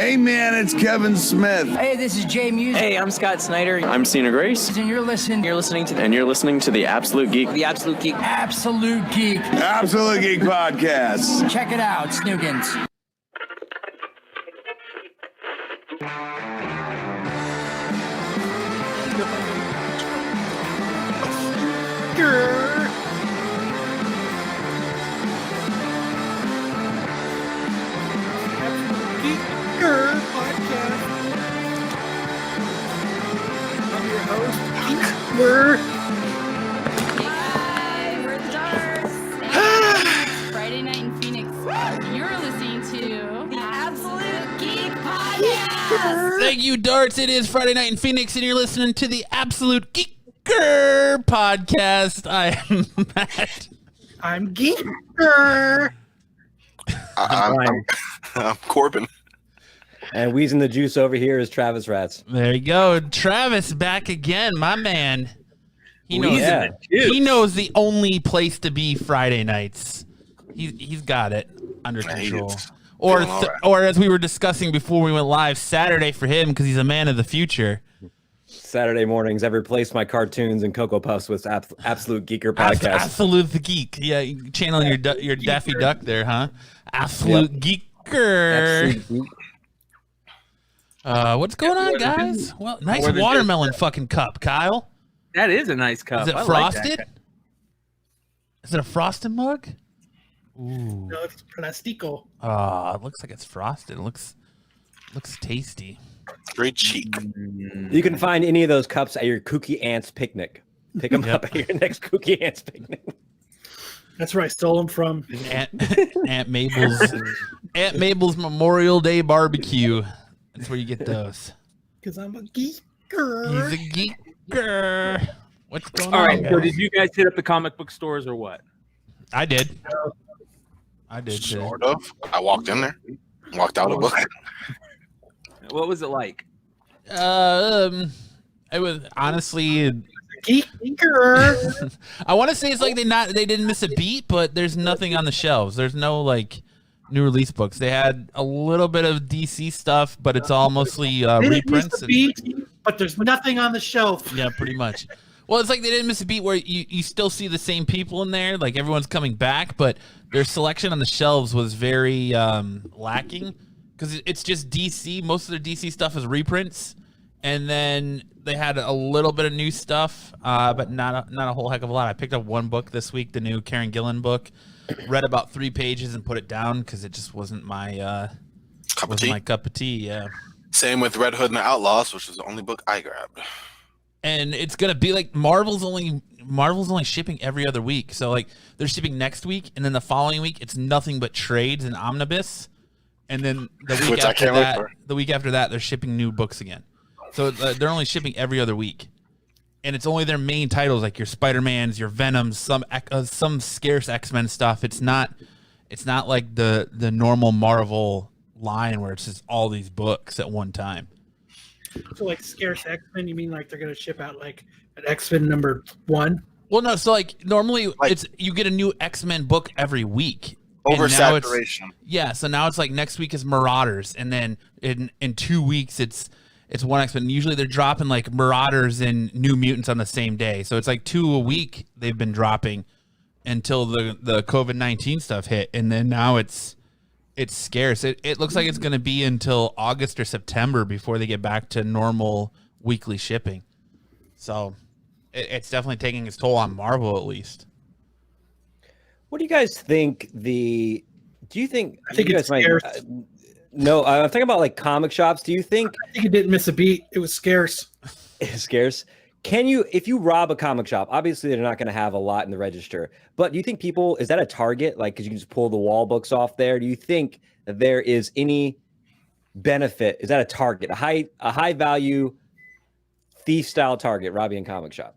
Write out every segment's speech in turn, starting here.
Hey man, it's Kevin Smith. Hey, this is Jay Music. Hey, I'm Scott Snyder. I'm Cena Grace. And you're listening to the Absolute Geek. The Absolute Geek. Absolute Geek. Absolute Geek Podcast. Check it out, Snoogans. Podcast. I'm your host, Geeker. Hi, we're the Darts. Friday night in Phoenix. You're listening to the Absolute Geek Podcast. Thank you, Darts. It is Friday night in Phoenix, and you're listening to the Absolute Geeker Podcast. I am Matt. I'm Geeker. I'm Corbin. And wheezing the juice over here is Travis Rats. There you go. Travis back again, my man. He knows the only place to be Friday nights. He's got it under control. Or as we were discussing before we went live, Saturday for him because he's a man of the future. Saturday mornings, I've replaced my cartoons and Cocoa Puffs with Absolute Geeker Podcast. Absolute the Geek. Yeah, channeling your Daffy Duck there, huh? Absolute Geeker. Absolute Geek. What's going on, guys? Well, nice watermelon fucking cup, Kyle. That is a nice cup. Is it I frosted? Like that. Is it a frosted mug? Ooh. No, it's plastico. It looks like it's frosted. It looks tasty. Great cheek. You can find any of those cups at your Kooky Ants picnic. Pick them up at your next Kooky Ants picnic. That's where I stole them from. Aunt Mabel's Memorial Day barbecue. That's where you get those. Because I'm a geeker. He's a geeker. What's going All on? right. So Guys? did you guys hit up the comic book stores or what? I did. I did too. Sort of. I walked in there, walked out a book. What was it like? It was honestly. Geeker. I want to say it's like they didn't miss a beat, but there's nothing on the shelves. There's no like new release books. They had a little bit of DC stuff, but it's all mostly reprints. But there's nothing on the shelf. Yeah, pretty much. Well, it's like they didn't miss a beat where you still see the same people in there. Like everyone's coming back, but their selection on the shelves was very lacking because it's just DC. Most of their DC stuff is reprints, and then they had a little bit of new stuff, but not a whole heck of a lot. I picked up one book this week, the new Karen Gillan book. Read about 3 pages and put it down because it just wasn't my cup of tea. Yeah. Same with Red Hood and the Outlaws, which was the only book I grabbed. And it's gonna be like Marvel's only shipping every other week. So like they're shipping next week, and then the following week it's nothing but trades and omnibus, and then the week after that they're shipping new books again. So they're only shipping every other week. And it's only their main titles, like your Spider-Mans, your Venoms, some scarce X-Men stuff. It's not like the normal Marvel line where it's just all these books at one time. So like scarce X-Men, you mean like they're going to ship out like an X-Men number 1? Well, no. So like normally you get a new X-Men book every week. Oversaturation. Yeah. So now it's like next week is Marauders, and then in 2 weeks it's one X-Men. Usually they're dropping like Marauders and New Mutants on the same day. So it's like 2 a week they've been dropping until the COVID-19 stuff hit. And then now it's scarce. It looks like it's going to be until August or September before they get back to normal weekly shipping. So it's definitely taking its toll on Marvel at least. What do you guys think I think it's might, scarce. No, I'm talking about like comic shops. Do you think? I think it didn't miss a beat. It was scarce. It's scarce. If you rob a comic shop, obviously they're not going to have a lot in the register. But do you think is that a target? Like, because you can just pull the wall books off there. Do you think that there is any benefit? Is that a target, a high value thief style target, robbing a comic shop?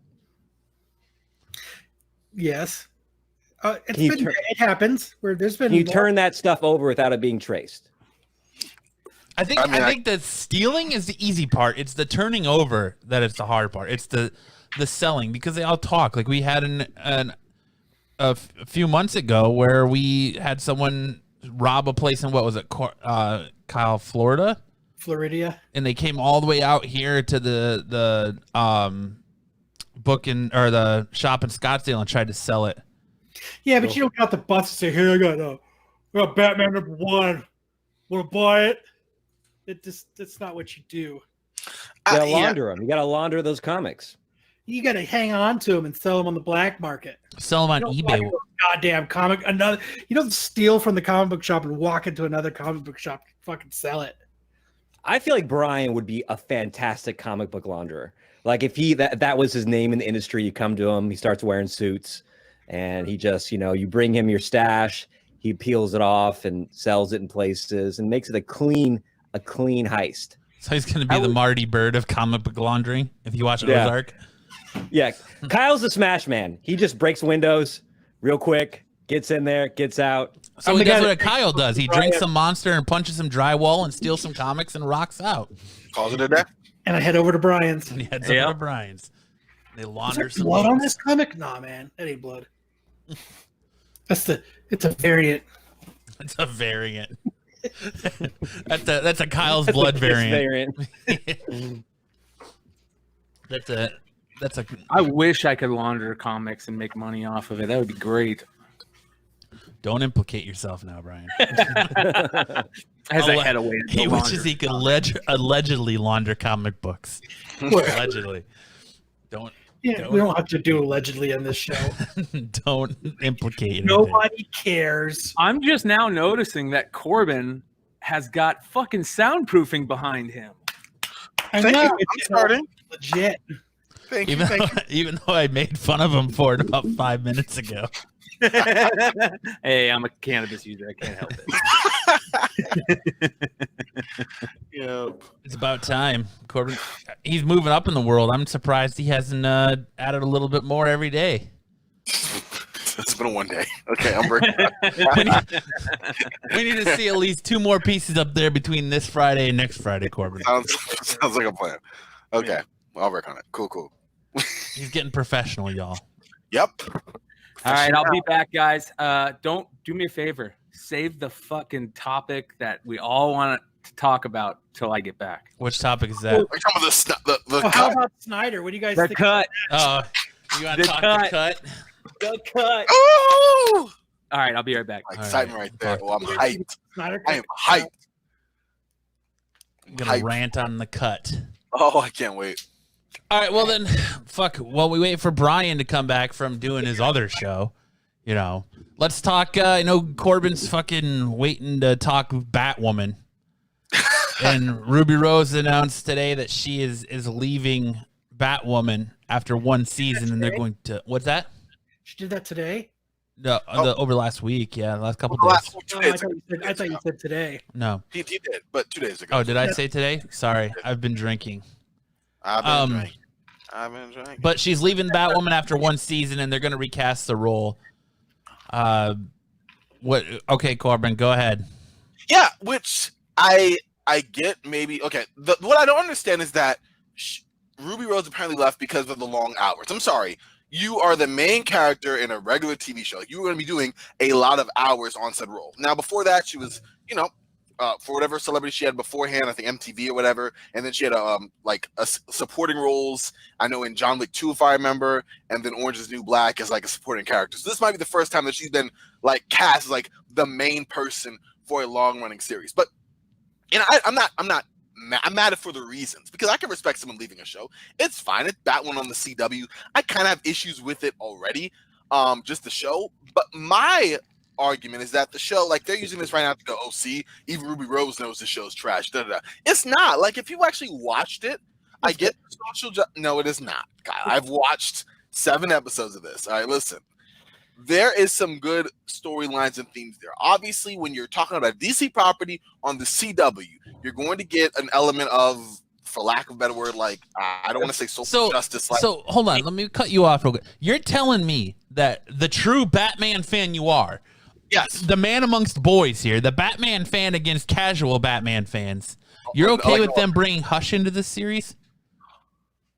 Yes. It happens where there's been. Can you turn that stuff over without it being traced? I think the stealing is the easy part. It's the turning over that is the hard part. It's the selling, because they all talk. Like we had a few months ago where we had someone rob a place in, what was it, Kyle, Florida? Floridia. and they came all the way out here to the book or the shop in Scottsdale and tried to sell it. Yeah, but you don't got the bus to say, "Here, I got Batman #1. Want to buy it?" That's not what you do. You gotta Yeah. launder them. You gotta launder those comics. You got to hang on to them and sell them on the black market. Sell them on You don't buy eBay. a goddamn comic. You don't steal from the comic book shop and walk into another comic book shop and fucking sell it. I feel like Brian would be a fantastic comic book launderer. Like if that was his name in the industry, you come to him, he starts wearing suits, and he just, you bring him your stash, he peels it off and sells it in places and makes it a clean heist. So he's going to be the Marty Bird of comic book laundering if you watch Yeah. Ozark. Yeah, Kyle's the smash man. He just breaks windows real quick, gets in there, gets out. So he does what Kyle does. He drinks some Monster and punches some drywall and steals some comics and rocks out. Calls it a day. And I head over to Brian's. And he heads over to Brian's. They launder Is some there blood on books. this comic? Nah, man, that ain't blood. It's a variant. It's a variant. that's a Kyle's blood This variant. That's a I wish I could launder comics and make money off of it. That would be great. Don't implicate yourself now, Brian. As I head away. He wishes he could allegedly launder comic books. Allegedly. Don't Yeah, we don't have to do allegedly on this show. don't implicate anything. Nobody cares. I'm just now noticing that Corbin has got fucking soundproofing behind him. I Thank know. you. I'm It's starting. legit. Thank you. Even Thank though, even though I made fun of him for it about 5 minutes ago. Hey, I'm a cannabis user. I can't help it. Yeah. It's about time. Corbin, he's moving up in the world. I'm surprised he hasn't added a little bit more every day. It's been a one day. Okay, I'm breaking. We need to see at least 2 more pieces up there between this Friday and next Friday, Corbin. Sounds like a plan. Okay, I'll work on it. Cool. He's getting professional, y'all. Yep. All right, I'll be back, guys. Don't do me a favor. Save the fucking topic that we all want to talk about till I get back. Which topic is that? Are you talking about the Well, how cut? about Snyder? What do you guys The think? cut. Oh, you want to The talk cut. the cut? The cut. Oh! All right, I'll be right back. My All excitement right. right there. Well, I'm hyped. Snyder I am cut? hyped. I'm gonna Hype. rant on the cut. Oh, I can't wait. All right, well then, fuck. While we wait for Brian to come back from doing his other show, let's talk. I know Corbin's fucking waiting to talk Batwoman, and Ruby Rose announced today that she is leaving Batwoman after 1 season, and they're going to what's that? She did that today. No, over last week, the last couple Well, days. two Oh, days ago. I thought you said today. No. He did, but 2 days ago. Oh, did I say today? Sorry, I've been drinking. I've been drinking. But she's leaving Batwoman after 1 season, and they're going to recast the role. What? Okay, Corbin, go ahead. Yeah, which I get maybe. Okay, what I don't understand is that Ruby Rose apparently left because of the long hours. I'm sorry. You are the main character in a regular TV show. You were going to be doing a lot of hours on said role. Now, before that, she was, for whatever celebrity she had beforehand, I think MTV or whatever, and then she had supporting roles. I know in John Wick 2, if I remember, and then Orange Is the New Black as like a supporting character. So this might be the first time that she's been like cast as like the main person for a long running series. But I'm mad for the reasons, because I can respect someone leaving a show. It's fine. It's Batwoman on the CW. I kind of have issues with it already, just the show. But my argument is that the show, like they're using this right now to go, oh, see, even Ruby Rose knows the show's trash. It's not. Like if you actually watched it, I get no, it is not, Kyle. I've watched 7 episodes of this. All right, listen. There is some good storylines and themes there. Obviously, when you're talking about a DC property on the CW, you're going to get an element of, for lack of a better word, like I don't want to say social justice. Like, So hold on, let me cut you off real quick. You're telling me that the true Batman fan you are, yes, the man amongst boys here, the Batman fan against casual Batman fans, you're okay with them bringing Hush into this series?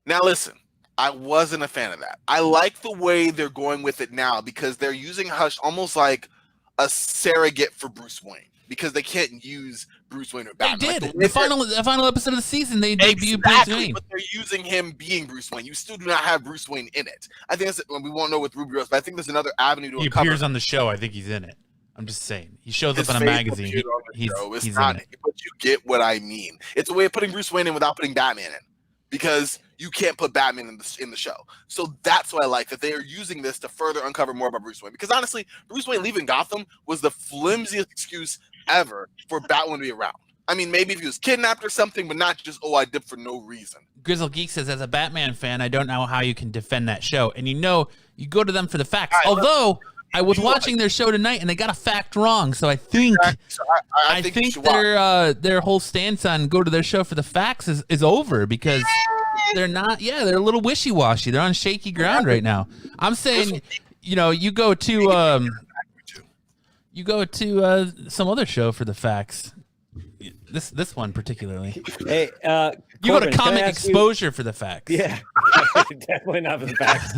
Now listen, I wasn't a fan of that. I like the way they're going with it now because they're using Hush almost like a surrogate for Bruce Wayne because they can't use Bruce Wayne or They Batman. did. Like, The final episode of the season, they debuted Bruce exactly, Wayne. but they're using him being Bruce Wayne. You still do not have Bruce Wayne in it. I think that's, we won't know with Ruby Rose, but I think there's another avenue to He uncover. appears on the show. I think he's in it. I'm just saying. He shows His up in a face magazine. appeared on the show. It's He's not, in it. but you get what I mean. It's a way of putting Bruce Wayne in without putting Batman in, because you can't put Batman in the show. So that's why I like that they are using this to further uncover more about Bruce Wayne. Because honestly, Bruce Wayne leaving Gotham was the flimsiest excuse ever for Batwoman to be around. I mean, maybe if he was kidnapped or something, but not just, I dipped for no reason. Grizzle Geek says, as a Batman fan, I don't know how you can defend that show. And you go to them for the facts. Right, Although I was watching their show tonight and they got a fact wrong. So I think So I think you should watch. their whole stance on go to their show for the facts is over because they're not. Yeah, they're a little wishy washy. They're on shaky ground right now. I'm saying, you go to some other show for the facts. This one particularly. Hey, You go to Corbin, can I Comic ask you- Exposure for the facts. Yeah, definitely not for the facts.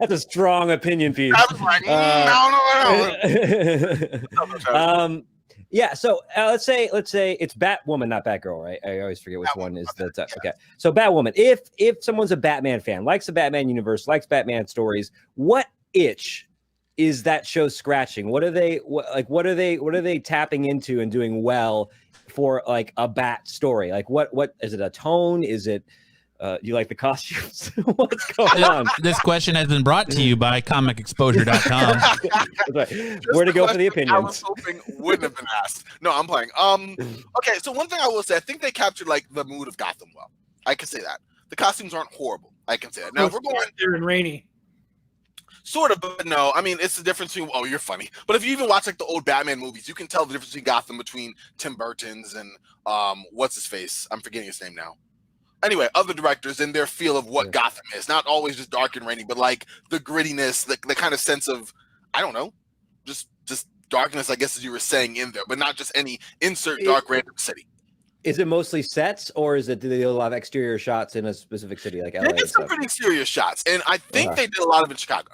That's a strong opinion piece. I was like, no. Yeah. So let's say it's Batwoman, not Batgirl, right? I always forget which one is the okay. So Batwoman. If someone's a Batman fan, likes the Batman universe, likes Batman stories, what itch is that show scratching? What are they tapping into and doing well for like a Bat story? Like what is it? A tone? Is it? You like the costumes? What's going on? This question has been brought to you by comicexposure.com. Where to go for the I opinions? was hoping wouldn't have been asked. No, I'm playing. Okay, so one thing I will say, I think they captured like the mood of Gotham well. I can say that. The costumes aren't horrible. I can say that. Now, if we're going there and rainy. sort of, but no. I mean, it's the difference between. Oh, you're funny. But if you even watch like the old Batman movies, you can tell the difference between Gotham between Tim Burton's and what's his face? I'm forgetting his name now. Anyway, other directors and their feel of what Gotham is. Not always just dark and rainy, but like the grittiness, the kind of sense of, I don't know, just darkness, I guess, as you were saying in there, but not just any insert dark random city. Is it mostly sets, or do they do a lot of exterior shots in a specific city like LA? They did and some stuff? pretty exterior shots, and I think they did a lot of it in Chicago.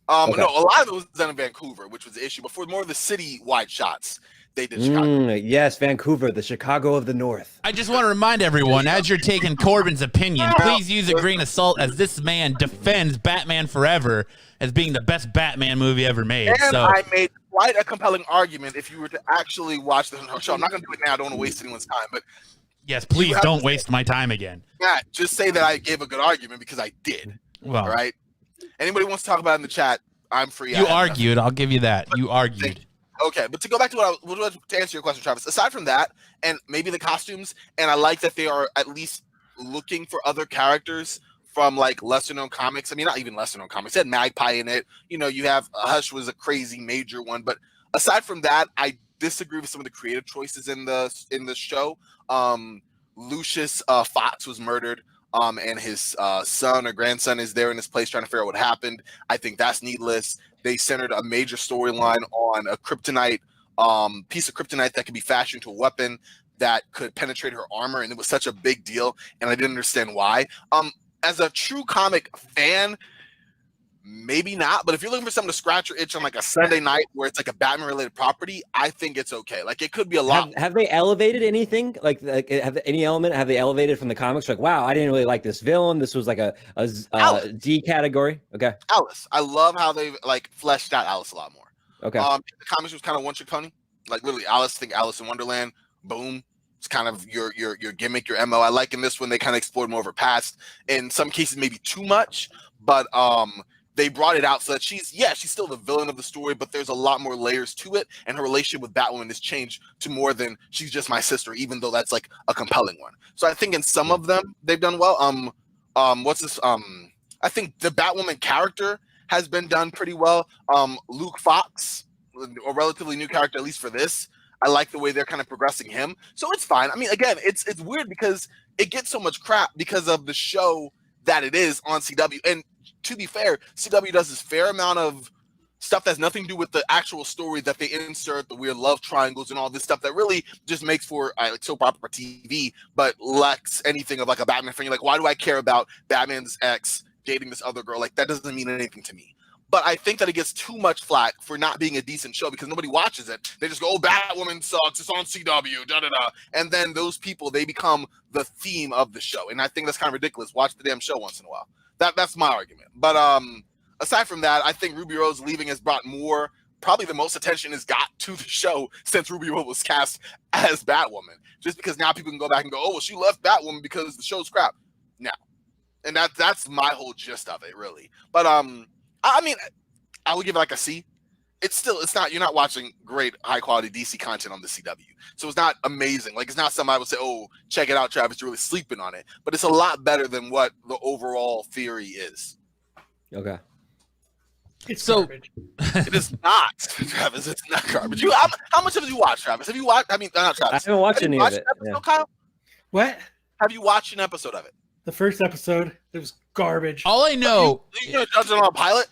No, a lot of it was done in Vancouver, which was the issue. But for more of the city-wide shots, they did Chicago. Yes, Vancouver, the Chicago of the North. I just want to remind everyone, as you're taking Corbin's opinion, please use a grain of salt as this man defends Batman Forever as being the best Batman movie ever made. And I made quite a compelling argument if you were to actually watch the show. I'm not going to do it now. I don't want to waste anyone's time. But yes, please don't waste my time again. Matt, just say that I gave a good argument because I did. Well, all right? Anybody wants to talk about it in the chat, I'm free. You argued. I'll give you that. You argued. Okay, but to go back to to answer your question, Travis, aside from that, and maybe the costumes, and I like that they are at least looking for other characters from like lesser known comics. I mean, not even lesser known comics. It had Magpie in it. You have Hush was a crazy major one, but aside from that, I disagree with some of the creative choices in the show. Lucius Fox was murdered. And his son or grandson is there in this place trying to figure out what happened. I think that's needless. They centered a major storyline on a kryptonite, piece of kryptonite that could be fashioned to a weapon that could penetrate her armor, and it was such a big deal, and I didn't understand why. As a true comic fan, maybe not, but if you're looking for something to scratch your itch on like a Sunday night where it's like a Batman related property, I think it's okay. Like it could be a lot. Have they elevated anything? Like have any element? Have they elevated from the comics? Like, wow, I didn't really like this villain. This was like a D category. Okay. Alice, I love how they've like fleshed out Alice a lot more. Okay. The comics was kind of one trick pony. Like literally Alice, think Alice in Wonderland, boom. It's kind of your gimmick, your MO. I like in this one they kind of explored more of her past. In some cases, maybe too much, but they brought it out so that she's still the villain of the story, but there's a lot more layers to it, and her relationship with Batwoman has changed to more than she's just my sister, even though that's like a compelling one. So I think in some of them they've done well. What's this? I think the Batwoman character has been done pretty well. Luke Fox, a relatively new character, at least for this. I like the way they're kind of progressing him. So it's fine. I mean, again, it's weird because it gets so much crap because of the show that it is on CW. And to be fair, CW does this fair amount of stuff that's nothing to do with the actual story that they insert, the weird love triangles and all this stuff that really just makes for like soap opera TV, but lacks anything of like a Batman fan. You're like, why do I care about Batman's ex dating this other girl? Like that doesn't mean anything to me. but I think that it gets too much flack for not being a decent show because nobody watches it. They just go, "Oh, Batwoman sucks. It's on CW." Da da da. And then those people, they become the theme of the show, and I think that's kind of ridiculous. Watch the damn show once in a while. That's my argument. But aside from that, I think Ruby Rose leaving has brought more. Probably the most attention has got to the show since Ruby Rose was cast as Batwoman. Just because now people can go back and go, "Oh, well, she left Batwoman because the show's crap." No, and that's my whole gist of it, really. But I mean, I would give it like a C. It's not. You're not watching great, high quality DC content on the CW, so it's not amazing. Like it's not something I would say, "Oh, check it out, Travis. You're really sleeping on it." But it's a lot better than what the overall theory is. Okay. It's So- garbage. It is not, Travis. It's not garbage. How much have you watched, Travis? Have you watched? I mean, not I Travis. haven't watched Have you any of watched it. an episode, Kyle? What? Have you watched an episode of it? The first episode, it was garbage. All I know, You gonna judge it on a pilot?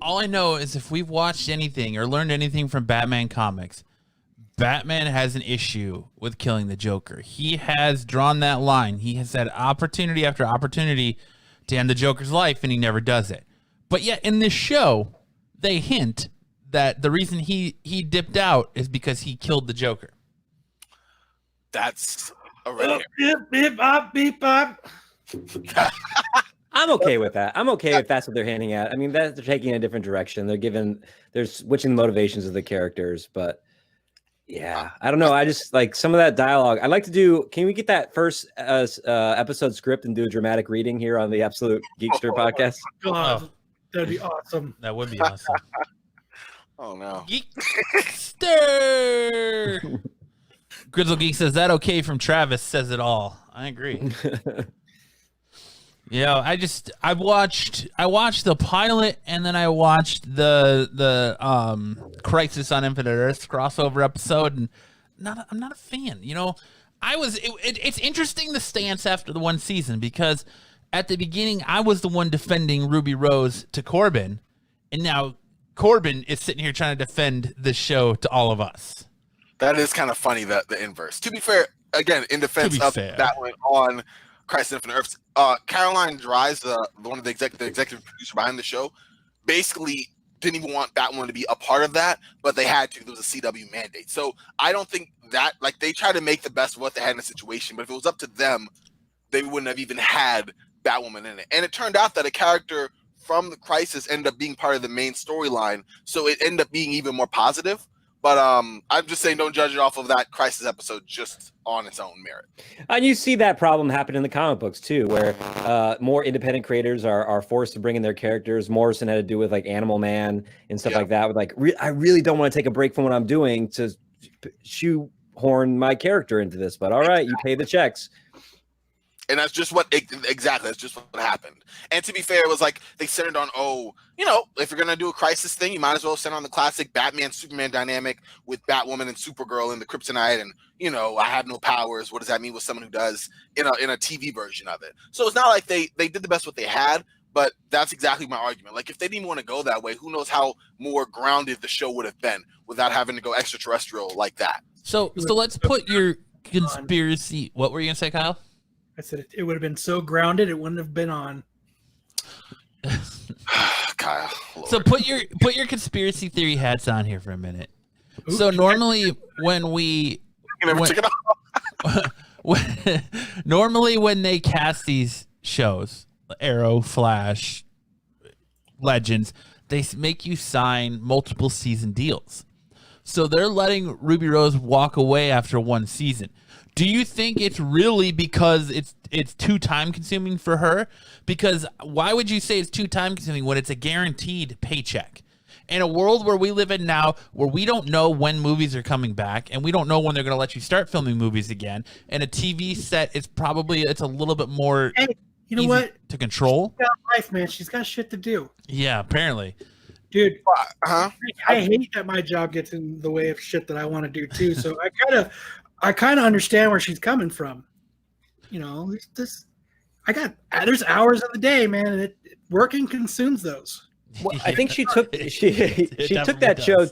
all I know is if we've watched anything or learned anything from Batman comics, Batman has an issue with killing the Joker. He has drawn that line. He has had opportunity after opportunity to end the Joker's life, and he never does it. But yet in this show, they hint that the reason he dipped out is because he killed the Joker. That's a red herring. Beep, beep, bop, beep, bop. I'm okay with that. I'm okay if that's what they're hinting at. I mean, they're taking a different direction. They're switching the motivations of the characters, but yeah, I don't know. I just like some of that dialogue. I'd like to do. Can we get that first episode script and do a dramatic reading here on the Absolute Geekster podcast? God, that'd be awesome. That would be awesome. Oh no. Geekster! Grizzle Geek says, "That okay from Travis says it all." I agree. Yeah, I watched the pilot and then I watched the Crisis on Infinite Earths crossover episode, and I'm not a fan. You know, it's interesting the stance after the one season, because at the beginning I was the one defending Ruby Rose to Corbin, and now Corbin is sitting here trying to defend the show to all of us. That is kind of funny, the inverse. To be fair, again, in defense of that went on Crisis Infinite Earths, Caroline Dries, one of the executive producer behind the show, basically didn't even want Batwoman to be a part of that, but they had to. There was a CW mandate. So I don't think that, like, they tried to make the best of what they had in the situation, but if it was up to them, they wouldn't have even had Batwoman in it. And it turned out that a character from the Crisis ended up being part of the main storyline, so it ended up being even more positive. But I'm just saying, don't judge it off of that Crisis episode just on its own merit. And you see that problem happen in the comic books too, where more independent creators are forced to bring in their characters. Morrison had to do with like Animal Man and stuff like that. With like, I really don't want to take a break from what I'm doing to shoehorn my character into this. But all right, you pay the checks. And that's just that's just what happened. And to be fair, it was like they centered on, if you're going to do a Crisis thing, you might as well center on the classic Batman-Superman dynamic with Batwoman and Supergirl and the Kryptonite. And, I have no powers. What does that mean with someone who does in a TV version of it? So it's not like they did the best what they had, but that's exactly my argument. Like, if they didn't want to go that way, who knows how more grounded the show would have been without having to go extraterrestrial like that. So let's put your conspiracy. What were you going to say, Kyle? I said it would have been so grounded it wouldn't have been on. Kyle. Lord. So put your conspiracy theory hats on here for a minute. So normally when when they cast these shows, Arrow, Flash, Legends, they make you sign multiple season deals. So they're letting Ruby Rose walk away after one season. Do you think it's really because it's too time consuming for her? Because why would you say it's too time consuming when it's a guaranteed paycheck? In a world where we live in now, where we don't know when movies are coming back and we don't know when they're going to let you start filming movies again, and a TV set it's a little bit more you know what? to control. She's got life, man. She's got shit to do. Yeah, apparently. Dude, I hate that my job gets in the way of shit that I want to do too. So I kind of understand where she's coming from. There's hours of the day, man, and working consumes those. Well, I think she took that show.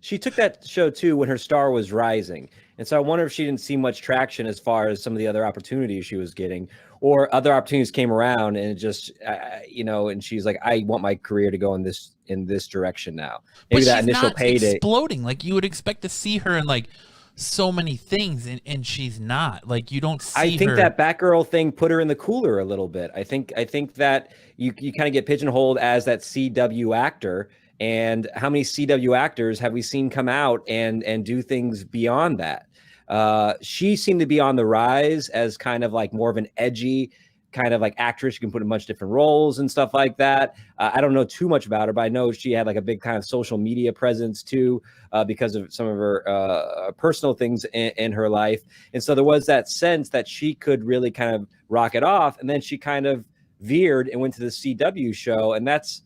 She took that show too when her star was rising, and so I wonder if she didn't see much traction as far as some of the other opportunities she was getting, or other opportunities came around, and it just and she's like, I want my career to go in this direction now. Maybe but that she's initial not payday exploding. Like, you would expect to see her in like so many things, and she's not. Like, you don't see I think her. that Batgirl thing put her in the cooler a little bit. I think that you kind of get pigeonholed as that CW actor. And how many CW actors have we seen come out and do things beyond that? She seemed to be on the rise as kind of like more of an edgy kind of like actress. You can put in much different roles and stuff like that. I don't know too much about her, but I know she had like a big kind of social media presence too, because of some of her personal things in her life. And so there was that sense that she could really kind of rock it off. And then she kind of veered and went to the CW show. And that's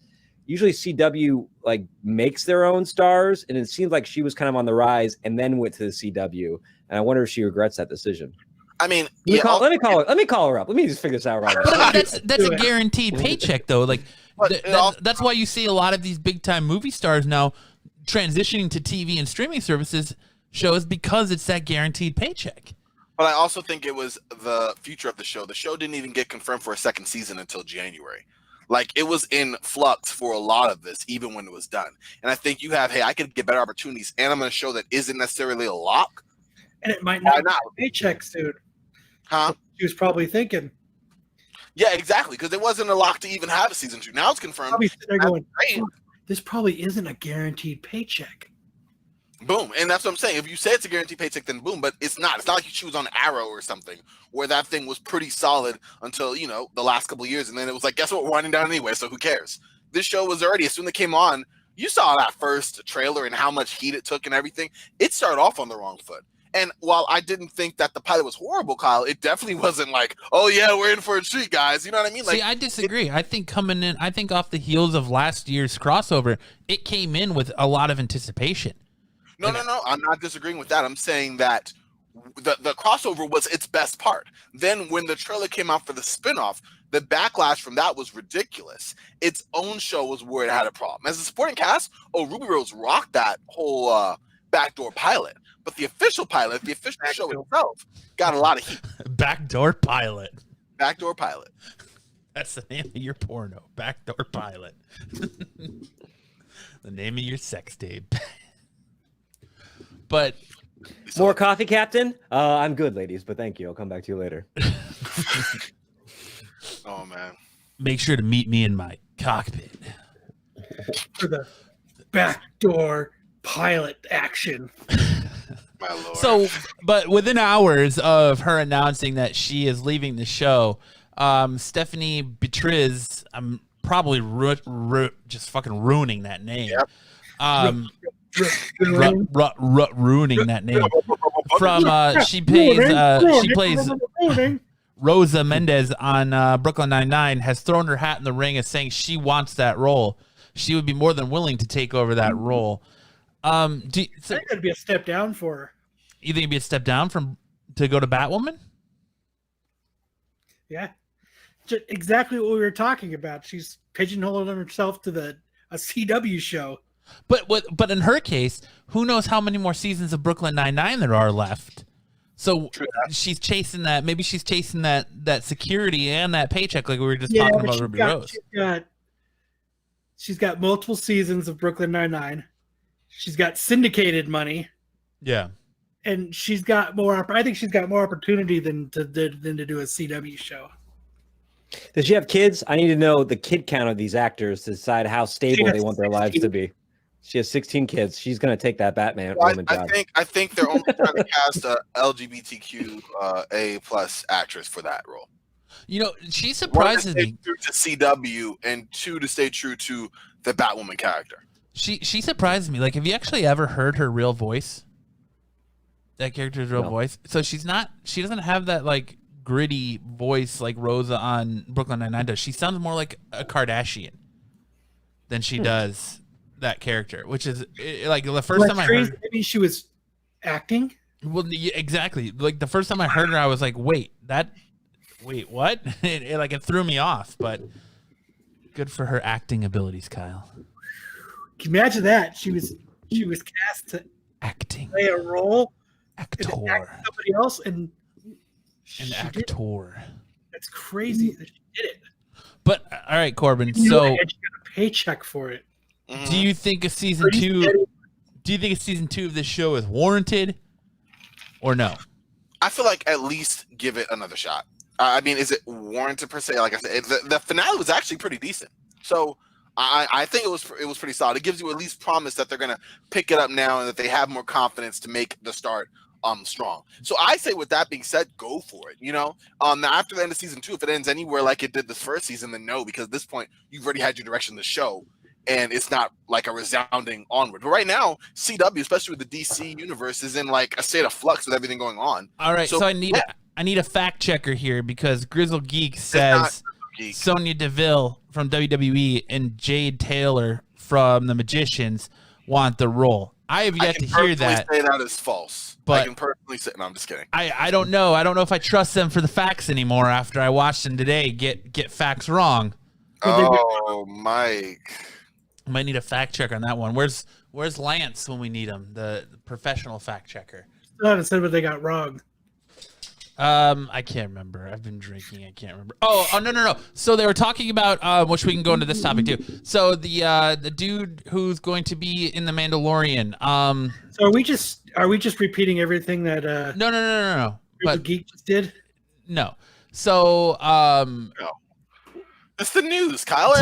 usually CW like makes their own stars. And it seems like she was kind of on the rise and then went to the CW. And I wonder if she regrets that decision. I mean, let me call her up. Let me just figure this out right now. But that's a guaranteed paycheck, though. Like, that's why you see a lot of these big time movie stars now transitioning to TV and streaming services shows, because it's that guaranteed paycheck. But I also think it was the future of the show. The show didn't even get confirmed for a second season until January. Like, it was in flux for a lot of this, even when it was done. And I think you have, hey, I could get better opportunities, and I'm in a show that isn't necessarily a lock. And it might not be a paycheck soon. Huh? She was probably thinking. Yeah, exactly, because it wasn't a lock to even have a season 2. Now it's confirmed. Probably sitting there going, this probably isn't a guaranteed paycheck. Boom. And that's what I'm saying. If you say it's a guaranteed paycheck, then boom. But it's not. It's not like she was on Arrow or something where that thing was pretty solid until, the last couple of years. And then it was like, guess what? We're winding down anyway, so who cares? This show was already, as soon as it came on, you saw that first trailer and how much heat it took and everything. It started off on the wrong foot. And while I didn't think that the pilot was horrible, Kyle, it definitely wasn't like, oh, yeah, we're in for a treat, guys. You know what I mean? Like, see, I disagree. I think off the heels of last year's crossover, it came in with a lot of anticipation. No. I'm not disagreeing with that. I'm saying that the crossover was its best part. Then when the trailer came out for the spinoff, the backlash from that was ridiculous. Its own show was where it had a problem. As a supporting cast, Ruby Rose rocked that whole backdoor pilot. But the official pilot, the official show itself, got a lot of heat. Backdoor pilot. Backdoor pilot. That's the name of your porno. Backdoor pilot. The name of your sex tape. But more coffee, Captain? I'm good, ladies, but thank you. I'll come back to you later. Oh, man. Make sure to meet me in my cockpit. For the backdoor pilot action. My Lord. So, but within hours of her announcing that she is leaving the show, Stephanie Beatriz, I'm probably just fucking ruining that name. Yep. Ruining that name. From she plays Rosa Mendes on Brooklyn Nine-Nine, has thrown her hat in the ring as saying she wants that role. She would be more than willing to take over that role. I think that'd be a step down for her. You think it'd be a step down to go to Batwoman? Yeah, just exactly what we were talking about. She's pigeonholing herself to a CW show. But in her case, who knows how many more seasons of Brooklyn Nine-Nine there are left? So she's chasing that. Maybe she's chasing that security and that paycheck, like we were just talking about Ruby Rose. She's got multiple seasons of Brooklyn Nine-Nine. She's got syndicated money. Yeah. And she's got more. I think she's got more opportunity than to do a CW show. Does she have kids? I need to know the kid count of these actors to decide how stable they want their lives to be. She has 16 kids. She's going to take that Batman woman job. I think they're only trying to cast a LGBTQ A+ actress for that role. She surprises me. True to CW, and 2 to stay true to the Batwoman character. She surprises me. Like, have you actually ever heard her real voice? That character's real voice. So she doesn't have that like gritty voice like Rosa on Brooklyn Nine-Nine does. She sounds more like a Kardashian than she does that character, which is like the first time I heard. Maybe she was acting. Well, exactly. Like the first time I heard her, I was like, wait, what? It threw me off, but good for her acting abilities, Kyle. Can you imagine that? She was cast to play a role. Actor. Somebody else, and an actor. It's crazy that she did it. But all right, Corbin. You know, So, and she got a paycheck for it. do you think a season 2? Do you think a season 2 of this show is warranted, or no? I feel like at least give it another shot. I mean, is it warranted per se? Like I said, the finale was actually pretty decent. So I think it was pretty solid. It gives you at least promise that they're gonna pick it up now and that they have more confidence to make the start strong. So I say, with that being said, go for it. You know, now after the end of season 2, if it ends anywhere like it did this first season, then no, because at this point you've already had your direction of the show, and it's not like a resounding onward. But right now, CW, especially with the DC universe, is in like a state of flux with everything going on. All right, so I need a fact checker here, because Grizzle Geek says Sonya Deville from WWE and Jade Taylor from The Magicians want the role. I have yet to hear that. Say that is false. But I can personally say, no, I'm just kidding. I don't know. I don't know if I trust them for the facts anymore after I watched them today get facts wrong. Oh, Mike. I might need a fact checker on that one. Where's Lance when we need him? The professional fact checker. Still haven't said what they got wrong. I can't remember. I've been drinking. I can't remember. Oh, no. So they were talking about, which we can go into this topic too. So the dude who's going to be in the Mandalorian. So are we just repeating everything that No. But Geek just did? No. So No. It's the news, Kyle.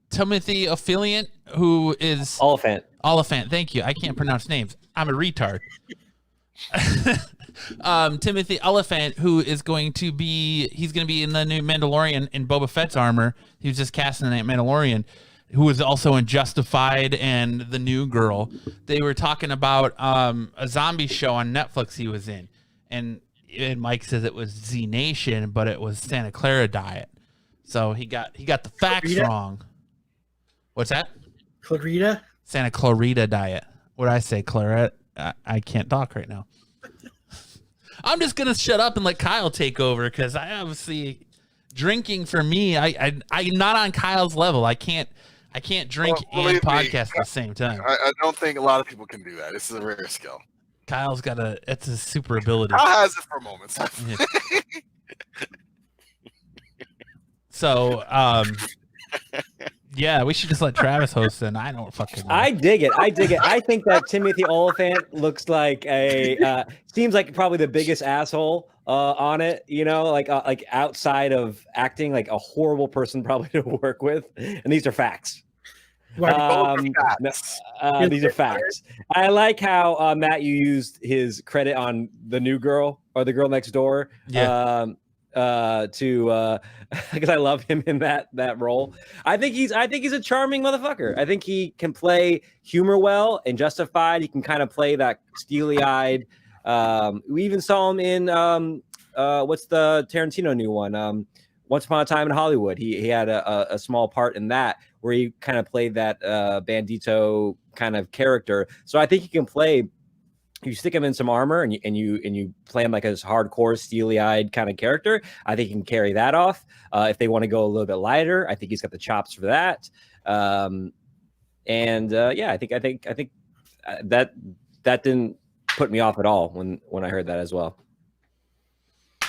Timothy Olyphant, who is Olyphant. Thank you. I can't pronounce names. I'm a retard. Timothy Olyphant, who is going to be in the new Mandalorian in Boba Fett's armor. He was just cast in that Mandalorian, who was also in Justified and The New Girl. They were talking about a zombie show on Netflix he was in, and Mike says it was Z Nation, but it was Santa Clara Diet. So he got the facts wrong. What's that? Clarita? Santa Clarita Diet. What did I say, Claret? I can't talk right now. I'm just gonna shut up and let Kyle take over, because I obviously drinking for me. I'm not on Kyle's level. I can't drink and podcast at the same time. I don't think a lot of people can do that. This is a rare skill. Kyle's got it's a super ability. Kyle has it for moments. So, yeah, we should just let Travis host it. I don't fucking know. I dig it. I think that Timothy Olyphant looks like seems like probably the biggest asshole on it, you know, like outside of acting, like a horrible person probably to work with. And these are facts. These are facts. I like how Matt, you used his credit on The New Girl or The Girl Next Door. Yeah. Because I love him in that role. I think he's a charming motherfucker. I think he can play humor well and Justified. He can kind of play that steely-eyed. We even saw him in what's the Tarantino new one? Once Upon a Time in Hollywood. He had a small part in that where he kind of played that bandito kind of character. So I think he can play. You stick him in some armor and you play him like a hardcore, steely-eyed kind of character. I think he can carry that off. If they want to go a little bit lighter, I think he's got the chops for that. I think that didn't put me off at all when I heard that as well.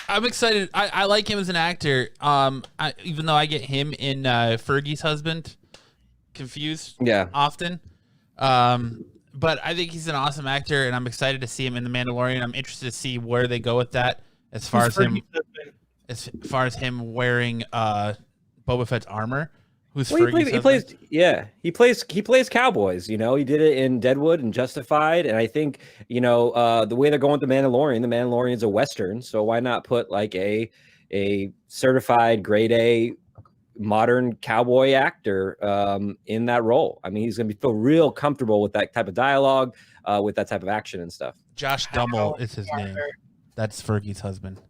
I'm excited. I like him as an actor. Even though I get him in Fergie's husband confused often. But I think he's an awesome actor, and I'm excited to see him in The Mandalorian. I'm interested to see where they go with that, as far as him wearing Boba Fett's armor. He plays cowboys. You know, he did it in Deadwood and Justified, and I think the way they're going with the Mandalorian is a Western, so why not put like a certified grade A modern cowboy actor in that role? I mean, he's going to feel real comfortable with that type of dialogue, with that type of action and stuff. Josh Duhamel is his name. That's Fergie's husband.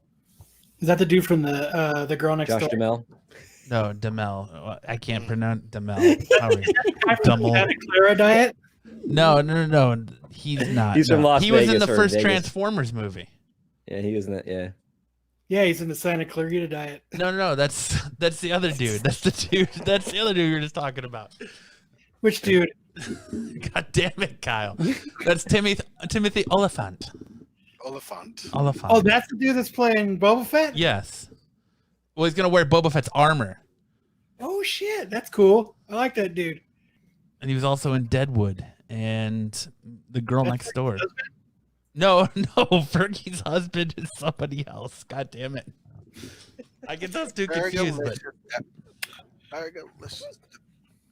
Is that the dude from the Girl Next Door? Josh Duhamel? No, Duhamel. I can't pronounce Duhamel. Duhamel. Clara Diet? No. He's not. He's from Las Vegas. He was in the first Transformers movie. Yeah, he was in that. Yeah. Yeah, he's in the Santa Clarita Diet. No, that's the other dude. That's the other dude we were just talking about. Which dude? God damn it, Kyle. That's Timothy Olyphant. Olyphant. Oh, that's the dude that's playing Boba Fett? Yes. Well, he's gonna wear Boba Fett's armor, Oh shit, that's cool. I like that dude. and he was also in Deadwood and The Girl That's Next Door. No, Fergie's husband is somebody else. God damn it! I get those two confused. But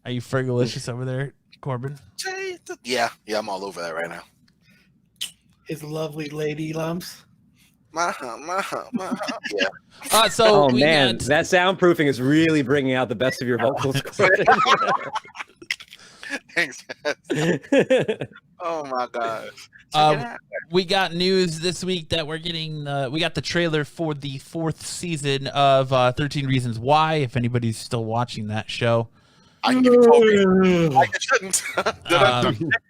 are you Fergalicious over there, Corbin? Yeah, I'm all over that right now. His lovely lady lumps. Yeah. So Oh we man, got- that soundproofing is really bringing out the best of your vocals. Thanks, guys. Oh my gosh. we got news this week that we're getting. We got the trailer for the 4th season of 13 Reasons Why. If anybody's still watching that show, I can give you 12 reasons. I shouldn't.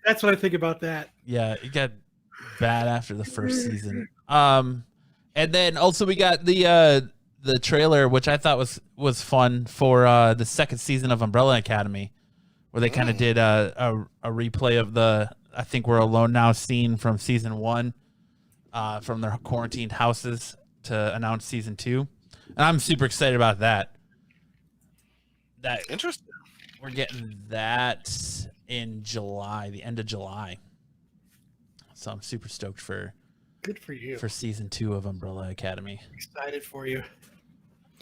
That's what I think about that. yeah, it got bad after the first season. And then also we got the trailer, which I thought was fun for the 2nd season of Umbrella Academy, where they kind of did a replay of the I Think We're Alone Now scene from season 1, from their quarantined houses to announce season 2, and I'm super excited about that. That Interesting. we're getting that in July, the end of July. So I'm super stoked for Good for you. season 2 of Umbrella Academy. Excited for you.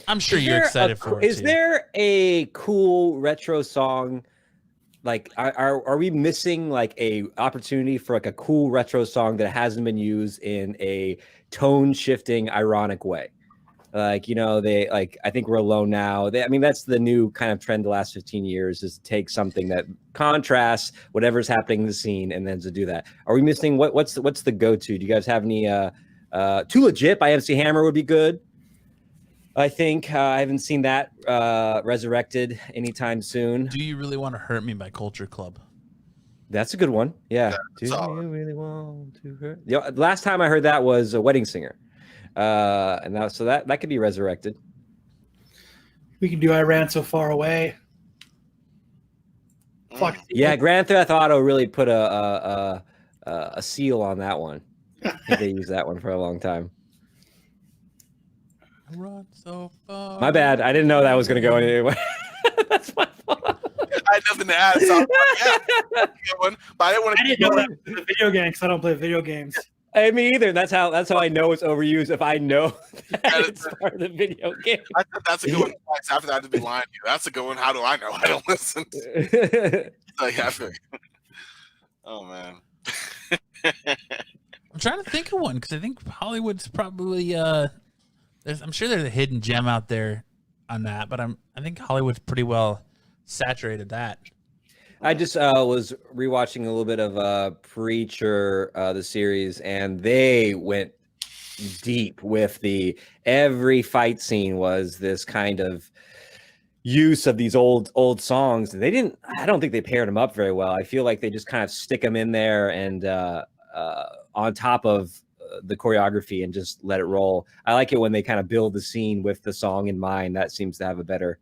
I'm sure Is you're there excited for it. Is too. there a cool retro song? Like, are we missing like a opportunity for like a cool retro song that hasn't been used in a tone shifting, ironic way? Like, they like, I Think We're Alone Now. I mean, that's the new kind of trend the last 15 years is to take something that contrasts whatever's happening in the scene and then to do that. Are we missing what's the go-to? Do you guys have any Too Legit by MC Hammer would be good. I think I haven't seen that resurrected anytime soon. Do You Really Want to Hurt Me by Culture Club? That's a good one. Yeah. Do solid. you really want to hurt? Last time I heard that was a Wedding Singer. And that could be resurrected. We can do I Ran So Far Away. Fuck. Yeah, Grand Theft Auto really put a seal on that one. I think they used that one for a long time. I run so far. My bad. I didn't know that was going to go anyway. That's my fault. I had nothing to add. So yeah, good one. But I didn't want I didn't know that was a video game because I don't play video games. Hey, me either. That's how I know it's overused. If I know that it's part of the video game. That's a good one. After that, I'd be lying to you. That's a good one. How do I know? I don't listen. I feel you. Oh man. I'm trying to think of one because I think Hollywood's probably I'm sure there's a hidden gem out there on that, but I think Hollywood's pretty well saturated that. I just was rewatching a little bit of Preacher, the series, and they went deep with every fight scene was this kind of use of these old songs. I don't think they paired them up very well. I feel like they just kind of stick them in there and on top of the choreography and just let it roll. I like it when they kind of build the scene with the song in mind. That seems to have a better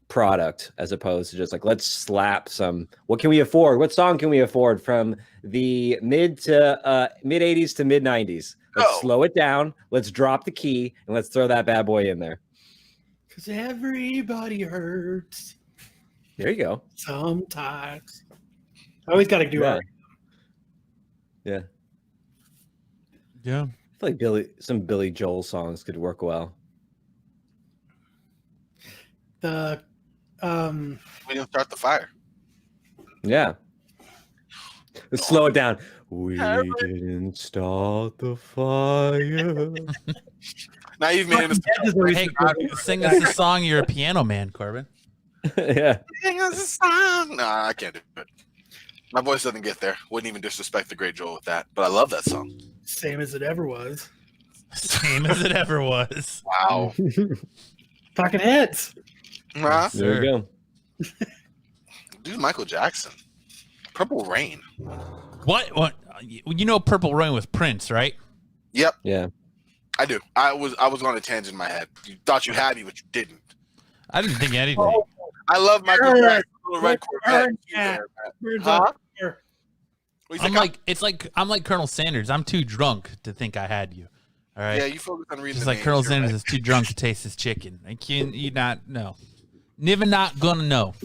product as opposed to just like, let's slap some, what can we afford? What song can we afford from the mid 80s to mid 90s? Let's slow it down. Let's drop the key and let's throw that bad boy in there. Because everybody hurts. There you go. Sometimes. I always got to do it. Yeah. Yeah. I feel like some Billy Joel songs could work well. We didn't start the fire. Yeah. Let's slow it down. We didn't start the fire. Now you've made us. Hey, sing us a song. You're a piano man, Corbin. Yeah. Sing us a song. Nah, I can't do it. My voice doesn't get there. Wouldn't even disrespect the great Joel with that. But I love that song. Same as it ever was. Same as it ever was. Wow. Talking Heads. Nah. There you go. Dude, Michael Jackson. Purple Rain. What? You know Purple Rain with Prince, right? Yep. Yeah. I do. I was on a tangent in my head. You thought you had me, but you didn't. I didn't think anything. I love Michael Jackson. Little Red Corvette. Huh? I'm like Colonel Sanders. I'm too drunk to think I had you. All right. Yeah, you focus on reading. Just the like names, Colonel you're Sanders right. is too drunk to taste his chicken. Like you not know. Never not gonna know.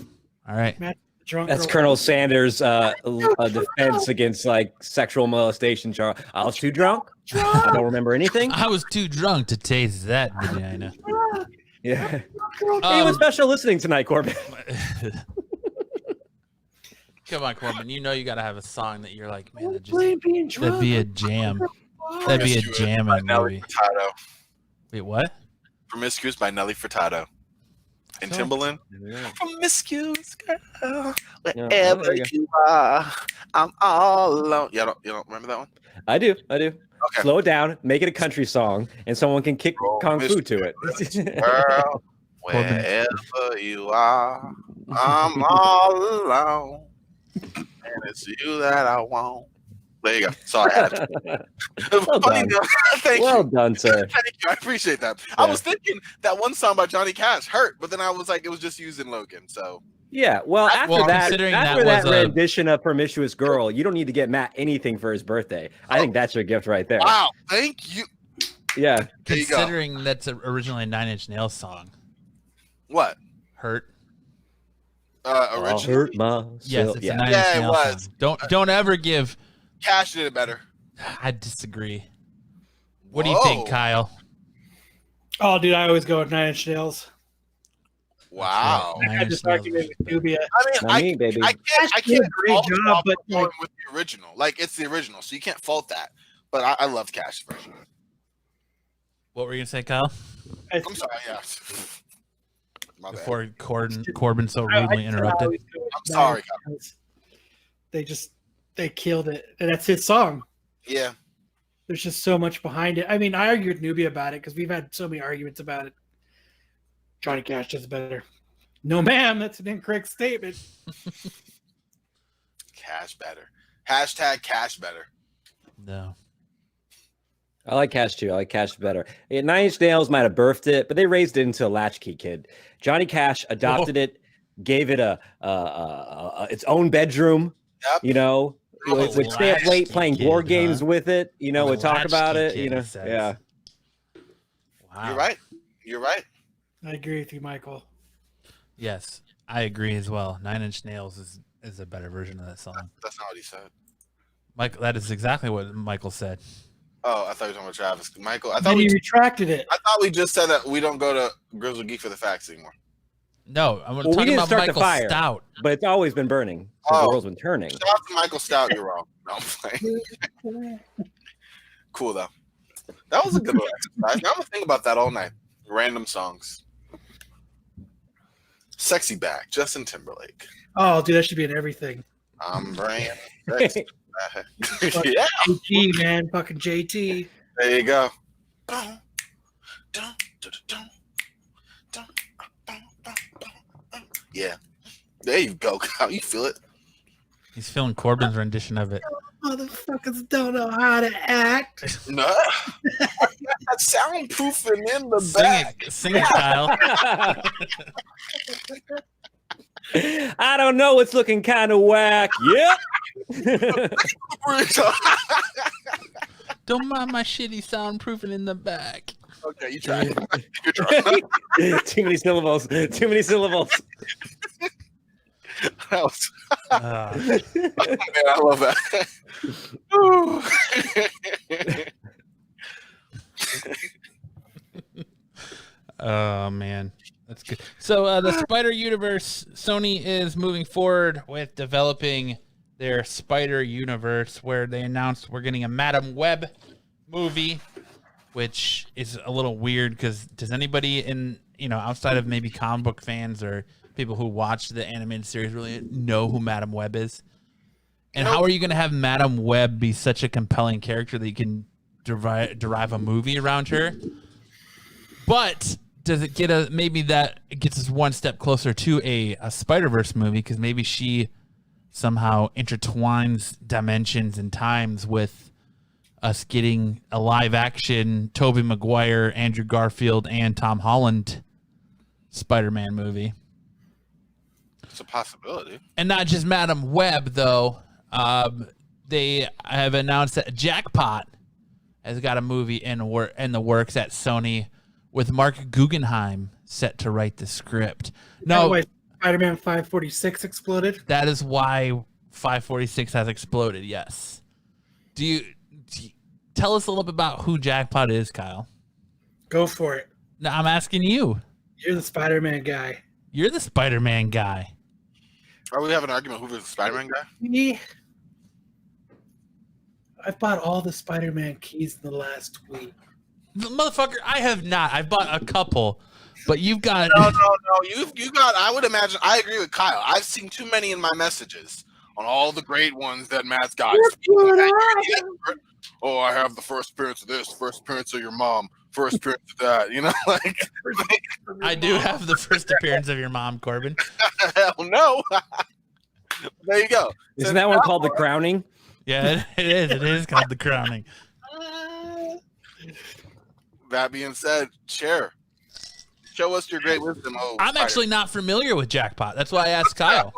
All right. Matt, drunk That's girl. Colonel Sanders' defense against like sexual molestation charge. I was too drunk. I don't remember anything. I was too drunk to taste that vagina. Yeah. Hey, what's special listening tonight, Corbin? Come on, Corbin. You know you got to have a song that you're like, man, Blame being that'd be a jam. That'd be a jam by in Nelly movie. Furtado. Wait, what? Promiscuous by Nelly Furtado. And Timbaland. Promiscuous girl, Yeah, wherever there you you are, I'm all alone. You don't remember that one? I do. Okay. Slow it down, make it a country song, and someone can kick kung fu to it. Girl, wherever you are, I'm all alone. And it's you that I want. There you go. Sorry. Well Funny done. enough, Thank Well you. done, sir. Thank you. I appreciate that. I Yeah. was thinking that one song by Johnny Cash hurt, but then I was like, it was just used in Logan. So Yeah, well, after that, considering after that that, was a- rendition of "Promiscuous Girl," you don't need to get Matt anything for his birthday. I think that's your gift right there. wow, thank you. Yeah, There you go. Considering that's originally a Nine Inch Nails song. What? Hurt. I'll Original. hurt myself. Yes, it's a yeah. Nine Yeah, Inch it Nails was. song. Don't ever give. Cash did it better. I disagree. What do you think, Whoa. Kyle? Oh, dude, I always go with Nine Inch Nails. Wow. Nine I had Inch this Nails. argument with Dubia. I mean, Not me, baby. I Cash can't did a great fault job, Bob but, going like- with the original. Like it's the original, so you can't fault that. But I love Cash version. What were you gonna say, Kyle? I'm sorry, yeah. My bad. Before Corbin so rudely interrupted. I'm sorry, They killed it, and that's his song. Yeah. There's just so much behind it. I mean, I argued with Nubia about it because we've had so many arguments about it. Johnny Cash does better. No, ma'am, that's an incorrect statement. Cash better. Hashtag Cash better. No. I like Cash too. I like Cash better. Yeah, Nine Inch Nails might have birthed it, but they raised it into a latchkey kid. Johnny Cash adopted it, gave it a its own bedroom. Yep. You know, Oh, would stay up late latchkey playing kid, board huh? games with it. You know, would talk about it. Latchkey You kid, know, he says. yeah. Wow. You're right. You're right. I agree with you, Michael. Yes, I agree as well. Nine Inch Nails is a better version of that song. That's not what he said. Mike, that is exactly what Michael said. Oh, I thought you were talking about Travis. Michael, I Then thought he retracted it. we just said that we don't go to Grizzle Geek for the facts anymore. No, I'm we talking didn't about start the Michael fire. Stout. But it's always been burning. So Oh. the world's been turning. Shout out to Michael Stout. You're wrong. No, I'm playing. Cool though. That was a good one. I'm gonna think about that all night. Random songs. Sexy Back, Justin Timberlake. Oh, dude, that should be in everything. I'm bringing sexy back. Yeah, JT, man, fucking JT. there you go. Yeah, there you go. How you feel it? He's feeling Corbin's rendition of it. Motherfuckers don't know how to act. No, that soundproofing in the Sing back. it, sing it, Kyle. I don't know. It's looking kind of whack. Yep. Don't mind my shitty soundproofing in the back. Okay, you try. You're trying. Too many syllables. Too many syllables. That was, Uh, man, I love that. Ooh. oh man, that's good. So the Spider Universe, Sony is moving forward with developing their Spider Universe, where they announced we're getting a Madam Web movie, which is a little weird because does anybody outside of maybe comic book fans or people who watch the animated series really know who Madam Web is? And how are you going to have Madam Web be such a compelling character that you can derive a movie around her? But does it get maybe that it gets us one step closer to a Spider-Verse movie, because maybe she somehow intertwines dimensions and times with us getting a live action Tobey Maguire, Andrew Garfield, and Tom Holland Spider-Man movie. It's a possibility. And not just Madam Web, though. They have announced that Jackpot has got a movie in the works at Sony with Mark Guggenheim set to write the script. No, By the way, Spider-Man 546 exploded. that is why 546 has exploded. Yes. Do you tell us a little bit about who Jackpot is, Kyle? Go for it. No, I'm asking you. You're the Spider-Man guy. You're the Spider-Man guy. Are we having an argument who's the Spider-Man guy? Me. I've bought all the Spider-Man keys in the last week. Motherfucker, I have not. I've bought a couple, but you've got. No. You got. I would imagine. I agree with Kyle. I've seen too many in my messages on all the great ones that Matt's got. Oh, I have the first appearance of this, first appearance of your mom, first appearance of that. You know, like I do have the first appearance of your mom, Corbin. Hell no. There you go. Isn't that one called The Crowning? Yeah, it is. It is called The Crowning. That being said, share. Show us your great wisdom. Oh, I'm actually not familiar with Jackpot. That's why I asked Kyle.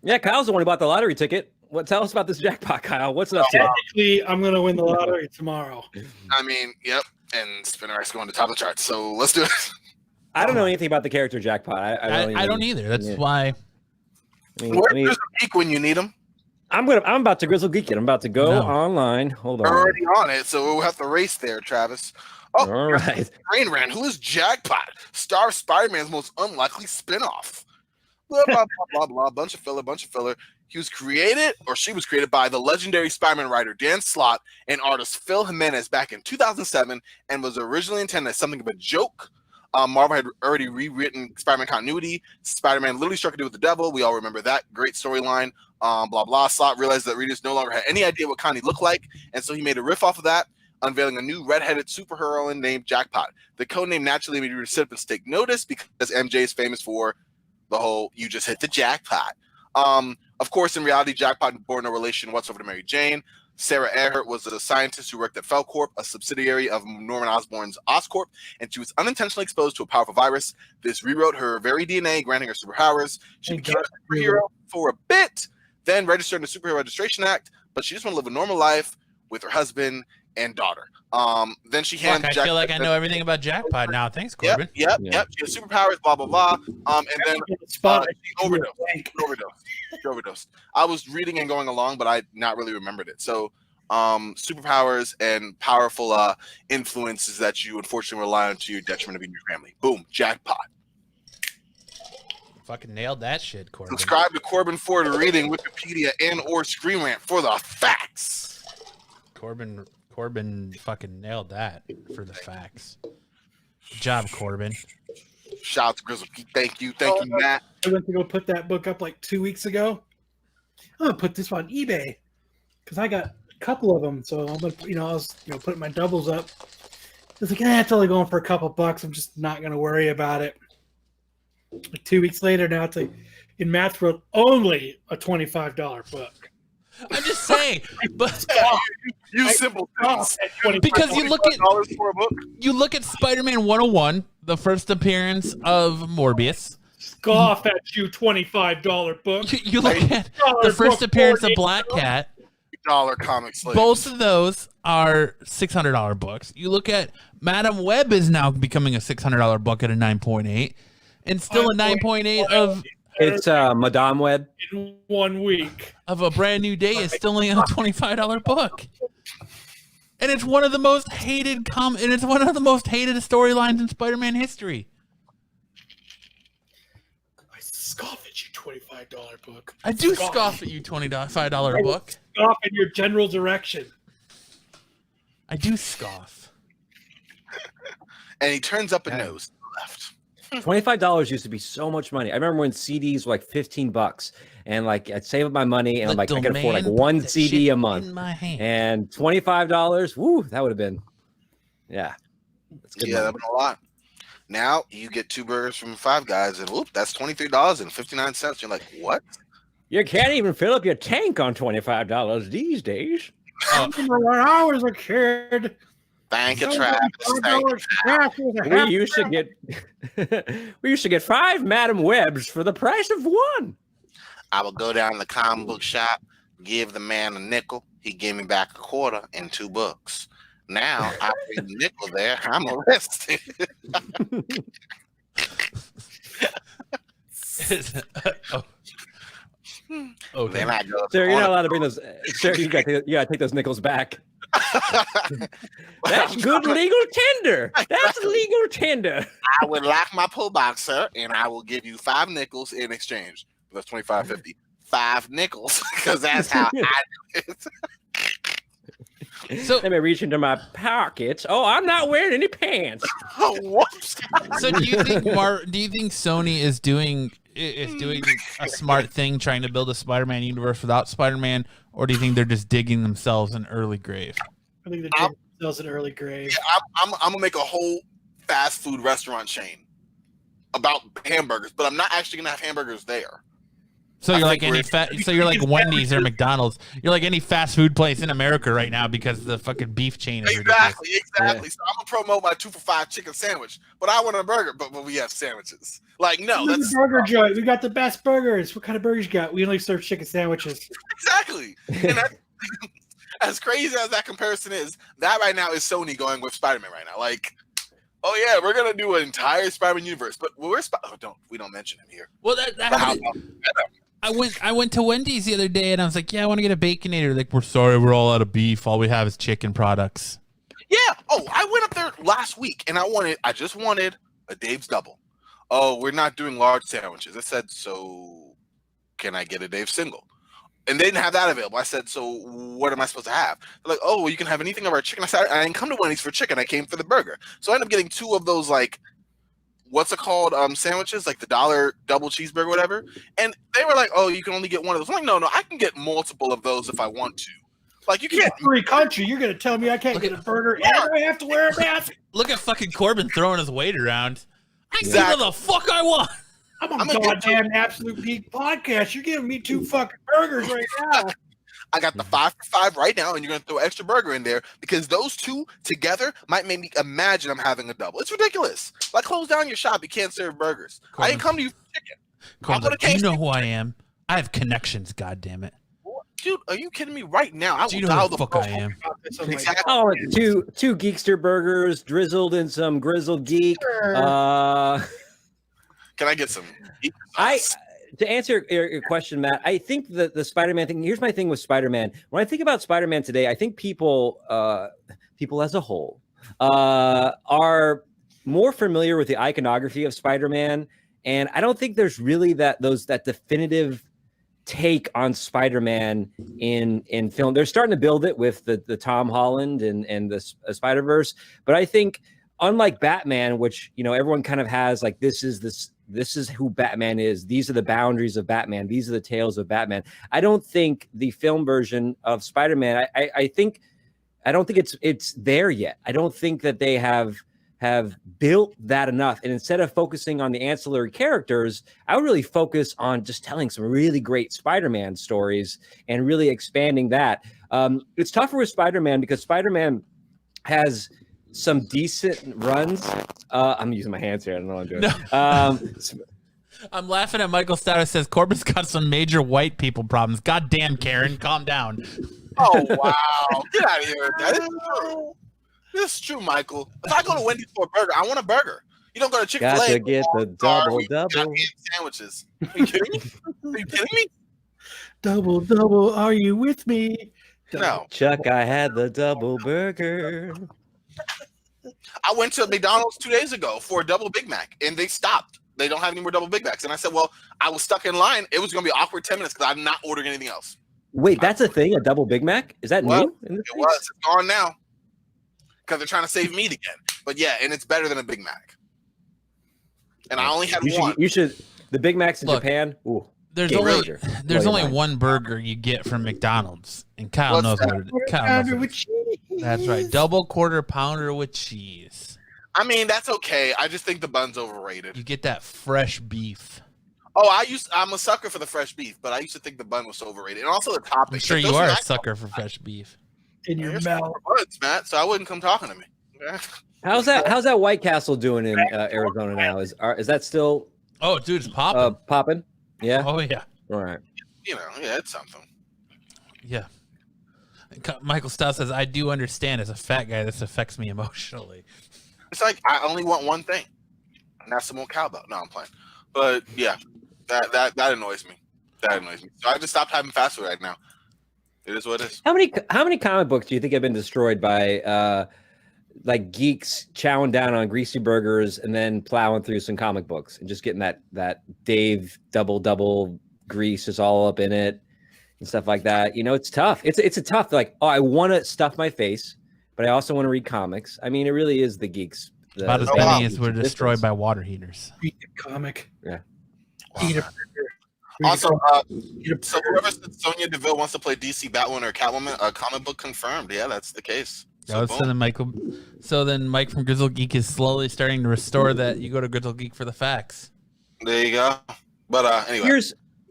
Yeah, Kyle's the one who bought the lottery ticket. Tell us about this jackpot, Kyle. What's it up to? Technically, I'm going to win the lottery tomorrow. I mean, yep. And Spinner's going to top of the charts. So let's do it. I don't know anything about the character Jackpot. I don't either. That's why. Where's the geek when you need him? I'm about to Grizzle Geek it. I'm about to go online. Hold on. We're already on it, so we'll have to race there, Travis. Oh, all right. Rain Ran, who is Jackpot? Star of Spider-Man's most unlikely spinoff. Blah, blah, blah, blah, blah. Bunch of filler. She was created by the legendary Spider-Man writer Dan Slott and artist Phil Jimenez back in 2007 and was originally intended as something of a joke. Marvel had already rewritten Spider-Man continuity. Spider-Man literally struck a deal with the devil. We all remember that. Great storyline. Blah, blah. Slott realized that readers no longer had any idea what Connie looked like, and so he made a riff off of that, unveiling a new red-headed superheroine named Jackpot. The codename naturally made recipients take notice because MJ is famous for the whole "you just hit the jackpot." Of course, in reality, Jackpot bore no relation whatsoever to Mary Jane. Sarah Earhart was a scientist who worked at Felcorp, a subsidiary of Norman Osborn's Oscorp, and she was unintentionally exposed to a powerful virus. This rewrote her very DNA, granting her superpowers. She became a superhero for a bit, then registered in the Superhero Registration Act, but she just wanted to live a normal life with her husband and daughter. Then she handed I feel like I know everything about Jackpot now. Thanks, Corbin. Yep. She has superpowers, blah, blah, blah. And then she overdosed. I was reading and going along, but I not really remembered it. So superpowers and powerful influences that you unfortunately rely on to your detriment of your family. Boom, Jackpot. Fucking nailed that shit, Corbin. Subscribe to Corbin Ford reading Wikipedia and or Screen Rant for the facts. Corbin fucking nailed that for the facts. Good job, Corbin. Shout out to Grizzle. Thank you, Matt. I went to go put that book up like 2 weeks ago. I'm gonna put this on eBay because I got a couple of them. So I'm gonna, I was, putting my doubles up. It's like, it's only going for a couple bucks. I'm just not gonna worry about it. Like 2 weeks later, now it's like in Matt's world, only a $25 book. I'm just saying, but you simple because you look at Spider-Man 101, the first appearance of Morbius. Scoff at you, $25 book. You look at the first appearance of Black Cat. $1 comic slaves. Both of those are $600 books. You look at Madam Web is now becoming a $600 book at a 9.8, and still a 9.8 of. It's Madame Web. In 1 week of A Brand New Day is still only a $25 book, and it's one of the most hated storylines in Spider-Man history. I scoff at you, $25 book. I do scoff at you, $25 book. Scoff in your general direction. I do scoff. And he turns up a nose to the left. $25 used to be so much money. I remember when CDs were like $15, and like I'd save up my money, and I'm like, I could afford like one CD a month. And $25, woo, that would have been, that's good. Yeah, that'd been a lot. Now you get 2 burgers from Five Guys, and whoop, that's $23.59. You're like, what? You can't even fill up your tank on $25 these days. When I was a kid. Thank you, Travis. We used to get 5 Madam Webs for the price of 1. I would go down to the comic book shop, give the man a nickel. He gave me back a quarter and 2 books. Now I bring a nickel there. I'm arrested. Okay. Then I go. Sir, you're not allowed to bring those. Sir, you gotta take those nickels back. That's good legal tender. That's legal tender. I would lock my pull box, sir, and I will give you 5 nickels in exchange. That's $25.50. 5 nickels, because that's how I do it. So let me reach into my pockets. Oh, I'm not wearing any pants. Oh, whoops. So do you think Sony is doing a smart thing, trying to build a Spider-Man universe without Spider-Man, or do you think they're just digging themselves an early grave? I think they're digging themselves an early grave. Yeah, I'm gonna make a whole fast food restaurant chain about hamburgers, but I'm not actually gonna have hamburgers there. So you're like Wendy's or McDonald's. You're like any fast food place in America right now because the fucking beef chain is ridiculous. Exactly. So I'm gonna promote my 2 for $5 chicken sandwich, but I want a burger. But we have sandwiches. Like, no, that's the burger joint. We got the best burgers. What kind of burgers you got? We only serve chicken sandwiches. Exactly. And as crazy as that comparison is, that right now is Sony going with Spider-Man right now. Like, oh yeah, we're gonna do an entire Spider-Man universe, but we don't mention him here. Well, I went to Wendy's the other day and I was like, yeah, I want to get a Baconator. Like, we're sorry, we're all out of beef. All we have is chicken products. Yeah. Oh, I went up there last week and I just wanted a Dave's double. Oh, we're not doing large sandwiches. I said, so can I get a Dave's single? And they didn't have that available. I said, so what am I supposed to have? They're like, oh, well, you can have anything of our chicken. I said, I didn't come to Wendy's for chicken. I came for the burger. So I ended up getting 2 of those, like, what's it called? Sandwiches, like the $1 double cheeseburger, whatever. And they were like, oh, you can only get one of those. I'm like, no, I can get multiple of those if I want to. Like, you can't. Free country. You're going to tell me I can't get a burger and I have to wear a mask? Look at fucking Corbin throwing his weight around. I can get what the fuck I want. I'm on goddamn Absolute Geek Podcast. You're giving me 2 fucking burgers right now. I got the 5 for $5 right now, and you're going to throw extra burger in there because those 2 together might make me imagine I'm having a double. It's ridiculous. Like, close down your shop. You can't serve burgers. Corbin, I didn't come to you for chicken. Corbin, do you know who I am? I have connections, goddammit. Dude, are you kidding me right now? Do you know who the fuck I am? Exactly. Oh, two Geekster burgers drizzled in some grizzled geek. Can I get some? To answer your question, Matt, I think that the Spider-Man thing. Here's my thing with Spider-Man. When I think about Spider-Man today, I think people as a whole, are more familiar with the iconography of Spider-Man, and I don't think there's really that definitive take on Spider-Man in film. They're starting to build it with the Tom Holland and the Spider-Verse, but I think unlike Batman, which everyone kind of has like this is who Batman is. These are the boundaries of Batman. These are the tales of Batman. I don't think the film version of Spider-Man, I don't think it's there yet. I don't think that they have built that enough. And instead of focusing on the ancillary characters, I would really focus on just telling some really great Spider-Man stories and really expanding that. It's tougher with Spider-Man because Spider-Man has some decent runs. I'm using my hands here. I don't know what I'm doing. No. I'm laughing at Michael Stoddard says Corbin's got some major white people problems. God damn, Karen, calm down. Oh, wow. Get out of here with that. This is true, Michael. If I go to Wendy's for a burger, I want a burger. You don't go to Chick-fil-A. Got to get the double. Sandwiches. Are you kidding me? Are you kidding me? Double. Are you with me? No. Chuck, I had the double burger. I went to McDonald's 2 days ago for a double Big Mac, and they stopped. They don't have any more double Big Macs. And I said, well, I was stuck in line. It was going to be awkward 10 minutes because I'm not ordering anything else. Wait, that's a thing? A double Big Mac? Is that new? It was. It's gone now because they're trying to save meat again. But yeah, and it's better than a Big Mac. And I only had one. You should. The Big Macs in Japan. Ooh, there's only one burger you get from McDonald's, and Kyle knows what it is. That's right, double quarter pounder with cheese. I mean, that's okay. I just think the bun's overrated. You get that fresh beef. Oh, I'm a sucker for the fresh beef, but I used to think the bun was so overrated, and also the topping. I'm sure you are a sucker for fresh beef. In your mouth, buns, Matt. So I wouldn't come talking to me. How's that White Castle doing in Arizona now? Is that still? Oh, dude, it's popping. Yeah. Oh yeah. All right. Yeah, it's something. Yeah. Michael Stout says, I do understand as a fat guy, this affects me emotionally. It's like I only want one thing, and that's some more cowbell. No, I'm playing. But yeah, that annoys me. That annoys me. So I just stopped having fast food right now. It is what it is. How many comic books do you think have been destroyed by like geeks chowing down on greasy burgers and then plowing through some comic books and just getting that Dave double grease is all up in it and stuff like that? You know, it's tough. It's a tough, like, oh, I want to stuff my face, but I also want to read comics. I mean, it really is the geeks. About as many as were destroyed by water heaters. Read the comic. Yeah. Eat a burger. Read Also, a so whoever said Sonya Deville wants to play DC Batwoman or Catwoman, comic book confirmed. Yeah, that's the case. So then Mike from Grizzle Geek is slowly starting to restore that. You go to Grizzle Geek for the facts. There you go. But anyway,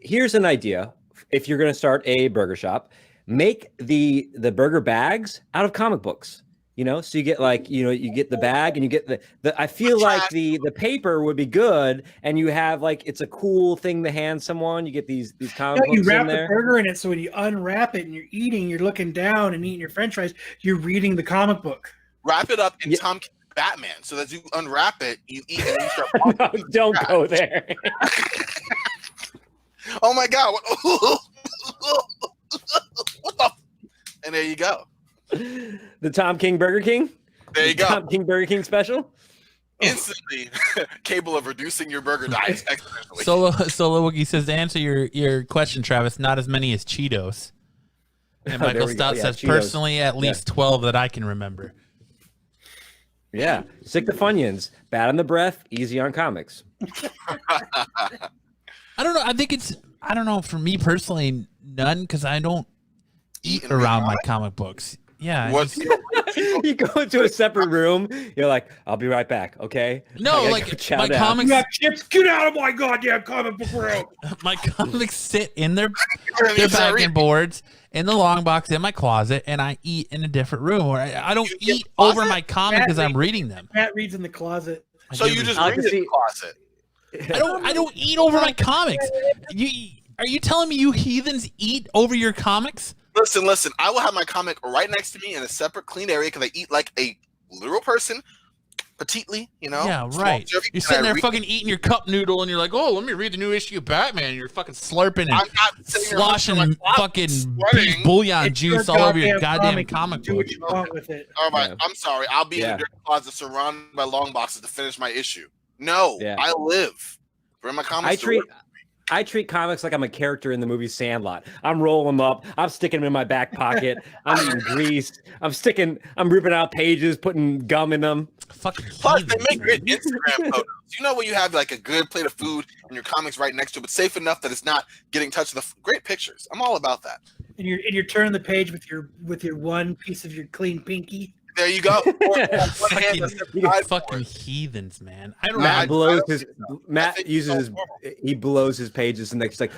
here's an idea. If you're going to start a burger shop, make the burger bags out of comic books. You know, so you get like, you know, you get the bag and you get the I feel like the paper would be good, and you have like, it's a cool thing to hand someone. You get these comic books you wrap in there. the burger in it, so when you unwrap it and you're eating, you're looking down and eating your French fries. You're reading the comic book. wrap it up in Tom King Batman, so that you unwrap it, you eat it, and you start walking. Don't go there. Oh my God! What the? And there you go. The Tom King Burger King? There you go. Tom King Burger King special? Instantly capable of reducing your burger diet exponentially. Solo Wookie says, to answer your question, Travis, not as many as Cheetos. And Michael Stout says, Cheetos. personally, at least 12 that I can remember. Yeah. Sick the Funyuns. Bad on the breath, easy on comics. I don't know. I don't know. For me personally, none, because I don't eat around my comic books. Yeah. You go into a separate room. You're like, I'll be right back. Okay. No, like my comics. You got chips. Get out of my goddamn comic book room. My comics sit in their back-end boards in the long box in my closet, and I eat in a different room. Or I don't eat over my comic because I'm reading them. Matt reads in the closet. So you just read in the closet. I don't eat over my comics. Are you telling me you heathens eat over your comics? Listen. I will have my comic right next to me in a separate clean area because I eat like a literal person, petitely, you know. Yeah, right. You're sitting there fucking eating your cup noodle, and you're like, "Oh, let me read the new issue of Batman." And you're fucking slurping and sloshing fucking beef bouillon juice all over your goddamn comic Do book. what you want with it. All right, I'm sorry. I'll be in a dirty closet surrounded by long boxes to finish my issue. No, I live. Bring my comics. I treat comics like I'm a character in the movie Sandlot. I'm rolling them up. I'm sticking them in my back pocket. I'm eating grease. I'm ripping out pages, putting gum in them. Plus, they make great Instagram photos. You know when you have like a good plate of food and your comics right next to it, but safe enough that it's not getting touched with great pictures. I'm all about that. And you're turning the page with your one piece of your clean pinky. There you go. Fucking heathens, man. I don't Matt know. He blows his pages and he's like,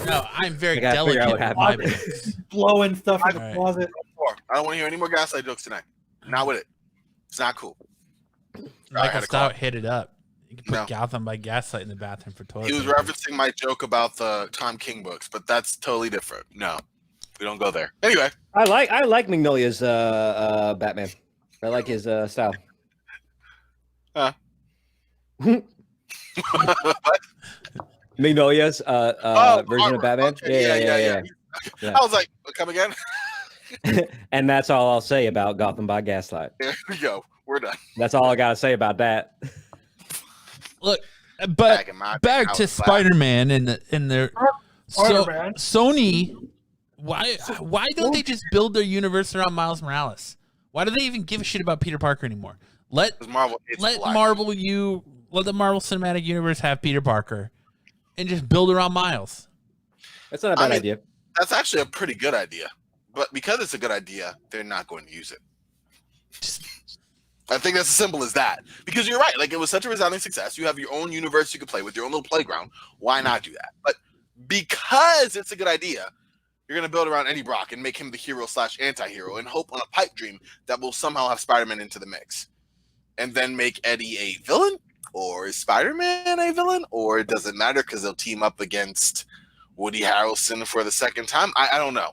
no, I'm very delicate with my books. Blowing stuff in the closet. I don't want to hear any more gaslight jokes tonight. Not with it. It's not cool. Michael Stout hit it up. You can put Gotham by Gaslight in the bathroom for toilet. He was referencing my joke about the Tom King books, but that's totally different. No. We don't go there. Anyway, I like Magnolia's Batman. I like his style. Magnolia's version of Batman. Okay. Yeah. I was like, come again. And that's all I'll say about Gotham by Gaslight. There we go. We're done. That's all I gotta say about that. Look, but back to Spider-Man and their Sony. Why don't they just build their universe around Miles Morales? Why do they even give a shit about Peter Parker anymore? Let the Marvel Cinematic Universe have Peter Parker and just build around Miles. That's not a bad idea. That's actually a pretty good idea. But because it's a good idea, they're not going to use it. I think that's as simple as that. Because you're right. Like, it was such a resounding success. You have your own universe you could play with, your own little playground. Why not do that? But because it's a good idea, you're going to build around Eddie Brock and make him the hero/anti-hero and hope on a pipe dream that will somehow have Spider-Man into the mix. And then make Eddie a villain? Or is Spider-Man a villain? Or it doesn't matter because they'll team up against Woody Harrelson for the second time? I don't know.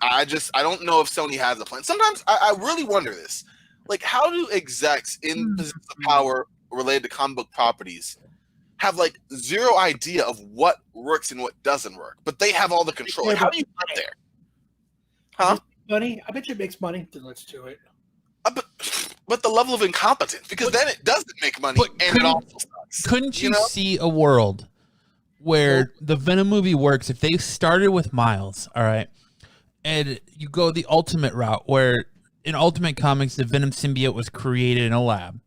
I don't know if Sony has a plan. Sometimes I really wonder this. Like, how do execs in positions of power related to comic book properties have like zero idea of what works and what doesn't work, but they have all the control? Like, how do you get there? Huh? Money? I bet you it makes money. Then let's do it. But the level of incompetence, because then it doesn't make money and it also sucks. Couldn't you see a world where the Venom movie works if they started with Miles, all right, and you go the ultimate route where in Ultimate Comics the Venom symbiote was created in a lab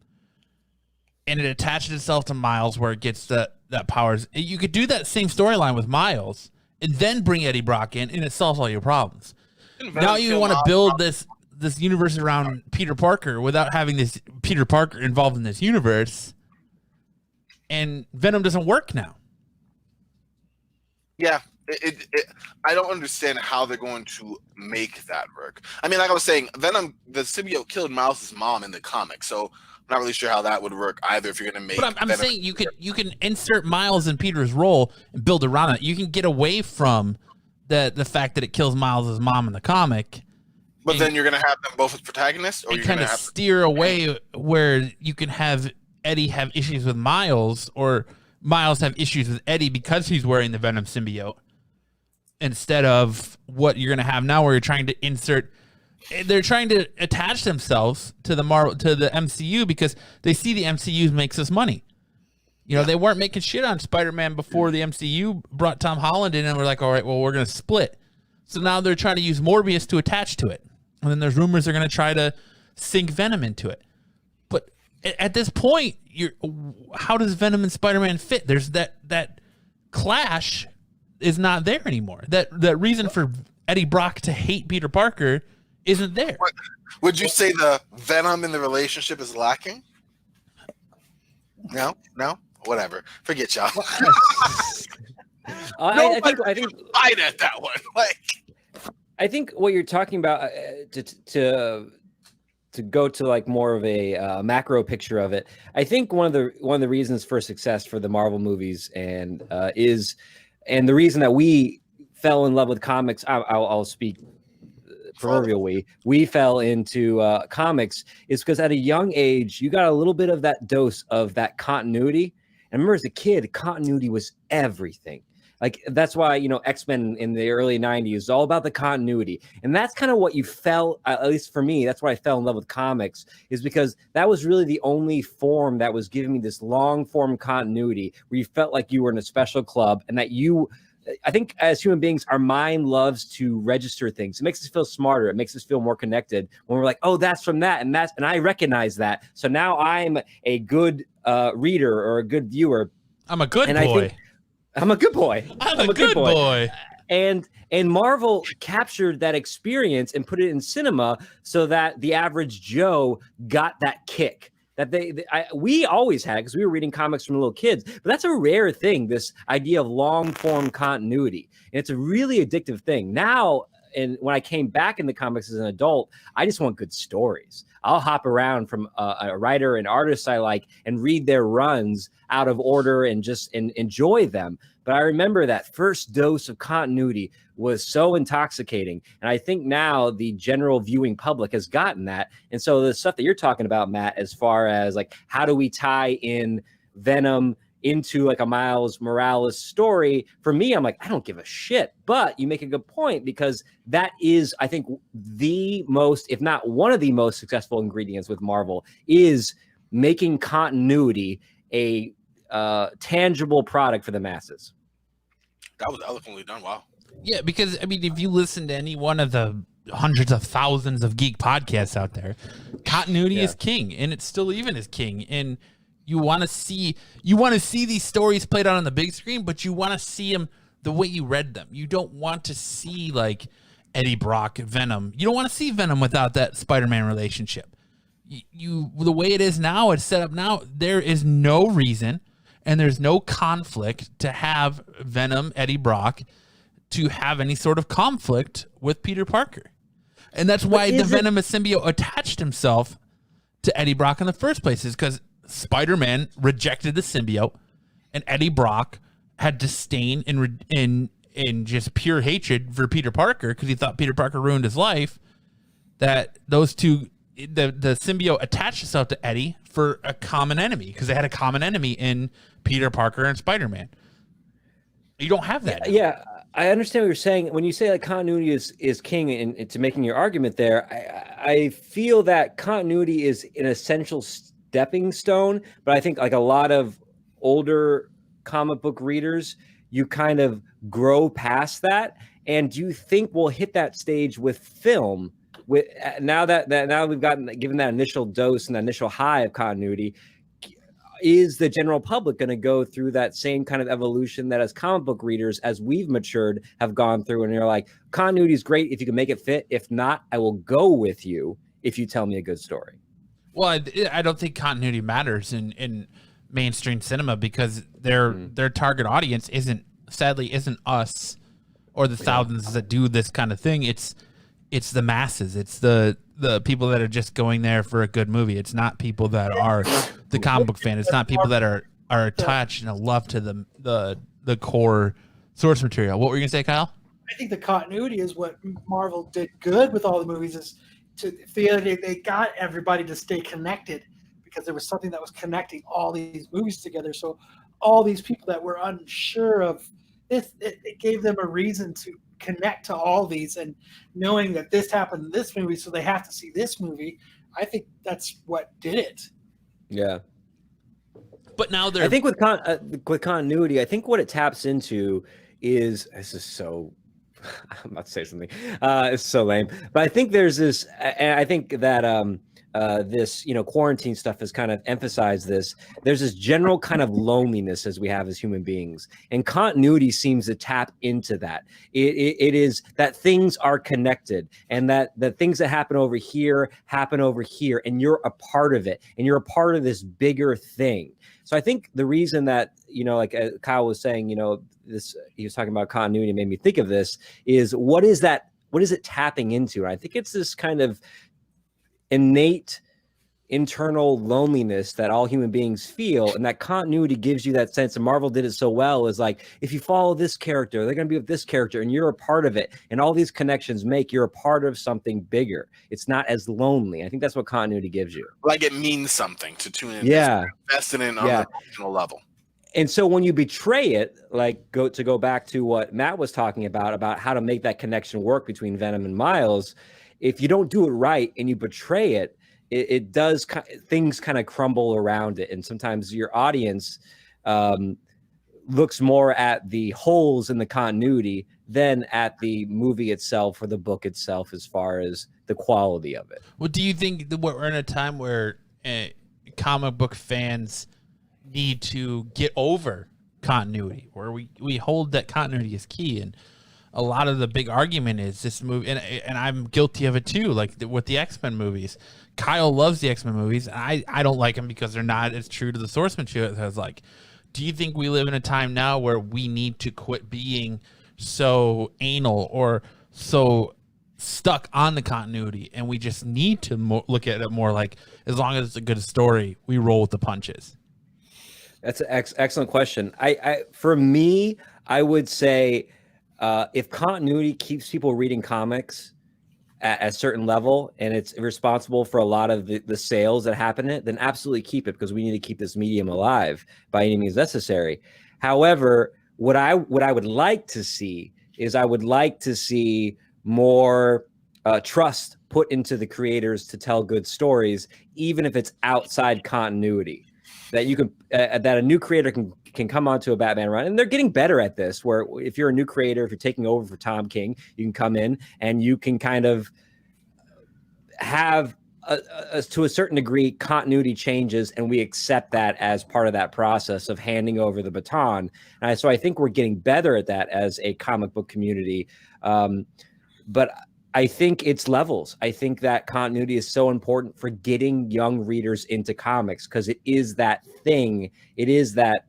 and it attaches itself to Miles where it gets that powers. You could do that same storyline with Miles and then bring Eddie Brock in and it solves all your problems. Now you want to build this universe around Peter Parker without having this Peter Parker involved in this universe, and Venom doesn't work now. Yeah, I don't understand how they're going to make that work. I mean, like I was saying, Venom, the symbiote killed Miles' mom in the comic, so I'm not really sure how that would work either. If you're going to make, but I'm saying you can insert Miles in Peter's role and build around it. You can get away from the fact that it kills Miles' mom in the comic. But then you're going to have them both as protagonists, or you're going to have steer away where you can have Eddie have issues with Miles, or Miles have issues with Eddie because he's wearing the Venom symbiote, instead of what you're going to have now, where you're trying to insert. They're trying to attach themselves to the MCU because they see the MCU makes us money. You know, they weren't making shit on Spider-Man before the MCU brought Tom Holland in, and we're like, all right, well, we're going to split. So now they're trying to use Morbius to attach to it. And then there's rumors they're going to try to sink Venom into it. But at this point, how does Venom and Spider-Man fit? There's that clash is not there anymore. That reason for Eddie Brock to hate Peter Parker isn't there. Would you say the Venom in the relationship is lacking? No, whatever. Forget y'all. I think fight at that one. Like, I think what you're talking about to go to like more of a macro picture of it. I think one of the reasons for success for the Marvel movies and the reason that we fell in love with comics. I'll speak proverbially. We fell into comics is because at a young age you got a little bit of that dose of that continuity. And I remember as a kid, continuity was everything. Like, that's why, X-Men in the early 90s is all about the continuity. And that's kind of what you felt, at least for me, that's why I fell in love with comics, is because that was really the only form that was giving me this long form continuity where you felt like you were in a special club and that I think as human beings, our mind loves to register things. It makes us feel smarter. It makes us feel more connected when we're like, oh, that's from that. And I recognize that. So now I'm a good reader or a good viewer. I'm a good boy. I'm a good boy. I'm a good boy. And Marvel captured that experience and put it in cinema so that the average Joe got that kick that we always had because we were reading comics from little kids. But that's a rare thing, this idea of long form continuity. And it's a really addictive thing. Now, and when I came back in the comics as an adult, I just want good stories. I'll hop around from a writer and artist I like and read their runs out of order and just enjoy them. But I remember that first dose of continuity was so intoxicating. And I think now the general viewing public has gotten that. And so the stuff that you're talking about, Matt, as far as like, how do we tie in Venom into like a Miles Morales story? For me, I'm like, I don't give a shit. But you make a good point because that is, I think, the most, if not one of the most successful ingredients with Marvel is making continuity a tangible product for the masses. That was eloquently done. Wow. Yeah, because I mean, if you listen to any one of the hundreds of thousands of geek podcasts out there, continuity is king, and it still even is king. And you want to see these stories played out on the big screen, but you want to see them the way you read them. You don't want to see like Eddie Brock, Venom. You don't want to see Venom without that Spider-Man relationship. The way it is now, it's set up now. There is no reason, and there's no conflict to have Venom, Eddie Brock, to have any sort of conflict with Peter Parker. And that's why the Venom symbiote attached himself to Eddie Brock in the first place, is because Spider-Man rejected the symbiote, and Eddie Brock had disdain and in just pure hatred for Peter Parker because he thought Peter Parker ruined his life, that those two, the symbiote attached itself to Eddie for a common enemy because they had a common enemy in Peter Parker and Spider-Man. You don't have that. Yeah, I understand what you're saying. When you say like continuity is king into making your argument there, I feel that continuity is an essential stepping stone, but I think like a lot of older comic book readers, you kind of grow past that. And do you think we'll hit that stage with film? With now that we've given that initial dose and that initial high of continuity, is the general public going to go through that same kind of evolution that as comic book readers, as we've matured, have gone through? And you're like, continuity is great if you can make it fit. If not, I will go with you if you tell me a good story. Well, I don't think continuity matters in mainstream cinema because their target audience isn't us or the thousands that do this kind of thing. It's the masses. It's the people that are just going there for a good movie. It's not people that are the comic book fan. It's not people that are attached and love to the core source material. What were you gonna say, Kyle? I think the continuity is what Marvel did good with all the movies, is to feel they got everybody to stay connected because there was something that was connecting all these movies together. So all these people that were unsure of this, it gave them a reason to connect to all these, and knowing that this happened in this movie, so they have to see this movie. I think that's what did it. Yeah. But now I think with continuity, I think what it taps into is, this is so, I'm about to say something. It's so lame, but I think there's this, and I think that this, quarantine stuff has kind of emphasized this. There's this general kind of loneliness as we have as human beings, and continuity seems to tap into that. It is that things are connected, and that the things that happen over here, and you're a part of it, and you're a part of this bigger thing. So I think the reason that, like Kyle was saying, this, he was talking about continuity, made me think of this, is what is it tapping into? And I think it's this kind of innate internal loneliness that all human beings feel, and that continuity gives you that sense. And Marvel did it so well, is like, if you follow this character, they're going to be with this character, and you're a part of it, and all these connections make you're a part of something bigger. It's not as lonely. I think that's what continuity gives you. Like it means something to tune in. Yeah, invest in it on an emotional level. And so when you betray it, like go back to what Matt was talking about how to make that connection work between Venom and Miles, if you don't do it right and you betray it, it does, things kind of crumble around it. And sometimes your audience looks more at the holes in the continuity than at the movie itself or the book itself as far as the quality of it. Well, do you think that we're in a time where comic book fans need to get over continuity, where we hold that continuity is key? And a lot of the big argument is this movie, and I'm guilty of it too, like with the X-Men movies. Kyle loves the X-Men movies. I don't like them because they're not as true to the source material as like. Do you think we live in a time now where we need to quit being so anal or so stuck on the continuity, and we just need to look at it more like, as long as it's a good story, we roll with the punches? That's an excellent question. For me, I would say if continuity keeps people reading comics at a certain level, and it's responsible for a lot of the sales that happen in it, then absolutely keep it, because we need to keep this medium alive by any means necessary. However, what I would like to see is, I would like to see more trust put into the creators to tell good stories, even if it's outside continuity. That you can that a new creator can come onto a Batman run, and they're getting better at this, where if you're a new creator, if you're taking over for Tom King, you can come in and you can kind of have to a certain degree continuity changes, and we accept that as part of that process of handing over the baton. And so I think we're getting better at that as a comic book community, but I think it's levels. I think that continuity is so important for getting young readers into comics, because it is that thing. It is that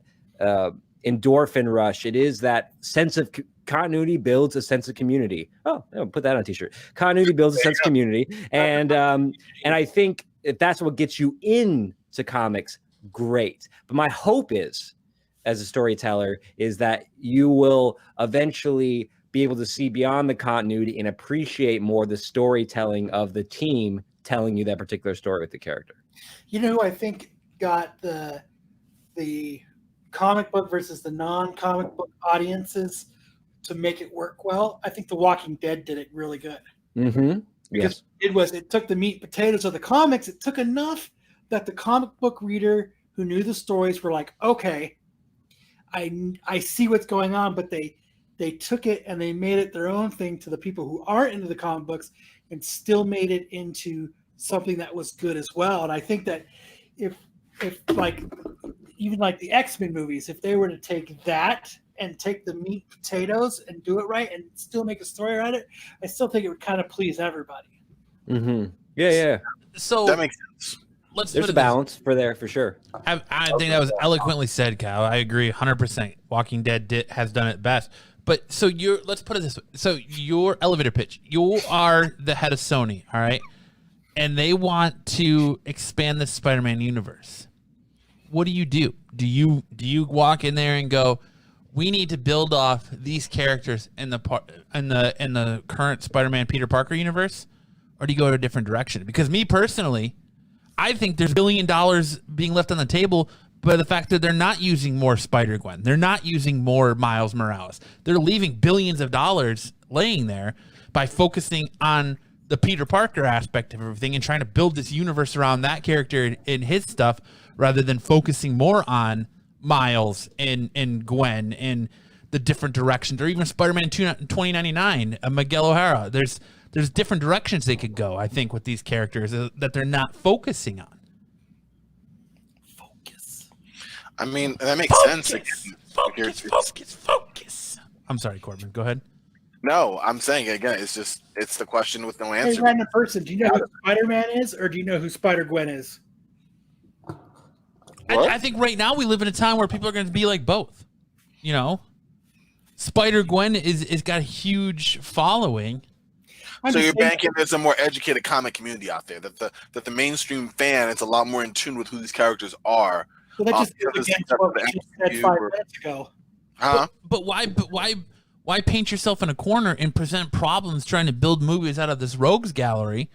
endorphin rush. It is that sense of continuity builds a sense of community. Oh, I'll put that on a t-shirt. Continuity builds a sense of community. And I think if that's what gets you into comics, great. But my hope is as a storyteller is that you will eventually be able to see beyond the continuity and appreciate more the storytelling of the team telling you that particular story with the character. You know who I think got the comic book versus the non-comic book audiences to make it work well? I think The Walking Dead did it really good. Mm-hmm. Yes. It took the meat and potatoes of the comics. It took enough that the comic book reader who knew the stories were like, okay, I see what's going on, but they took it and they made it their own thing to the people who aren't into the comic books and still made it into something that was good as well. And I think that if like even like the X-Men movies, if they were to take that and take the meat and potatoes and do it right and still make a story around it, I still think it would kind of please everybody. Mm-hmm. Yeah. So that makes sense. There's a balance for sure. I think that was eloquently said, Cal. I agree 100%. Walking Dead has done it best. But so let's put it this way. So your elevator pitch, you are the head of Sony, all right? And they want to expand the Spider-Man universe. What do? Do you walk in there and go, we need to build off these characters in the current Spider-Man Peter Parker universe? Or do you go in a different direction? Because me personally, I think there's $1 billion being left on the table by the fact that they're not using more Spider-Gwen. They're not using more Miles Morales. They're leaving billions of dollars laying there by focusing on the Peter Parker aspect of everything and trying to build this universe around that character and his stuff rather than focusing more on Miles and Gwen and the different directions, or even Spider-Man 2099, Miguel O'Hara. There's different directions they could go, I think, with these characters that they're not focusing on. I mean, that makes sense. Focus. I'm sorry, Corbin. Go ahead. No, I'm saying again, it's the question with no answer. Hey, random person, do you know who Spider-Man is, or do you know who Spider-Gwen is? I think right now we live in a time where people are going to be like both. You know, Spider-Gwen is got a huge following. So you're banking there's a more educated comic community out there, that the mainstream fan is a lot more in tune with who these characters are. Well, that just goes against what you said 5 minutes ago. Huh? But why paint yourself in a corner and present problems trying to build movies out of this rogues gallery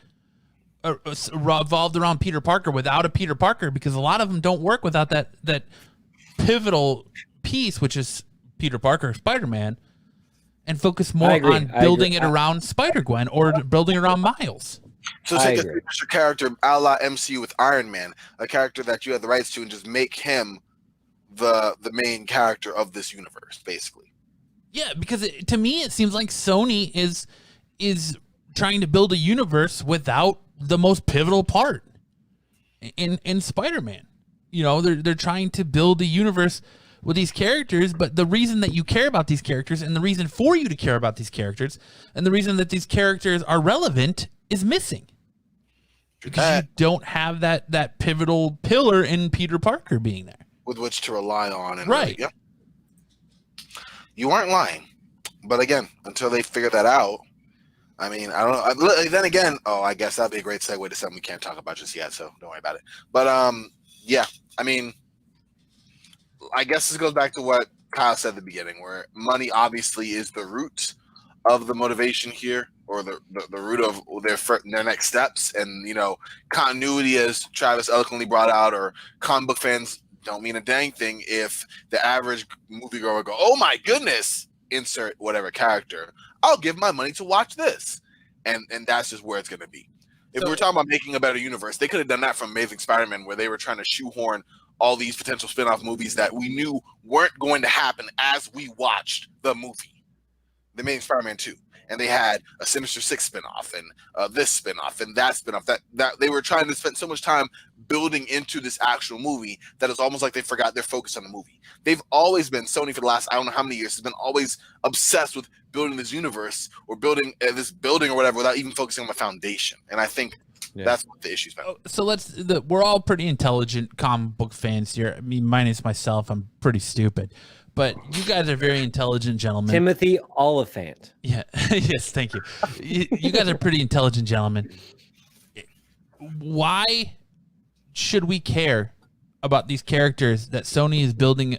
revolved around Peter Parker without a Peter Parker? Because a lot of them don't work without that pivotal piece, which is Peter Parker, Spider-Man, and focus more on building it around Spider-Gwen or building it around Miles. So take a signature character a la MCU with Iron Man, a character that you have the rights to, and just make him the main character of this universe, basically. Yeah, because to me it seems like Sony is trying to build a universe without the most pivotal part in Spider-Man. You know, they're trying to build a universe with these characters, but the reason that you care about these characters and the reason for you to care about these characters and the reason that these characters are relevant is missing. Because you don't have that pivotal pillar in Peter Parker being there. With which to rely on. And right. Yeah. You aren't lying. But again, until they figure that out, I mean, I don't know. Then again, I guess that'd be a great segue to something we can't talk about just yet, so don't worry about it. But yeah, I mean, I guess this goes back to what Kyle said at the beginning, where money obviously is the root of the motivation here, or the root of their next steps. And, you know, continuity, as Travis eloquently brought out, or comic book fans don't mean a dang thing if the average moviegoer go, oh my goodness, insert whatever character, I'll give my money to watch this. And that's just where it's going to be. If we're talking about making a better universe, they could have done that from Amazing Spider-Man, where they were trying to shoehorn all these potential spin-off movies that we knew weren't going to happen as we watched the movie, The Amazing Spider-Man 2. And they had a Sinister Six spinoff and this spinoff and that spinoff. That they were trying to spend so much time building into this actual movie that it's almost like they forgot their focus on the movie. They've always been, Sony for the last I don't know how many years, has been always obsessed with building this universe or building this building or whatever without even focusing on the foundation. And I think that's what the issue's been. So we're all pretty intelligent comic book fans here. I mean, minus myself, I'm pretty stupid. But you guys are very intelligent gentlemen. Timothy Olyphant. Yeah. Yes, thank you. You guys are pretty intelligent gentlemen. Why should we care about these characters that Sony is building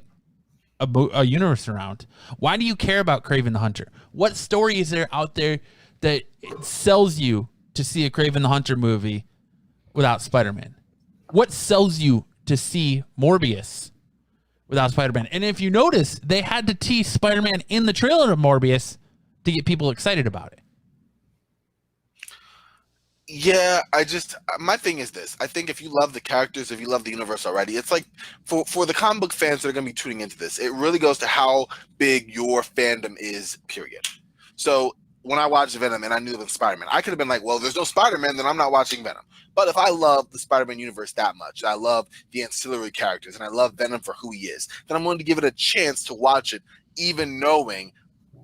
a universe around. Why do you care about Kraven the Hunter? What story is there out there that sells you to see a Kraven the Hunter movie without Spider-Man? What sells you to see Morbius without Spider-Man? And if you notice, they had to tease Spider-Man in the trailer of Morbius to get people excited about it. Yeah, my thing is this. I think if you love the characters, if you love the universe already, it's like for the comic book fans that are going to be tuning into this, it really goes to how big your fandom is, period. So when I watched Venom and I knew it was Spider-Man, I could have been like, well, there's no Spider-Man, then I'm not watching Venom. But if I love the Spider-Man universe that much, I love the ancillary characters, and I love Venom for who he is, then I'm willing to give it a chance to watch it, even knowing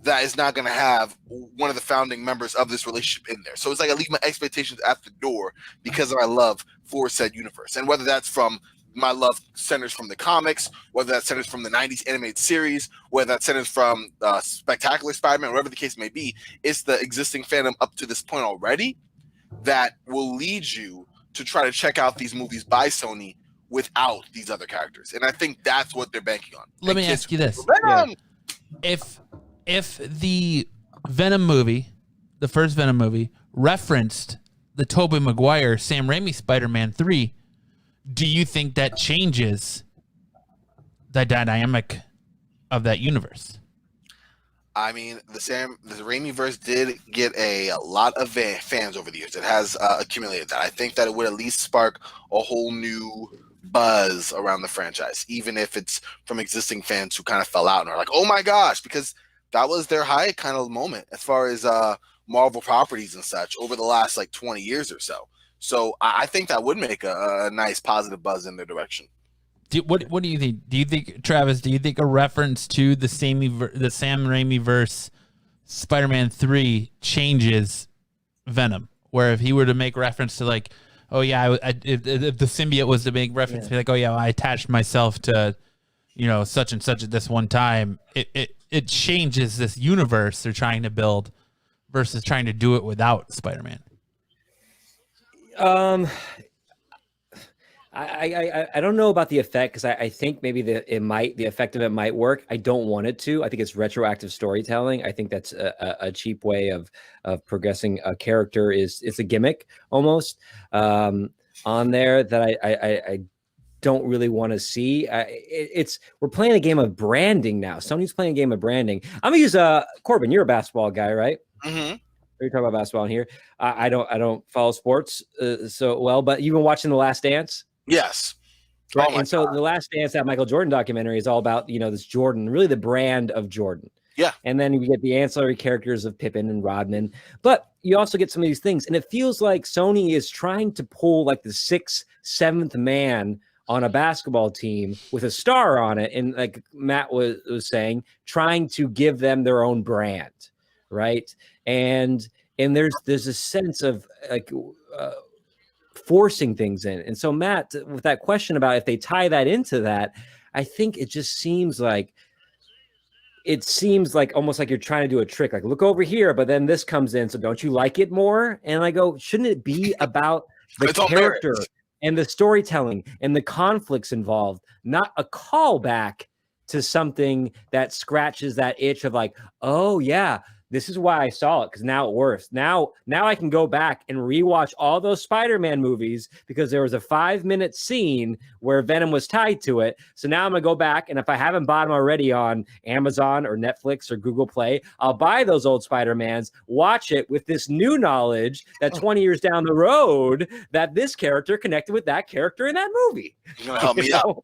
that is not going to have one of the founding members of this relationship in there. So it's like I leave my expectations at the door because of my love for said universe. And whether that's from my love centers from the comics, whether that centers from the 90s animated series, whether that centers from Spectacular Spider-Man, whatever the case may be, it's the existing fandom up to this point already that will lead you to try to check out these movies by Sony without these other characters. And I think that's what they're banking on. Let me ask you this. Venom! If the Venom movie, the first Venom movie, referenced the Tobey Maguire, Sam Raimi Spider-Man 3, do you think that changes the dynamic of that universe? I mean, the Raimi-verse did get a lot of fans over the years. It has accumulated that. I think that it would at least spark a whole new buzz around the franchise, even if it's from existing fans who kind of fell out and are like, oh my gosh, because that was their high kind of moment as far as Marvel properties and such over the last like 20 years or so. So I think that would make a nice positive buzz in their direction. What do you think? Do you think, Travis, do you think a reference to the Sam Raimi verse Spider-Man 3 changes Venom? Where if he were to make reference to like, oh yeah, if the symbiote was to make reference to like, oh yeah, I attached myself to, such and such at this one time, it changes this universe they're trying to build versus trying to do it without Spider-Man. I don't know about the effect because I think maybe the effect of it might work. I don't want it to. I think it's retroactive storytelling. I think that's a cheap way of progressing a character. It's a gimmick almost on there that I don't really want to see. We're playing a game of branding now. Sony's playing a game of branding. I'm gonna use Corbin. You're a basketball guy, right? Mm-hmm. We're talking about basketball in here. I don't follow sports so well, but you've been watching The Last Dance. Yes. Right. And so The Last Dance, that Michael Jordan documentary, is all about, this Jordan, really the brand of Jordan. Yeah. And then you get the ancillary characters of Pippen and Rodman. But you also get some of these things. And it feels like Sony is trying to pull like the 6th, 7th man on a basketball team with a star on it. And like Matt was saying, trying to give them their own brand. Right. And there's a sense of like forcing things in. And so, Matt, with that question about if they tie that into that, I think it just seems like almost like you're trying to do a trick. Like, look over here, but then this comes in. So don't you like it more? And I go, shouldn't it be about the character and the storytelling and the conflicts involved, not a callback to something that scratches that itch of like, oh yeah, this is why I saw it, because now it works. Now I can go back and rewatch all those Spider-Man movies because there was a 5-minute scene where Venom was tied to it. So now I'm going to go back, and if I haven't bought them already on Amazon or Netflix or Google Play, I'll buy those old Spider-Mans, watch it with this new knowledge that 20 years down the road that this character connected with that character in that movie. You're going to help me out.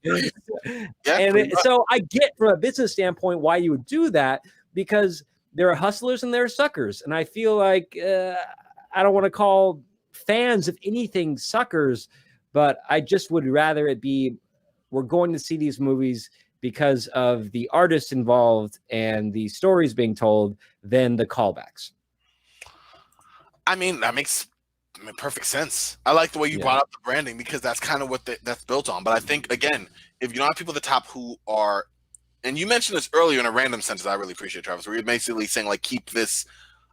Yeah, so I get from a business standpoint why you would do that, because there are hustlers and there are suckers. And I feel like I don't want to call fans of anything suckers, but I just would rather it be we're going to see these movies because of the artists involved and the stories being told than the callbacks. I mean, that makes perfect sense. I like the way you brought up the branding because that's kind of what that's built on. But I think, again, if you don't have people at the top who are, and you mentioned this earlier in a random sentence, I really appreciate, Travis, where you're basically saying, like, keep this,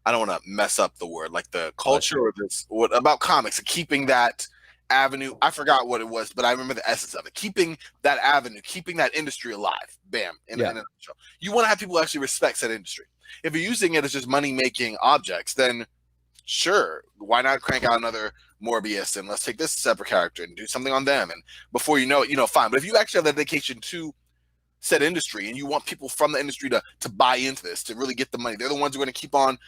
I don't want to mess up the word, like the culture or this, what about comics, and keeping that avenue. I forgot what it was, but I remember the essence of it. Keeping that avenue, keeping that industry alive. Bam. In a show. You want to have people who actually respect that industry. If you're using it as just money-making objects, then sure, why not crank out another Morbius and let's take this separate character and do something on them, and before you know it, fine. But if you actually have that dedication to said industry and you want people from the industry to buy into this, to really get the money, they're the ones who are going to keep on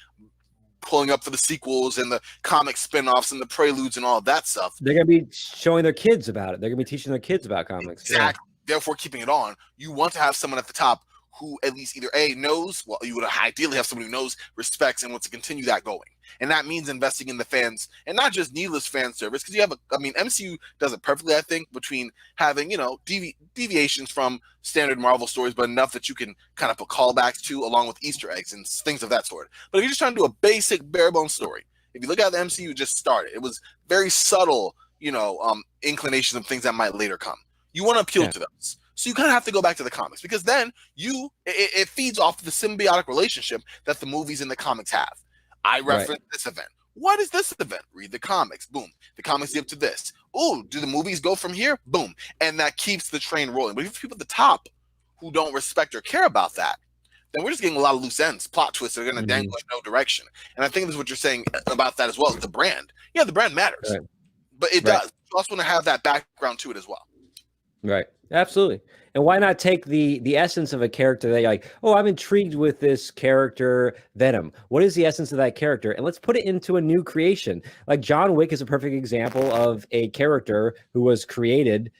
pulling up for the sequels and the comic spin-offs and the preludes and all of that stuff. They're going to be showing their kids about it. They're going to be teaching their kids about comics. Exactly. Yeah. Therefore, keeping it on, you want to have someone at the top who at least either A, knows, well, you would ideally have someone who knows, respects, and wants to continue that going. And that means investing in the fans, and not just needless fan service, because you have MCU does it perfectly, I think, between having, deviations from standard Marvel stories, but enough that you can kind of put callbacks to, along with Easter eggs and things of that sort. But if you're just trying to do a basic, bare-bones story, if you look at the MCU just started, it was very subtle, inclinations of things that might later come. You want to appeal to those. So you kind of have to go back to the comics, because then it feeds off the symbiotic relationship that the movies and the comics have. I reference this event. What is this event? Read the comics. Boom. The comics get up to this. Oh, do the movies go from here? Boom. And that keeps the train rolling. But if people at the top who don't respect or care about that, then we're just getting a lot of loose ends, plot twists that are going to dangle in no direction. And I think this is what you're saying about that as well, is the brand. Yeah, the brand matters. Right. But it does. You also want to have that background to it as well. Right. Absolutely. And why not take the essence of a character that you're like, oh, I'm intrigued with this character, Venom. What is the essence of that character? And let's put it into a new creation. Like John Wick is a perfect example of a character who was created,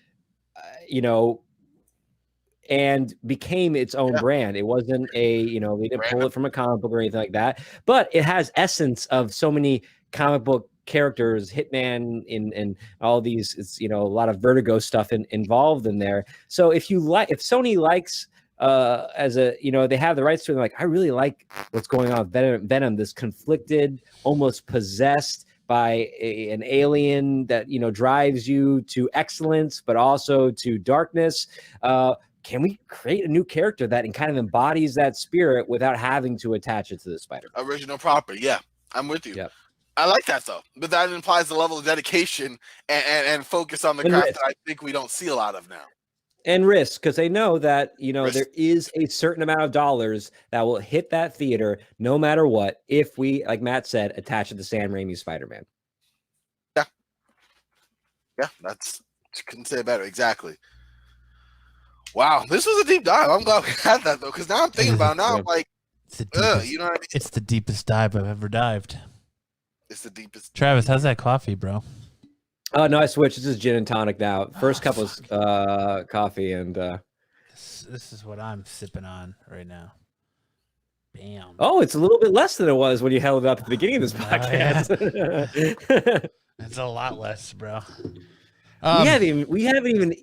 and became its own brand. It wasn't we didn't pull it from a comic book or anything like that, but it has essence of so many comic book characters, Hitman and all these, it's a lot of Vertigo stuff involved in there. So if Sony likes they have the rights to it, like, I really like what's going on with Venom, this conflicted, almost possessed by an alien that drives you to excellence but also to darkness. Can we create a new character that kind of embodies that spirit without having to attach it to the Spider-Man? Original property, yeah. I'm with you. Yep. I like that, though. But that implies the level of dedication and focus on the craft that I think we don't see a lot of now. And risk, because they know that, there is a certain amount of dollars that will hit that theater no matter what, if we, like Matt said, attach it to Sam Raimi's Spider-Man. Yeah. Yeah, couldn't say it better. Exactly. Wow, this was a deep dive. I'm glad we had that, though, because now I'm thinking about it. Now I'm like, you know what I mean? It's the deepest dive I've ever dived. It's the deepest. Travis, how's that coffee, bro? Oh, no, I switched. This is gin and tonic now. First cup was coffee, and this is what I'm sipping on right now. Bam. Oh, it's a little bit less than it was when you held it up at the beginning of this podcast. It's a lot less, bro. We haven't even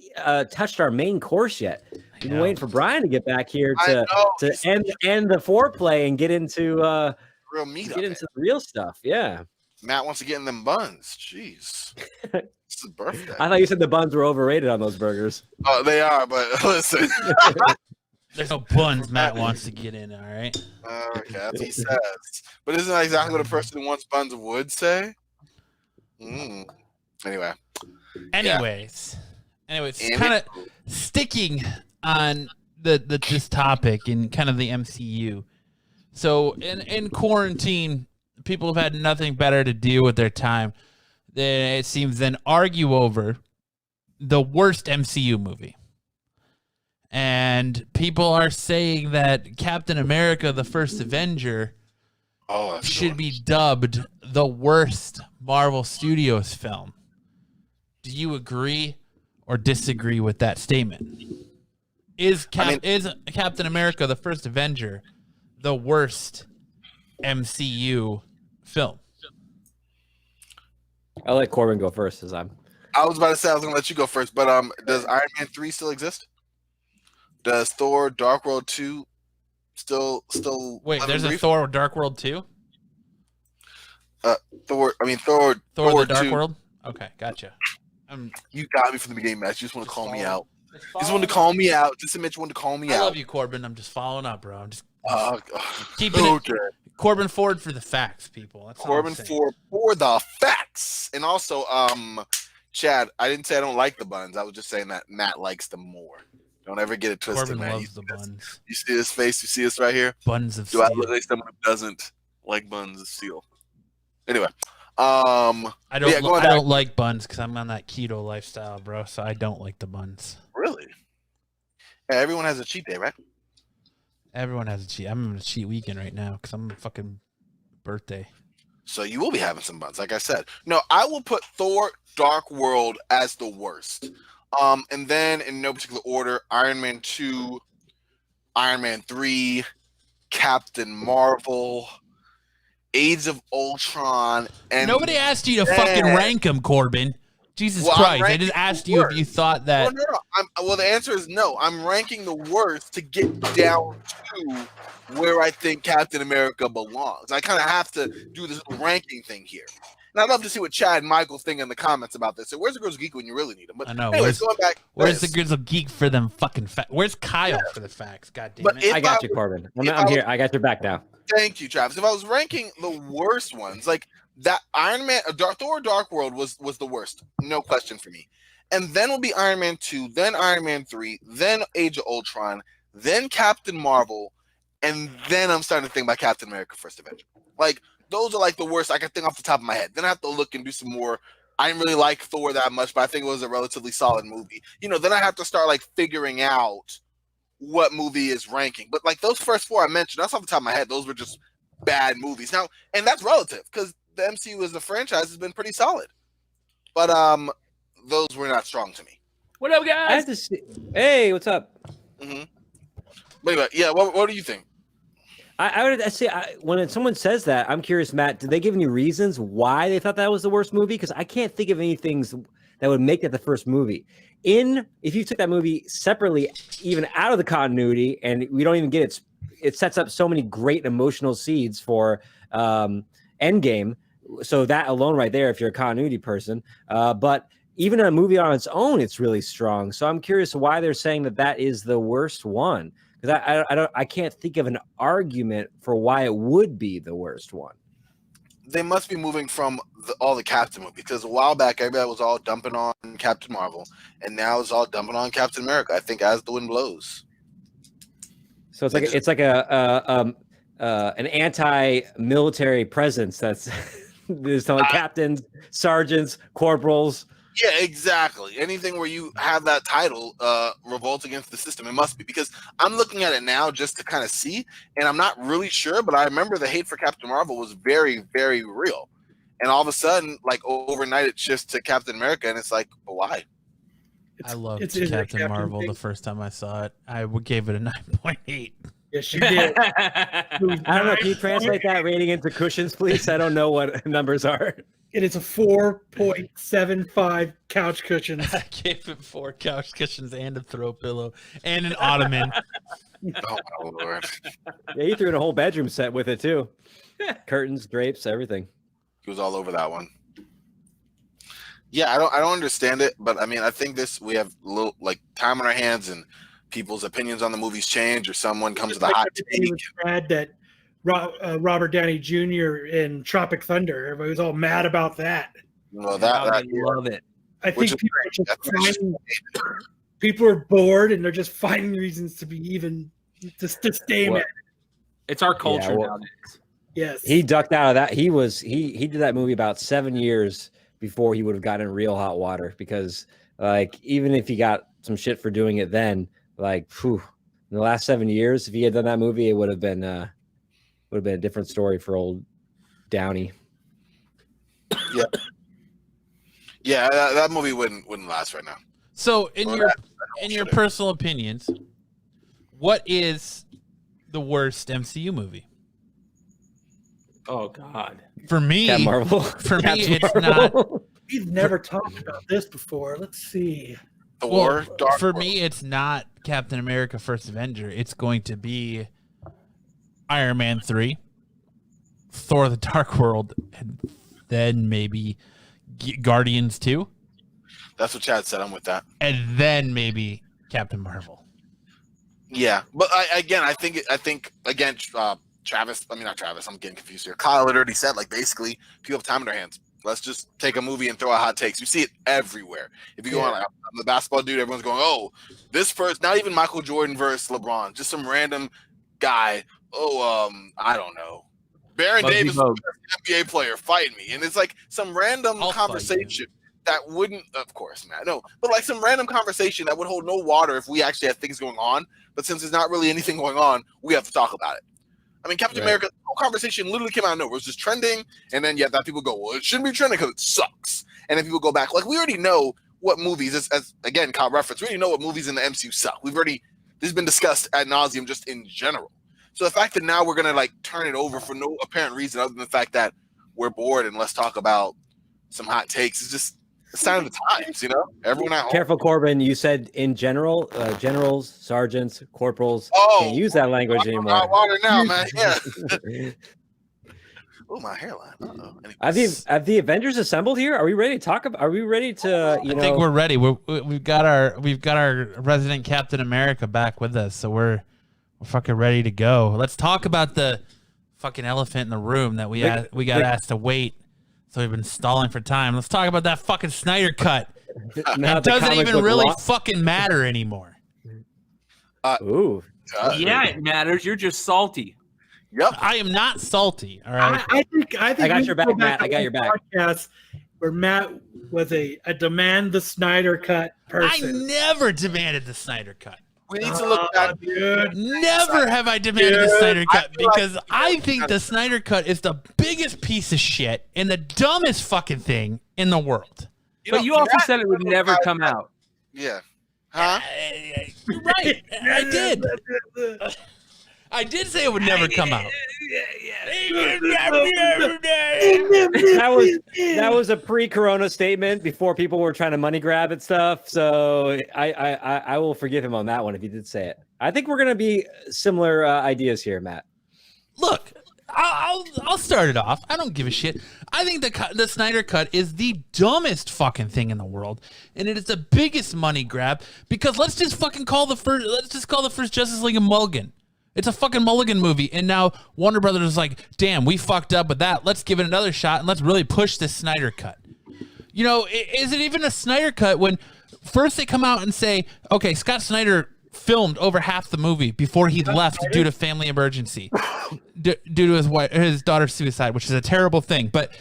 touched our main course yet. We've been waiting for Brian to get back here to end the foreplay and get into real meat. Get into the real stuff. Yeah. Matt wants to get in them buns. Jeez. It's his birthday. I thought you said the buns were overrated on those burgers. Oh, they are, but listen. There's no buns Matt wants to get in, all right? Okay, that's what he says. But isn't that exactly what a person who wants buns would say? Anyway. Anyways, kind of sticking on this topic and kind of the MCU. So in quarantine, people have had nothing better to do with their time than, it seems, than argue over the worst MCU movie. And people are saying that Captain America, the First Avenger, should be dubbed the worst Marvel Studios film. Do you agree or disagree with that statement? Is Captain America, the First Avenger, the worst MCU film? I'll let Corbin go first, as I was about to say I was going to let you go first, but does Iron Man 3 still exist? Does Thor Dark World 2 still Wait, there's a Thor Dark World 2? Thor the Dark 2. World? Okay, gotcha. You got me from the beginning, Matt. You just want to call me out. You just wanted to call me out. Just admit you wanted to call me out. I love you, Corbin. I'm just following up, bro. I'm just keeping it. Corbin Ford for the facts, people. That's Corbin Ford for the facts. And also, Chad, I didn't say I don't like the buns. I was just saying that Matt likes them more. Don't ever get it twisted, Corbin man. loves the buns. You see this face? You see this right here? Buns of Do steel. I look like someone who doesn't like buns of steel? Anyway, I don't. yeah, going I back- don't like buns because I'm on that keto lifestyle, bro. So I don't like the buns. Really? Yeah, everyone has a cheat day, right? Everyone has a cheat. I'm on a cheat weekend right now because I'm fucking birthday. So you will be having some buns, like I said. No, I will put Thor: Dark World as the worst. And then in no particular order, Iron Man 2, Iron Man 3, Captain Marvel, Age of Ultron, and Nobody asked you to fucking rank them, Corbin. Jesus Well, I'm Christ! I ranking just asked the you if worst. you thought that. Well, the answer is no. I'm ranking the worst to get down to where I think Captain America belongs. I kind of have to do this ranking thing here. And I'd love to see what Chad and Michael think in the comments about this. So where's the Girls Geek when you really need them? But I know. anyways, going back. Where's the Grizzle Geek for them fucking facts? Where's Kyle for the facts? God damn But it! I got you, Corbin. I'm here. I got your back now. Thank you, Travis. If I was ranking the worst ones, like that Iron Man, Thor: Dark World was the worst, no question for me. And then will be Iron Man 2, then Iron Man 3, then Age of Ultron, then Captain Marvel, and then I'm starting to think about Captain America: First Avenger. Like those are like the worst I can think off the top of my head. Then I have to look and do some more. I didn't really like Thor that much, but I think it was a relatively solid movie. You know, then I have to start like figuring out what movie is ranking. But like those first four I mentioned, that's off the top of my head. Those were just bad movies. Now, and that's relative because the MCU as a franchise has been pretty solid. But those were not strong to me. What up, I guys? have to see. Hey, what's up? Mm-hmm. But anyway, yeah, what do you think? I would say when someone says that, I'm curious, Matt. Did they give any reasons why they thought that was the worst movie? Because I can't think of any things that would make that the first movie. If you took that movie separately, even out of the continuity, and we don't even get it sets up so many great emotional seeds for Endgame. So that alone, right there, if you're a continuity person, but even a movie on its own, it's really strong. So I'm curious why they're saying that is the worst one. Because I can't think of an argument for why it would be the worst one. They must be moving from all the Captain movies because a while back everybody was all dumping on Captain Marvel, and now it's all dumping on Captain America. I think as the wind blows. So it's like an anti-military presence that's there's telling captains, sergeants, corporals. Yeah, exactly. Anything where you have that title revolts against the system. It must be because I'm looking at it now just to kind of see, and I'm not really sure, but I remember the hate for Captain Marvel was very, very real. And all of a sudden, like overnight, it shifts to Captain America, and it's like, well, why? I loved it's in there, Captain Marvel Thing. the first time I saw it. I gave it a 9.8. Yes, you did. I don't know. Can you translate that rating into cushions, please? I don't know what numbers are. It is a 4.75 couch cushions. I gave it 4 couch cushions and a throw pillow and an ottoman. Oh my lord! Yeah, you threw in a whole bedroom set with it too. Curtains, drapes, everything. He was all over that one. Yeah, I don't understand it, but I mean, I think we have a little like time on our hands, and people's opinions on the movies change, or someone comes with a hot take. Mad that Robert Downey Jr. in Tropic Thunder. Everybody was all mad about that. Well, I love it. I think people are bored and they're just finding reasons to be even to stay mad. It's our culture Yeah, nowadays. Yes, He ducked out of that. He did that movie about 7 years before he would have gotten in real hot water because like even if he got some shit for doing it then, like in the last 7 years, if he had done that movie, it would have been a different story for old Downey. Yeah, that movie wouldn't last right now. So in your personal opinions, what is the worst MCU movie? Oh God. For me, Captain Marvel. For me, Captain it's Marvel. not. we've never talked about this before. Let's see. Thor, Dark for World. me, it's not Captain America: First Avenger. It's going to be Iron Man 3, Thor: The Dark World, and then maybe Guardians 2, That's what Chad said. I'm with that. and then maybe Captain Marvel. Yeah, but I think Travis. I mean, not Travis. I'm getting confused here. Kyle had already said, like, basically, if you have time in their hands, Let's just take a movie and throw out hot takes. You see it everywhere. If you go on, I'm the basketball dude, everyone's going, oh, this first, not even Michael Jordan versus LeBron, just some random guy. Oh, I don't know. Baron Davis, NBA player, fight me. And it's like some random conversation that wouldn't, of course, man, no, but like some random conversation that would hold no water if we actually had things going on. But since there's not really anything going on, we have to talk about it. I mean, Captain America, the whole conversation literally came out of nowhere. It was just trending. And then, that people go, well, it shouldn't be trending because it sucks. And then people go back. Like, we already know what movies, as again, Kyle reference, we already know what movies in the MCU suck. This has been discussed ad nauseum just in general. So the fact that now we're going to turn it over for no apparent reason other than the fact that we're bored and let's talk about some hot takes is just a sign of the times, Everyone at home. Careful, Corbin. You said in general, generals, sergeants, corporals can't use that language anymore. I'm water now, man. Yeah. Oh, my hairline. Have the Avengers assembled here? Are we ready to talk about? Are we ready to? I think we're ready. We've got our resident Captain America back with us, so we're fucking ready to go. Let's talk about the fucking elephant in the room that we got asked to wait. So we've been stalling for time. Let's talk about that fucking Snyder cut. It doesn't even really fucking matter anymore. Yeah, it matters. You're just salty. Yep. I am not salty. All right. I think I got your back, Matt. I got your back. Podcast where Matt was a demand the Snyder cut person. I never demanded the Snyder cut. We need to look back, dude. Never have I demanded the Snyder cut because I think the Snyder cut is the biggest piece of shit and the dumbest fucking thing in the world. But you also said it would never come out. Yeah. Huh? You're right. I did. I did say it would never come out. That was a pre-corona statement before people were trying to money grab and stuff. So I will forgive him on that one if he did say it. I think we're gonna be similar ideas here, Matt. Look, I'll start it off. I don't give a shit. I think the Snyder cut is the dumbest fucking thing in the world, and it is the biggest money grab because let's just call the first Justice League a mulligan. It's a fucking mulligan movie, and now Warner Brothers is like, damn, we fucked up with that. Let's give it another shot, and let's really push this Snyder cut. Is it even a Snyder cut when first they come out and say, okay, Scott Snyder filmed over half the movie before he left due to family emergency, due to his daughter's suicide, which is a terrible thing. But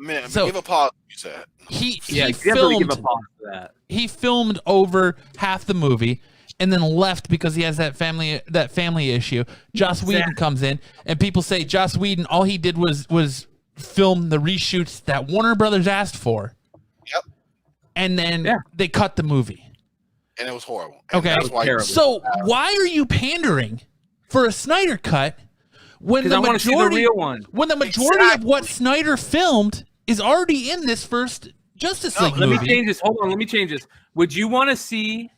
give a pause. You said he filmed. Give a pause for that. He filmed over half the movie. And then left because he has that family issue. Joss Whedon comes in, and people say Joss Whedon, all he did was film the reshoots that Warner Brothers asked for. Yep. And then they cut the movie. And it was horrible. And okay. So why are you pandering for a Snyder cut when the majority of what Snyder filmed is already in this first Justice League movie? Let me change this. Hold on. Let me change this. Would you want to see?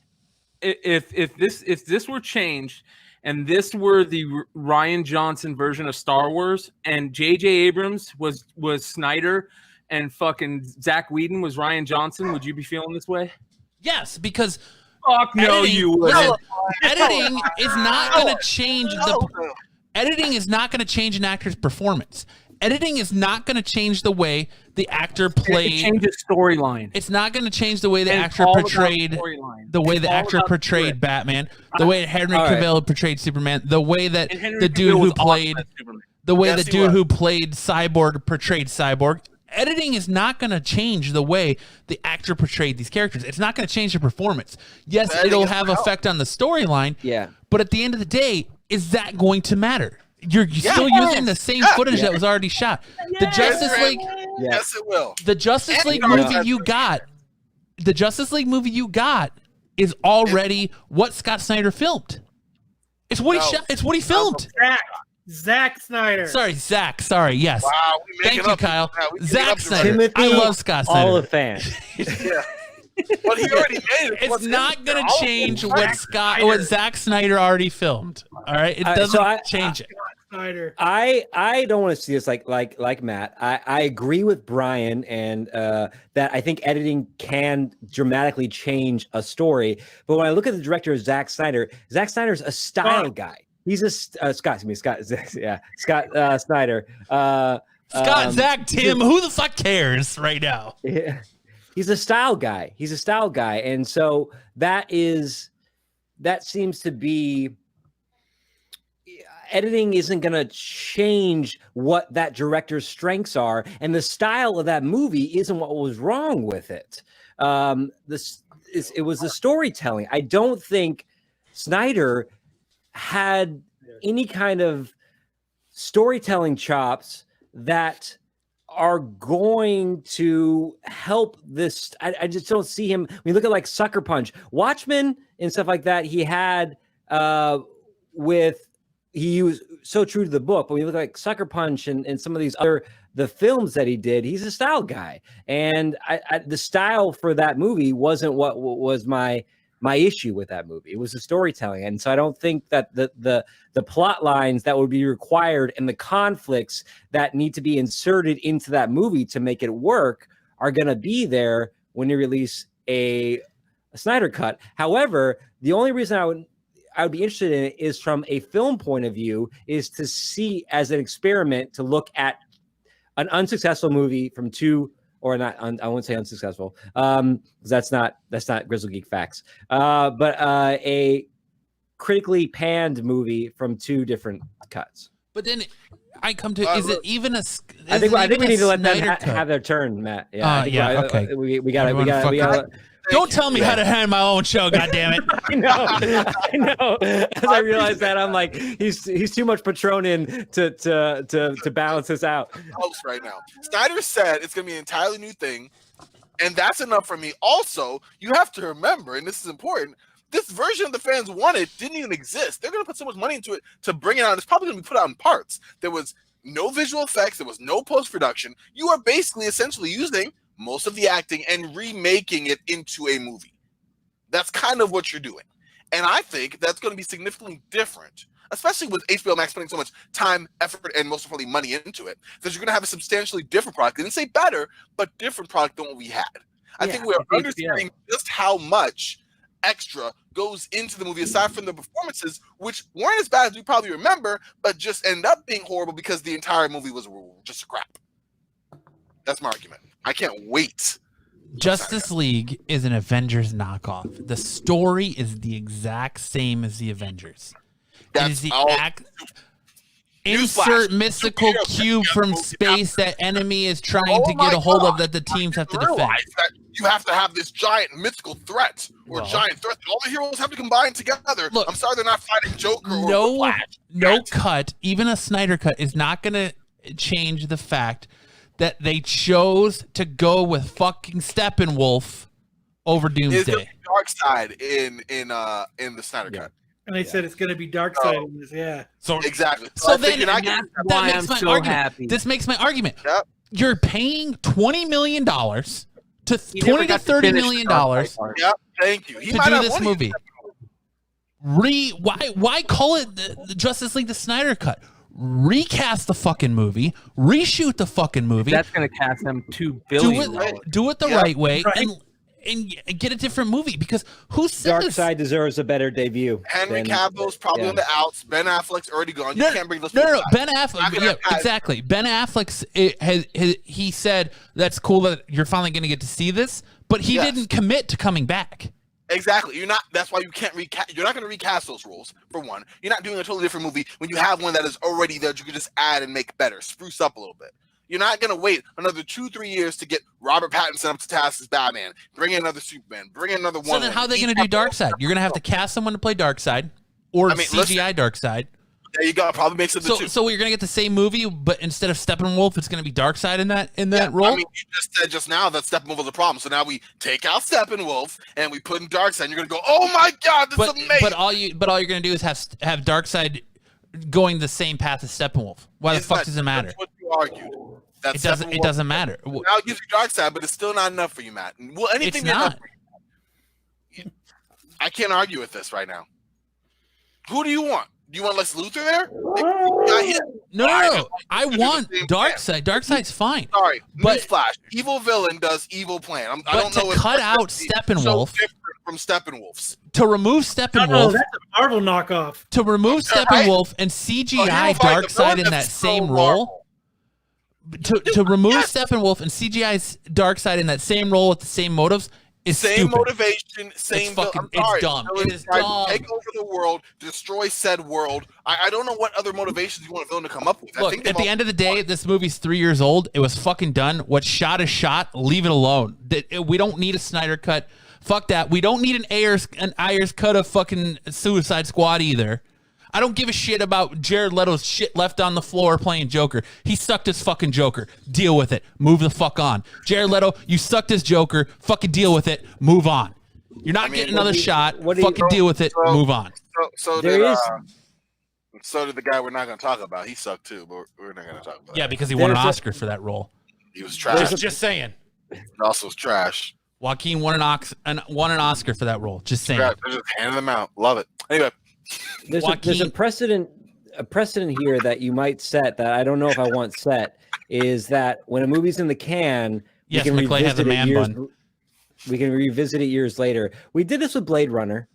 If this were changed and this were the Rian Johnson version of Star Wars and J.J. Abrams was Snyder and fucking Zach Whedon was Rian Johnson, would you be feeling this way? Yes, because you would. Editing is not going to change editing is not going to change an actor's performance. Editing is not going to change the way the actor played. It changes storyline. It's not going to change the way the actor portrayed Batman, the way Henry Cavill portrayed Superman, the way that the dude who played Cyborg portrayed Cyborg. Editing is not going to change the way the actor portrayed these characters. It's not going to change the performance. Yes, it'll have effect on the storyline. Yeah. But at the end of the day, is that going to matter? You're still using the same footage that was already shot. The Justice League. Yes, it will. The Justice League movie you got. The Justice League movie you got is already what Scott Snyder filmed. It's what he shot. It's what he filmed. Zack Snyder. Zack. Sorry. Yes. Wow, thank you, Kyle. Zack Snyder. I love Scott Snyder. Olyphant. But he already made it. It's not going to change what Zack Snyder already filmed. All right, it doesn't change it. I don't want to see this like Matt. I agree with Brian and that I think editing can dramatically change a story. But when I look at the director Zack Snyder's a style guy. He's Scott Snyder. Scott, Zach, Tim, who the fuck cares right now? Yeah. He's a style guy. And so that seems to be, editing isn't going to change what that director's strengths are. And the style of that movie isn't what was wrong with it. It was the storytelling. I don't think Snyder had any kind of storytelling chops that are going to help this. I just don't see him. When you look at like Sucker Punch, Watchmen and stuff like that, he was so true to the book. But when you look at like Sucker Punch and some of these the films that he did, he's a style guy. And the style for that movie wasn't what was my issue with that movie. It was the storytelling. And so I don't think that the plot lines that would be required and the conflicts that need to be inserted into that movie to make it work are going to be there when you release a Snyder cut. However, the only reason I would be interested in it is from a film point of view, is to see as an experiment to look at an unsuccessful movie from two, or not, I won't say unsuccessful, because that's not Grizzle Geek facts, but a critically panned movie from two different cuts. But then I come to, is it even a? I think we need to let them have their turn, Matt. Yeah, okay. We got. Don't tell me how to handle my own show, goddammit. I know. As I realize that, I'm like, he's too much Patron in to balance this out. Right now, Snyder said it's going to be an entirely new thing, and that's enough for me. Also, you have to remember, and this is important, this version of the fans wanted didn't even exist. They're going to put so much money into it to bring it out. It's probably going to be put out in parts. There was no visual effects. There was no post-production. You are basically essentially using most of the acting and remaking it into a movie. That's kind of what you're doing. And I think that's going to be significantly different, especially with HBO Max putting so much time, effort, and most importantly money into it, that you're going to have a substantially different product. I didn't say better, but different product than what we had. I think we're understanding just how much extra goes into the movie, aside from the performances, which weren't as bad as we probably remember, but just end up being horrible because the entire movie was just crap. That's my argument. I can't wait. Justice League is an Avengers knockoff. The story is the exact same as the Avengers. It is the insert mystical cube from space that enemy is trying to get a hold of that the teams have to defend. That you have to have this giant mythical threat or giant threat that all the heroes have to combine together. Look, I'm sorry they're not fighting Joker or Flash. No cut, even a Snyder cut, is not going to change the fact that they chose to go with fucking Steppenwolf over Doomsday. Dark Side in the Snyder cut. And they said it's going to be Dark Side in this, So exactly. So then that makes my argument. Happy. This makes my argument. Yep. You're paying $20 million to $20 to $30 million. Yep. Thank you. To do this movie. Why call it the Justice League the Snyder cut? Recast the fucking movie, reshoot the fucking movie. That's going to cost them $2 billion. Do it the right way, and get a different movie, because who said Dark Side deserves a better debut. Henry Cavill's probably on the outs. Ben Affleck's already gone. You can't bring those. No. Ben Affleck. Exactly. Ben Affleck's he said that's cool that you're finally going to get to see this, but he didn't commit to coming back. Exactly. You're not. That's why you can't recast. You're not going to recast those roles. For one, you're not doing a totally different movie when you have one that is already there. You can just add and make better, spruce up a little bit. You're not going to wait another 2-3 years to get Robert Pattinson up to task as Batman. Bring in another Superman. Bring in another one. So then, how are they going to do Darkseid? You're going to have to cast someone to play Darkseid, or CGI Darkseid. There you go. Probably makes it the two. So you're going to get the same movie, but instead of Steppenwolf, it's going to be Darkseid in that role? I mean, you just said just now that Steppenwolf was a problem. So now we take out Steppenwolf and we put in Darkseid. And you're going to go, oh my God, this is amazing. But all you're going to do is have Darkseid going the same path as Steppenwolf. Why the fuck does it matter? That's what you argued. It doesn't matter. Now it gives you Darkseid, but it's still not enough for you, Matt. Well, anything it's not. I can't argue with this right now. Who do you want? Do you want Lex Luthor there? No. I want Darkseid. Darkseid's fine. Sorry, but newsflash: evil villain does evil plan. I don't know. To cut out Steppenwolf, so different from Steppenwolf's. To remove Steppenwolf. No, that's a Marvel knockoff. To remove Steppenwolf and CGI Darkseid in that same role. to remove Steppenwolf and CGI's Darkseid in that same role with the same motives is same stupid. motivation, same. It's dumb. It is dumb. Take over the world, destroy said world. I don't know what other motivations you want a villain to come up with. Look, at the end of the day, this movie's 3 years old. It was fucking done. What's shot is shot. Leave it alone. We don't need a Snyder cut. Fuck that. We don't need an Ayers cut of fucking Suicide Squad either. I don't give a shit about Jared Leto's shit left on the floor playing Joker. He sucked his fucking Joker. Deal with it. Move the fuck on. Jared Leto, you sucked his Joker. Fucking deal with it. Move on. You're not getting another shot. Fucking deal with it. Move on. So did the guy we're not going to talk about. He sucked too, but we're not going to talk about. Yeah, because he won an Oscar for that role. He was trash. Just saying. He also was trash. Joaquin won an Oscar for that role. Just saying. They're just handing them out. Love it. Anyway. There's a precedent here that you might set that I don't know if I want set is that when a movie's in the can, we can revisit it years later. We did this with Blade Runner,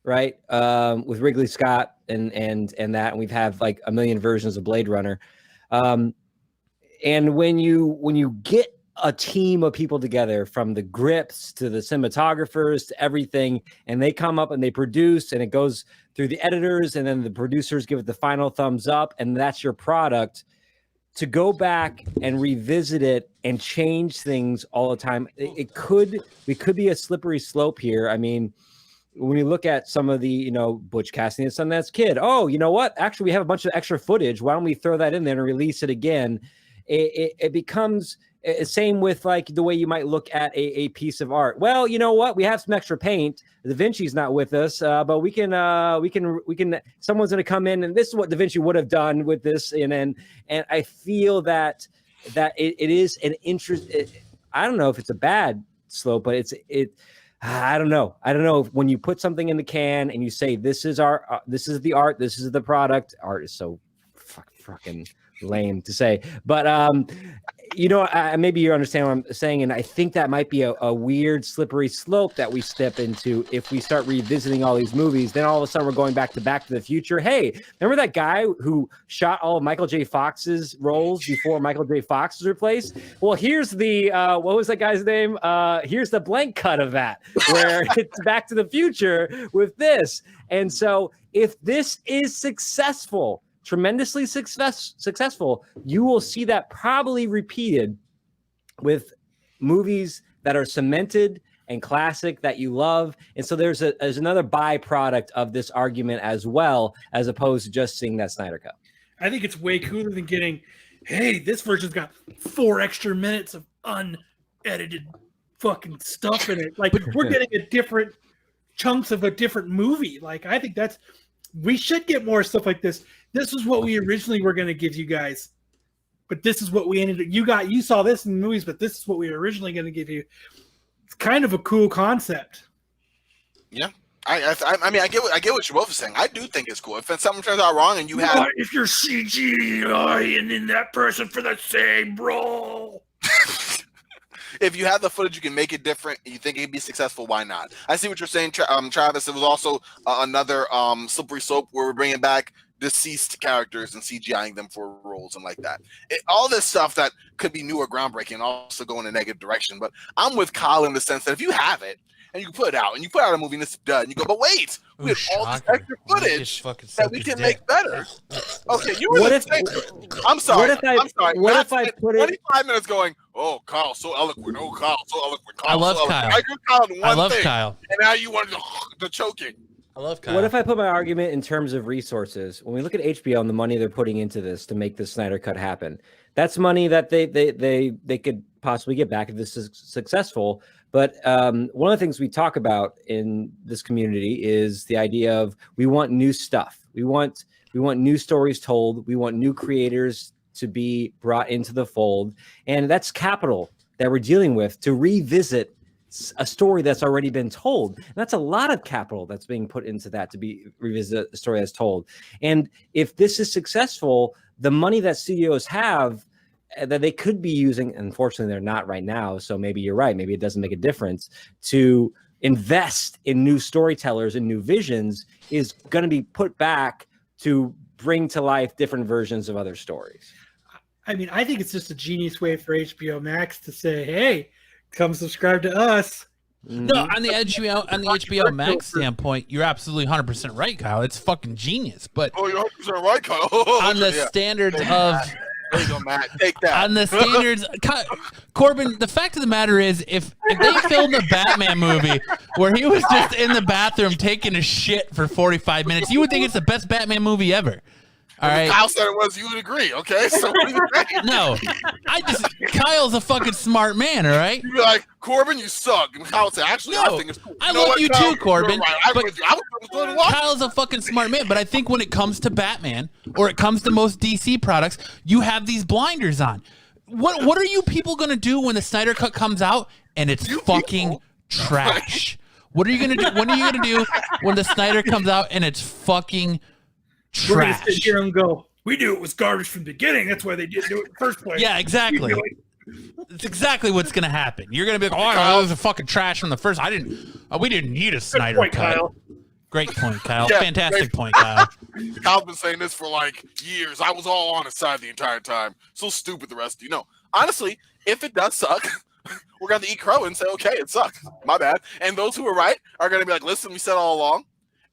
right? With Ridley Scott and that, and we've had like a million versions of Blade Runner. And when you get a team of people together, from the grips to the cinematographers to everything, and they come up and they produce, and it goes through the editors, and then the producers give it the final thumbs up, and that's your product. To go back and revisit it and change things all the time, we could be a slippery slope here. I mean, when you look at some of the, Butch Cassidy and Sundance Kid, oh, you know what? Actually, we have a bunch of extra footage. Why don't we throw that in there and release it again? It becomes same with like the way you might look at a piece of art. Well, you know what? We have some extra paint. Da Vinci's not with us, but we can. Someone's going to come in, and this is what Da Vinci would have done with this. And I feel that it is an interest. I don't know if it's a bad slope, but I don't know. I don't know when you put something in the can and you say this is this is the art, this is the product. Art is so fucking lame to say, but maybe you understand what I'm saying, and I think that might be a weird slippery slope that we step into if we start revisiting all these movies. Then all of a sudden we're going back to the Future. Hey, remember that guy who shot all of Michael J. Fox's roles before Michael J. Fox was replaced? Well, here's the what was that guy's name? Here's the blank cut of that, where it's Back to the Future with this. And so if this is successful, tremendously successful, you will see that probably repeated with movies that are cemented and classic that you love. And so there's another byproduct of this argument as well, as opposed to just seeing that Snyder Cut. I think it's way cooler than getting, hey, this version's got 4 extra minutes of unedited fucking stuff in it. Like, we're getting a different chunks of a different movie. Like, I think we should get more stuff like this. This is what we originally were going to give you guys, but this is what we ended up. You saw this in the movies, but this is what we were originally going to give you. It's kind of a cool concept. Yeah, I mean, I get what you both are saying. I do think it's cool. If something turns out wrong and you have, if you're CGI and in that person for the same role. If you have the footage, you can make it different. You think it can be successful? Why not? I see what you're saying, Travis. It was also another slippery slope where we're bringing back deceased characters and CGIing them for roles and like that. All this stuff that could be new or groundbreaking also go in a negative direction. But I'm with Kyle in the sense that if you have it and you can put it out and you put out a movie and it's done, you go, but wait, we have all this extra footage that we can make better. Okay, you were I'm sorry. What if I put 25 minutes going, oh, Kyle, so eloquent. Oh, Kyle, so eloquent. I love Kyle. I agree with Kyle in one I love thing, Kyle. And now you want the choking. I love Kyle. What if I put my argument in terms of resources? When we look at HBO and the money they're putting into this to make the Snyder Cut happen, that's money that they could possibly get back if this is successful. But one of the things we talk about in this community is the idea of we want new stuff. We want new stories told. We want new creators to be brought into the fold. And that's capital that we're dealing with to revisit a story that's already been told. And that's a lot of capital that's being put into that to be revisit a story that's told. And if this is successful, the money that studios have that they could be using, unfortunately they're not right now, so maybe you're right, maybe it doesn't make a difference, to invest in new storytellers and new visions is going to be put back to bring to life different versions of other stories. I mean, I think it's just a genius way for HBO Max to say, "Hey, come subscribe to us." No, on the HBO Max standpoint, you're absolutely 100% right, Kyle. It's fucking genius. But you're 100% right, Kyle. on the standards of there you go, Matt. Take that. on the standards, Corbin, the fact of the matter is, if they filmed a Batman movie where he was just in the bathroom taking a shit for 45 minutes, you would think it's the best Batman movie ever. All right. Kyle said it was. You would agree, okay? So what do you think? No, Kyle's a fucking smart man. All right. You'd be like, Corbin, you suck. And Kyle would say, actually, I think it's cool. I love you too, Corbin. Right. But Kyle's a fucking smart man. But I think when it comes to Batman or it comes to most DC products, you have these blinders on. What are you people gonna do when the Snyder Cut comes out and it's fucking trash? What are you gonna do? What are you gonna do when the Snyder comes out and it's fucking trash? We're gonna sit here and go, "We knew it was garbage from the beginning. That's why they didn't do it in the first place." Yeah, exactly. It's exactly what's gonna happen. You're gonna be like, "Oh, that was a fucking trash from the first. We didn't need a Snyder point, Cut." Kyle. Great point, Kyle. Yeah, Fantastic point, Kyle. Kyle's been saying this for like years. I was all on his side the entire time. So stupid, the rest of you. No, honestly, if it does suck, we're gonna eat crow and say, okay, it sucks. My bad. And those who are right are gonna be like, listen, we said all along.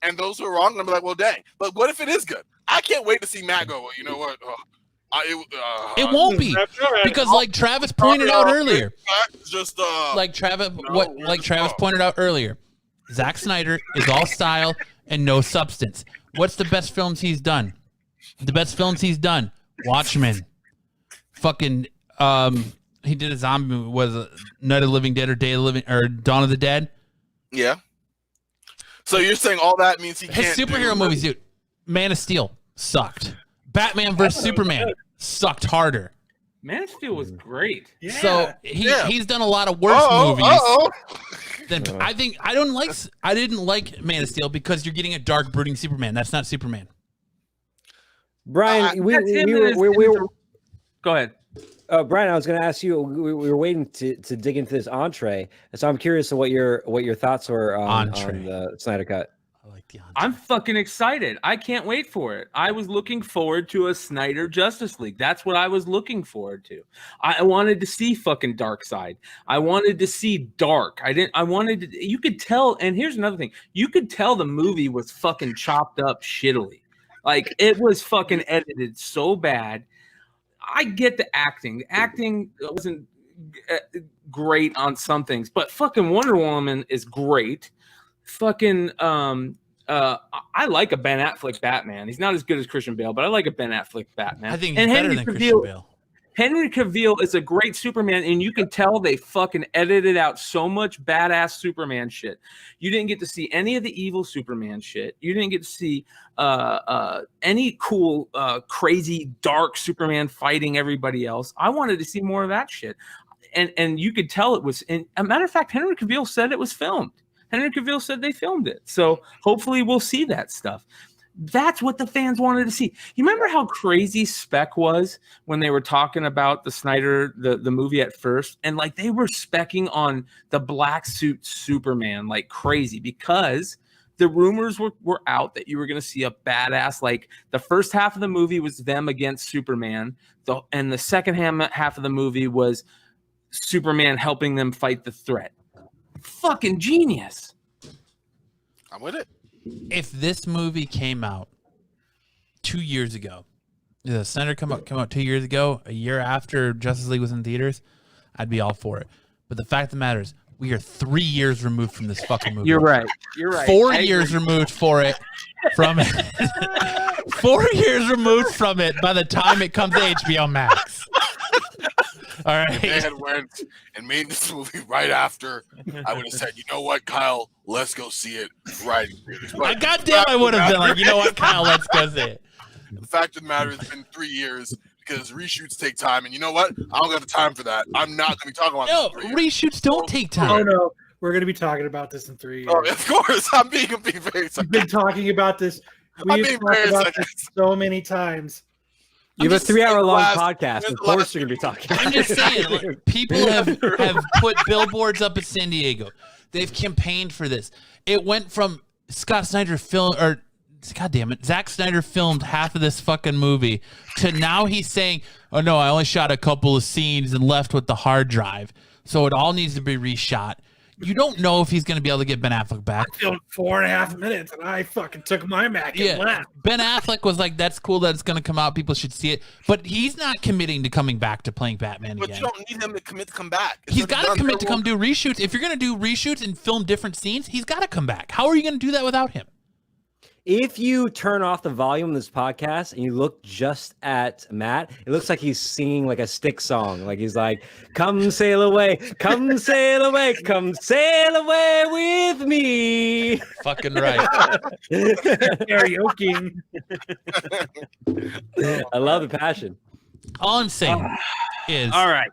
And those who are wrong are gonna be like, well, dang. But what if it is good? I can't wait to see Matt go, well, you know what? It won't be because, like Travis pointed out earlier, Travis pointed out earlier, Zack Snyder is all style and no substance. What's the best films he's done? The best films he's done: Watchmen, fucking. He did a zombie movie. Was it Night of the Living Dead or Day of the Living or Dawn of the Dead? Yeah. So you're saying all that means he can't. His superhero movies, dude. Man of Steel sucked. Batman vs Superman sucked harder. Man of Steel was great. Yeah. So he's done a lot of worse movies. Then I didn't like Man of Steel because you're getting a dark, brooding Superman. That's not Superman. Brian, we Go ahead. Brian, I was going to ask you. We were waiting to dig into this entree, so I'm curious of what your thoughts were on the Snyder Cut. I like the entree. I'm fucking excited. I can't wait for it. I was looking forward to a Snyder Justice League. That's what I was looking forward to. I wanted to see fucking Darkseid. I wanted to see Dark. You could tell, and here's another thing. You could tell the movie was fucking chopped up shittily. Like, it was fucking edited so bad. I get the acting. The acting wasn't great on some things, but fucking Wonder Woman is great. Fucking I like a Ben Affleck Batman. He's not as good as Christian Bale, but I like a Ben Affleck Batman. I think he's better than Christian Bale. Henry Cavill is a great Superman, and you can tell they fucking edited out so much badass Superman shit. You didn't get to see any of the evil Superman shit. You didn't get to see any cool, crazy, dark Superman fighting everybody else. I wanted to see more of that shit. And you could tell it was, and a matter of fact, Henry Cavill said it was filmed. Henry Cavill said they filmed it. So hopefully we'll see that stuff. That's what the fans wanted to see. You remember how crazy Spec was when they were talking about the Snyder, the movie at first? And like they were specking on the black suit Superman like crazy because the rumors were out that you were going to see a badass, like the first half of the movie was them against Superman. And the second half of the movie was Superman helping them fight the threat. Fucking genius. I'm with it. If this movie came out 2 years ago, the Snyder come out 2 years ago, a year after Justice League was in theaters, I'd be all for it. But the fact of the matter is, we are 3 years removed from this fucking movie. You're right. 4 years removed from it. 4 years removed from it by the time it comes to HBO Max. All right. If they had went and made this movie right after, I would have said, you know what, Kyle, let's go see it right. Goddamn, I would have been like, you know what, Kyle, let's go see it. The fact of the matter, it's been 3 years because reshoots take time, and you know what? I don't got the time for that. I'm not going to be talking about this. No, reshoots don't take time. Oh no, we're going to be talking about this in 3 years. Oh, of course, I'm being very sarcastic. We've been talking about this. We've talked about this so many times. You have a 3 hour long podcast. Of course, you're gonna be talking. I'm just saying, like, people have put billboards up in San Diego. They've campaigned for this. It went from Scott Snyder God damn it. Zack Snyder filmed half of this fucking movie to now he's saying, oh no, I only shot a couple of scenes and left with the hard drive. So it all needs to be reshot. You don't know if he's going to be able to get Ben Affleck back. I filmed 4.5 minutes and I fucking took my Mac and left. Ben Affleck was like, that's cool that it's going to come out. People should see it. But he's not committing to coming back to playing Batman again. But you don't need him to commit to come back. He's got to commit to come do reshoots. If you're going to do reshoots and film different scenes, he's got to come back. How are you going to do that without him? If you turn off the volume of this podcast and you look just at Matt, it looks like he's singing like a stick song. Like he's like, come sail away, come sail away with me. Fucking right. Karaoke. I love the passion. All I'm saying is, all right.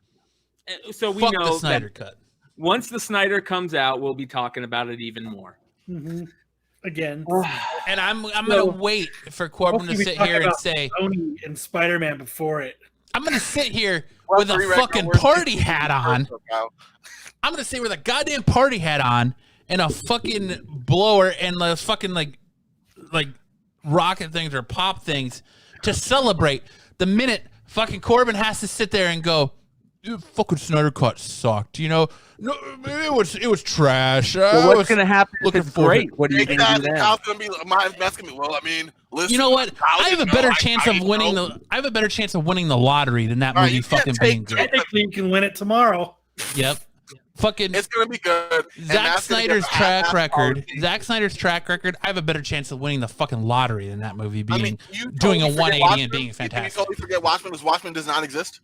So we fuck know the Snyder that cut. once the Snyder comes out, we'll be talking about it even more. Mm-hmm. Again. And I'm gonna wait for Corbin to sit here and say Sony and Spider-Man before it. I'm gonna sit here with a fucking party hat on. I'm gonna sit with a goddamn party hat on and a fucking blower and the fucking like rocket things or pop things to celebrate the minute fucking Corbin has to sit there and go, fucking Snyder cut sucked, you know. No, it was trash. Well, what's gonna happen if it's forward. great? What are you gonna do then? That's gonna be well, I mean, listen, you know what? I have a better chance of winning the lottery than that movie fucking being good. Technically, you can win it tomorrow. Yep. Fucking it's gonna be good. Zack Snyder's track record. I have a better chance of winning the fucking lottery than that movie being doing a 180 and being fantastic. You totally forget Watchmen does not exist.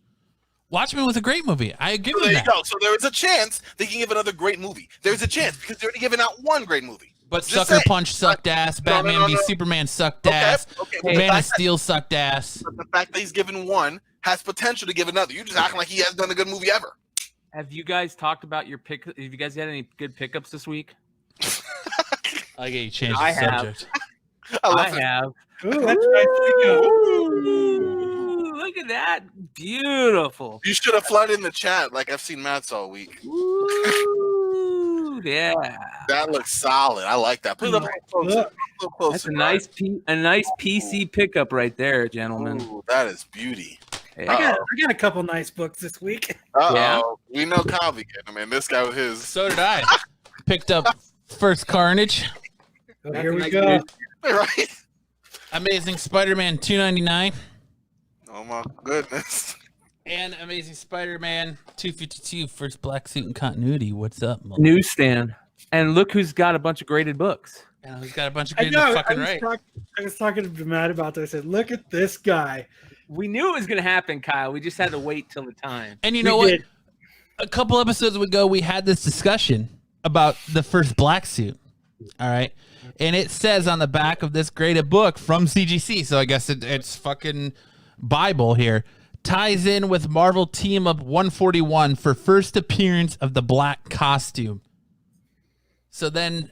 Watchmen was a great movie. I give you that. There you go. So there is a chance they can give another great movie. There's a chance because they're already giving out one great movie. But Sucker Punch sucked ass. Batman v Superman sucked ass. Man of Steel sucked ass. But the fact that he's given one has potential to give another. You just acting like he hasn't done a good movie ever. Have you guys talked about your pick? Have you guys had any good pickups this week? I get you changed the subject. I have. Ooh, that's nice. Ooh, look at that. Beautiful. You should have flooded in the chat like I've seen Matt's all week. Ooh, yeah. That looks solid. I like that. Put it up a little closer. That's a nice PC pickup right there, gentlemen. Ooh, that is beauty. Yeah. I got a couple nice books this week. Yeah. We know Kyle be getting them, and this guy with his. So did I. Picked up First Carnage. Oh, here we go. Right. Amazing Spider-Man $2.99. Oh my goodness. And Amazing Spider-Man $2.52. First black suit in continuity. What's up, Mo? Newsstand. And look who's got a bunch of graded books. And who's got a bunch of graded fucking right. I was talking to Matt about this. I said, look at this guy. We knew it was going to happen, Kyle. We just had to wait till the time. And you know what? A couple episodes ago, we had this discussion about the first black suit. All right. And it says on the back of this graded book from CGC, so I guess it's fucking Bible here, ties in with Marvel Team Up 141 for first appearance of the black costume. So then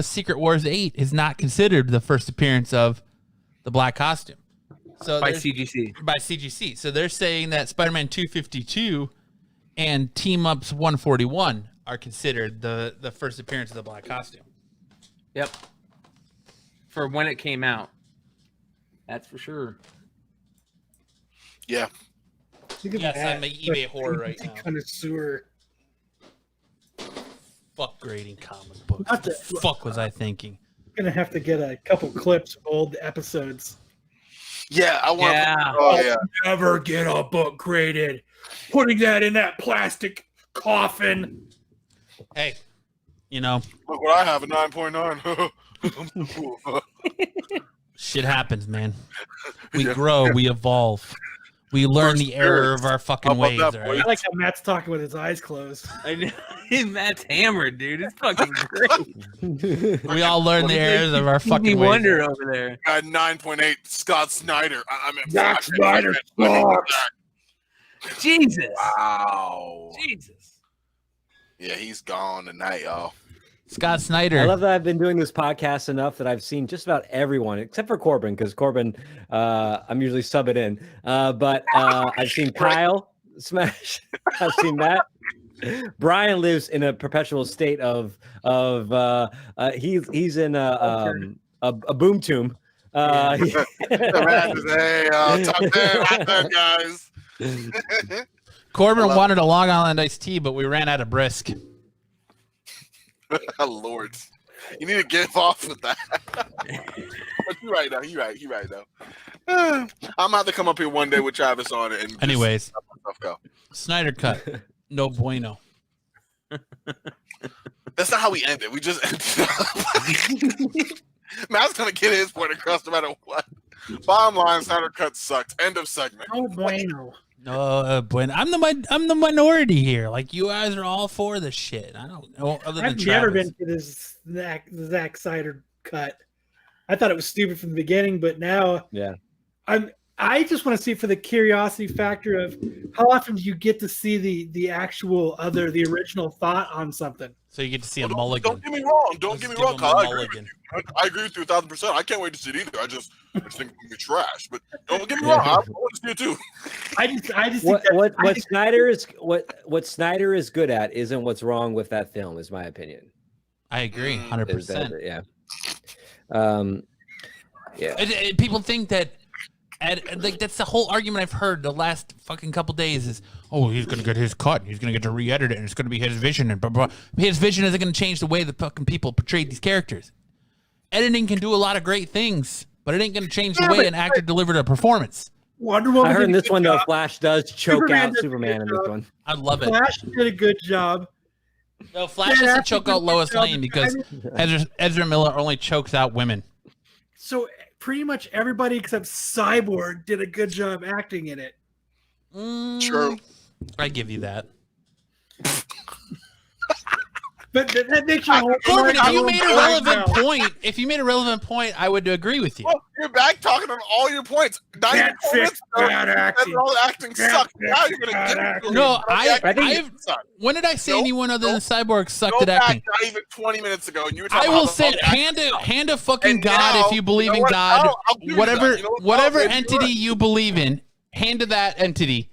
Secret Wars 8 is not considered the first appearance of the black costume. So by CGC. So they're saying that Spider-Man 252 and Team Up's 141 are considered the first appearance of the black costume. Yep. For when it came out. That's for sure. Yeah. Yes, I'm an eBay horror right now. Connoisseur. Fuck grading comic books. What the fuck was I thinking? I'm going to have to get a couple clips of old episodes. Yeah, I want. Yeah. I'll never get a book graded. Putting that in that plastic coffin. Hey, you know. Look what I have, a 9.9. Shit happens, man. We grow, we evolve. We learn the error of our fucking ways. Right? I like how Matt's talking with his eyes closed. I know. Matt's hammered, dude. It's fucking great. We all learn the errors of our fucking ways. Wonder over there. Got 9.8. Scott Snyder. Zack Snyder sucks. Jesus. Wow. Jesus. Yeah, he's gone tonight, y'all. Scott Snyder. I love that I've been doing this podcast enough that I've seen just about everyone except for Corbin, because Corbin, I'm usually subbing in. But I've seen Kyle smash. I've seen Matt. Brian lives in a perpetual state of he's in boom tomb. Hey, top 10, hot 10, guys. Corbin wanted a Long Island iced tea, but we ran out of brisk. Lord, you need to get off with that. But you're right now. You're right now. I'm gonna have to come up here one day with Travis on it. And anyways, let my stuff go. Snyder cut. No bueno. That's not how we end it. We just ended. Matt's gonna get his point across no matter what. Bottom line, Snyder cut sucked. End of segment. Oh bueno. No, bueno. I'm the minority here. Like, you guys are all for this shit. I don't know. Other than I've never Travis. been to this Zack Snyder cut. I thought it was stupid from the beginning, but now I just want to see it for the curiosity factor of how often do you get to see the actual the original thought on something. So you get to see a mulligan. Don't get me wrong. Don't get me wrong, Kyle. I agree with you 1,000%. I can't wait to see it either. I just think it's gonna be trash. But don't get me wrong. I want to see it too. I just what Snyder is good at isn't what's wrong with that film, is my opinion. I agree, 100%. Yeah. People think that, like, that's the whole argument I've heard the last fucking couple days is, oh, he's gonna get his cut, he's gonna get to re-edit it, and it's gonna be his vision, and blah, blah. His vision isn't gonna change the way the fucking people portrayed these characters. Editing can do a lot of great things, but it ain't gonna change the way an actor delivered a performance. Wonder Woman. I heard in this one though, Flash does choke Superman out does a Superman in good this job. one. I love it. Flash did a good job. No, Flash doesn't choke out Lois Lane because Ezra Miller only chokes out women. So pretty much everybody except Cyborg did a good job acting in it. True. I give you that. But that makes you Corbin, if you made a relevant point, I would agree with you. Well, you're back talking on all your points. Can't fix bad acting. All the acting sucked. Now you're gonna get No, when did I say Nope, anyone other than Cyborg sucked Go at back acting? not even 20 minutes ago, and you were talking I will about say, hand a fucking God if you believe in God. Whatever entity you believe in, hand to that entity.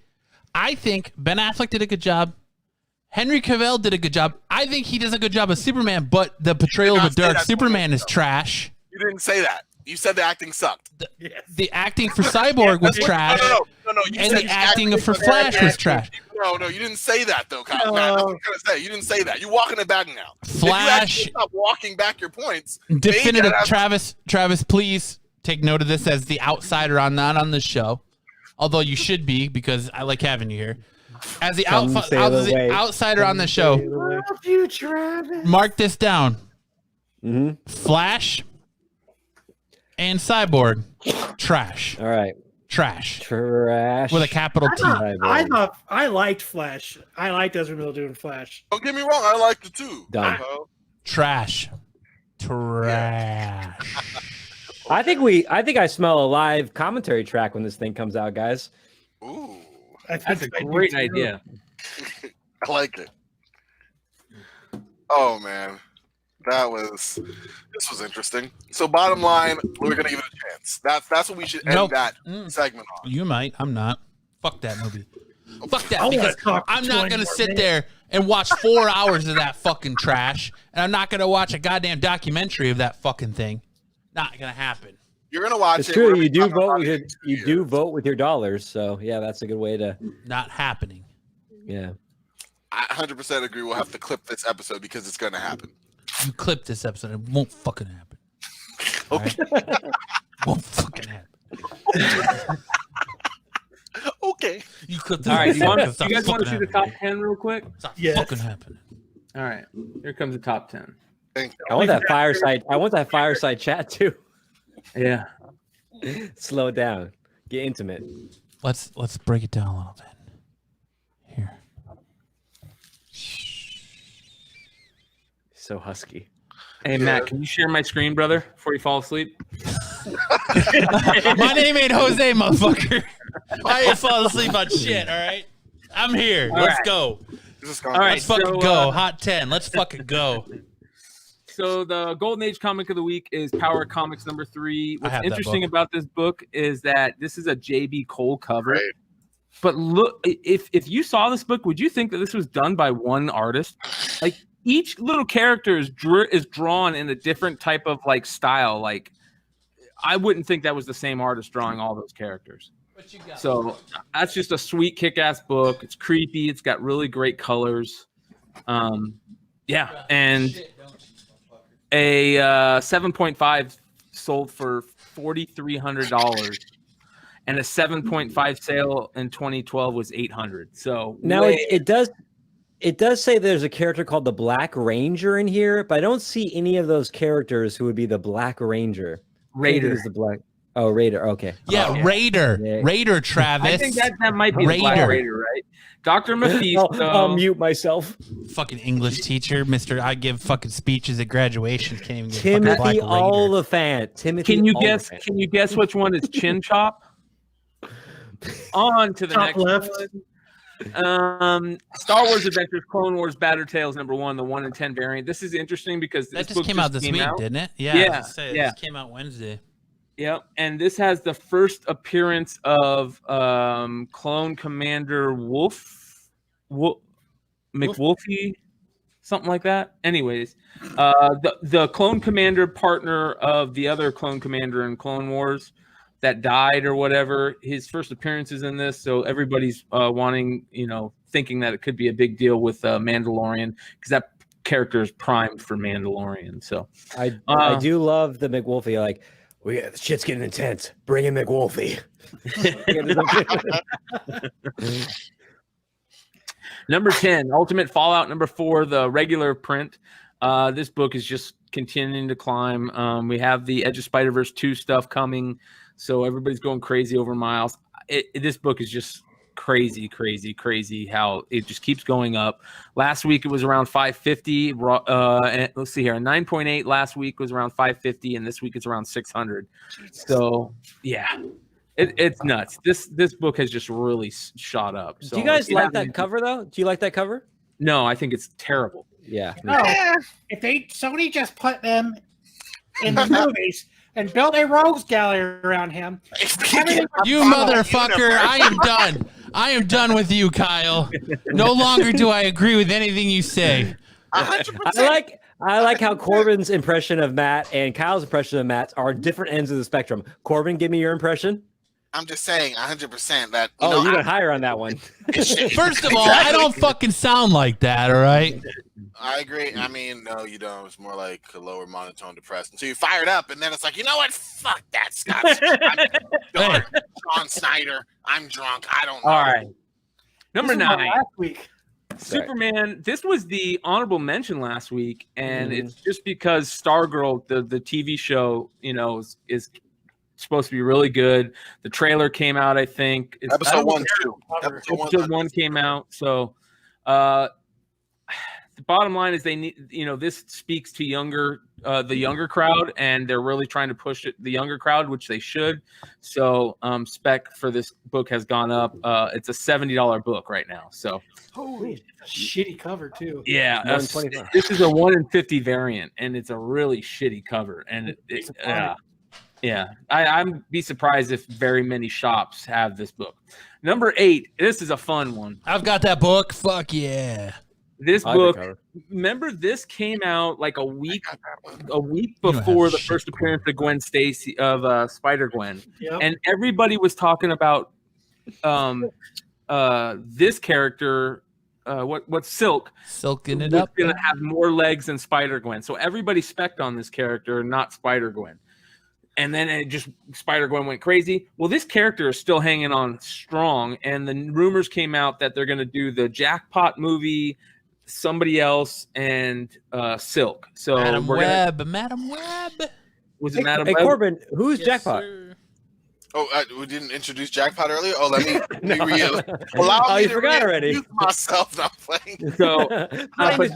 I think Ben Affleck did a good job. Henry Cavill did a good job. I think he does a good job as Superman, but the portrayal of a dark Superman is trash. You didn't say that. You said the acting sucked. The acting for Cyborg was trash. No. And the acting for Flash was trash. No, you didn't say that though, Kyle. That's what I'm gonna say. You didn't say that. You're walking it back now. Flash. If you stop walking back your points. Definitive. Travis, please take note of this as the outsider not on this show. Although you should be, because I like having you here. As the outsider on the show, love you, Travis. Mark this down. Flash and Cyborg, trash. All right. Trash. With a capital T. I thought I liked Flash. I liked Ezra Miller doing Flash. Don't get me wrong, I liked it too. Done. Trash. I think I smell a live commentary track when this thing comes out, guys. Ooh. That's a great idea. I like it. Oh man. This was interesting. So bottom line, we're gonna give it a chance. That's what we should end that segment on. You might. I'm not. Fuck that movie. Fuck that, I because wanna talk I'm not gonna 20 sit more there and watch 4 hours of that fucking trash, and I'm not gonna watch a goddamn documentary of that fucking thing. Not gonna happen. You're gonna watch it's it. True. You do vote with your dollars. So yeah, that's a good way to. Not happening. Yeah. I 100% agree. We'll have to clip this episode because it's gonna happen. You clip this episode, it won't fucking happen. Okay. Right? Won't fucking happen. Okay. You clip this. All right, episode, you it's not guys want to see fucking the top happening. 10 real quick? It's not Yes. fucking happening. All right, here comes the top 10. Thank you. I want that fireside chat too. Yeah. Slow it down. Get intimate. Let's break it down a little bit. Here. So husky. Hey, Matt, can you share my screen, brother, before you fall asleep? My name ain't Jose, motherfucker. I ain't falling asleep on shit, all right? I'm here. Let's go. All right, Let's fucking go. Hot 10. Let's fucking go. So the Golden Age comic of the week is Power Comics number 3. What's have that interesting book. about this book is that this is a J.B. Cole cover. Right. But look, if you saw this book, would you think that this was done by one artist? Like each little character is drawn in a different type of like style. Like I wouldn't think that was the same artist drawing all those characters. So that's just a sweet kick-ass book. It's creepy. It's got really great colors. Yeah, and a 7.5 sold for $4,300, and a 7.5 sale in 2012 was $800. So now it does say there's a character called the Black Ranger in here, but I don't see any of those characters who would be the Black Ranger. Raider is the Black. Oh, Raider. Okay. Yeah, Raider. Yeah. Raider, Travis. I think that might be the Black Raider, right? Dr. Mephisto. I'll mute myself. Fucking English teacher, Mister. I give fucking speeches at graduations. Can't even get Timothy fucking Black Raider. Oliphant. Timothy. Can you Oliphant. guess? Can you guess which one is Chin Chop? On to the Top next left. one. Star Wars Adventures Clone Wars Batter Tales #1, the 1 in 10 variant. This is interesting because That this just book came out this week, didn't it? Yeah. Yeah, I was gonna say, yeah. This came out Wednesday. Yep, and this has the first appearance of Clone Commander McWolfie, something like that. Anyways, the Clone Commander partner of the other Clone Commander in Clone Wars that died or whatever. His first appearance is in this, so everybody's wanting, thinking that it could be a big deal with Mandalorian because that character is primed for Mandalorian. So I do love the McWolfie. Like, yeah, this shit's getting intense. Bring in McWolfie. Number 10, Ultimate Fallout. Number 4, the regular print. This book is just continuing to climb. We have the Edge of Spider-Verse 2 stuff coming, so everybody's going crazy over Miles. This book is just crazy how it just keeps going up. Last week it was around 550. And let's see here, 9.8 last week was around 550, and this week it's around 600. So yeah, it's nuts. This book has just really shot up. So do you guys like that cover though? Do you like that cover? No, I think it's terrible. Yeah. No, if Sony just put them in the movies and built a rogues gallery around him. You motherfucker! I am done. I am done with you, Kyle. No longer do I agree with anything you say. 100%. I like how Corbin's impression of Matt and Kyle's impression of Matt are different ends of the spectrum. Corbin, give me your impression. I'm just saying 100% that. You went higher on that one. First of all, I don't fucking sound like that, all right? I agree. I mean, no, you don't. It's more like a lower monotone depressed. Until you fired up, and then it's like, you know what? Fuck that, Scott. John Snyder. I'm drunk. I don't know. All right. Number 9. Last week. Superman. This was the honorable mention last week, and it's just because Stargirl, the TV show, is supposed to be really good. The trailer came out, I think. Episode 1 too. Episode 1 came out. So the bottom line is they need, this speaks to the younger crowd, and they're really trying to push the younger crowd, which they should. So spec for this book has gone up. It's a $70 book right now. So holy shitty cover too. Yeah, this is a 1 in 50 variant, and it's a really shitty cover. And I'm be surprised if very many shops have this book. Number 8. This is a fun one. I've got that book. Fuck yeah. This book, remember, this came out like a week before the first appearance of Gwen Stacy of Spider-Gwen, and everybody was talking about this character. What's Silking it up? Going to have more legs than Spider-Gwen, so everybody spec'd on this character, not Spider-Gwen. And then Spider-Gwen went crazy. Well, this character is still hanging on strong, and the rumors came out that they're going to do the Jackpot movie, somebody else, and Silk. So Madam Web. Was it Madam Web? Hey, Corbin, who's Jackpot? Sir. We didn't introduce Jackpot earlier? Oh, let me allow me you to forgot already. myself. Not playing. So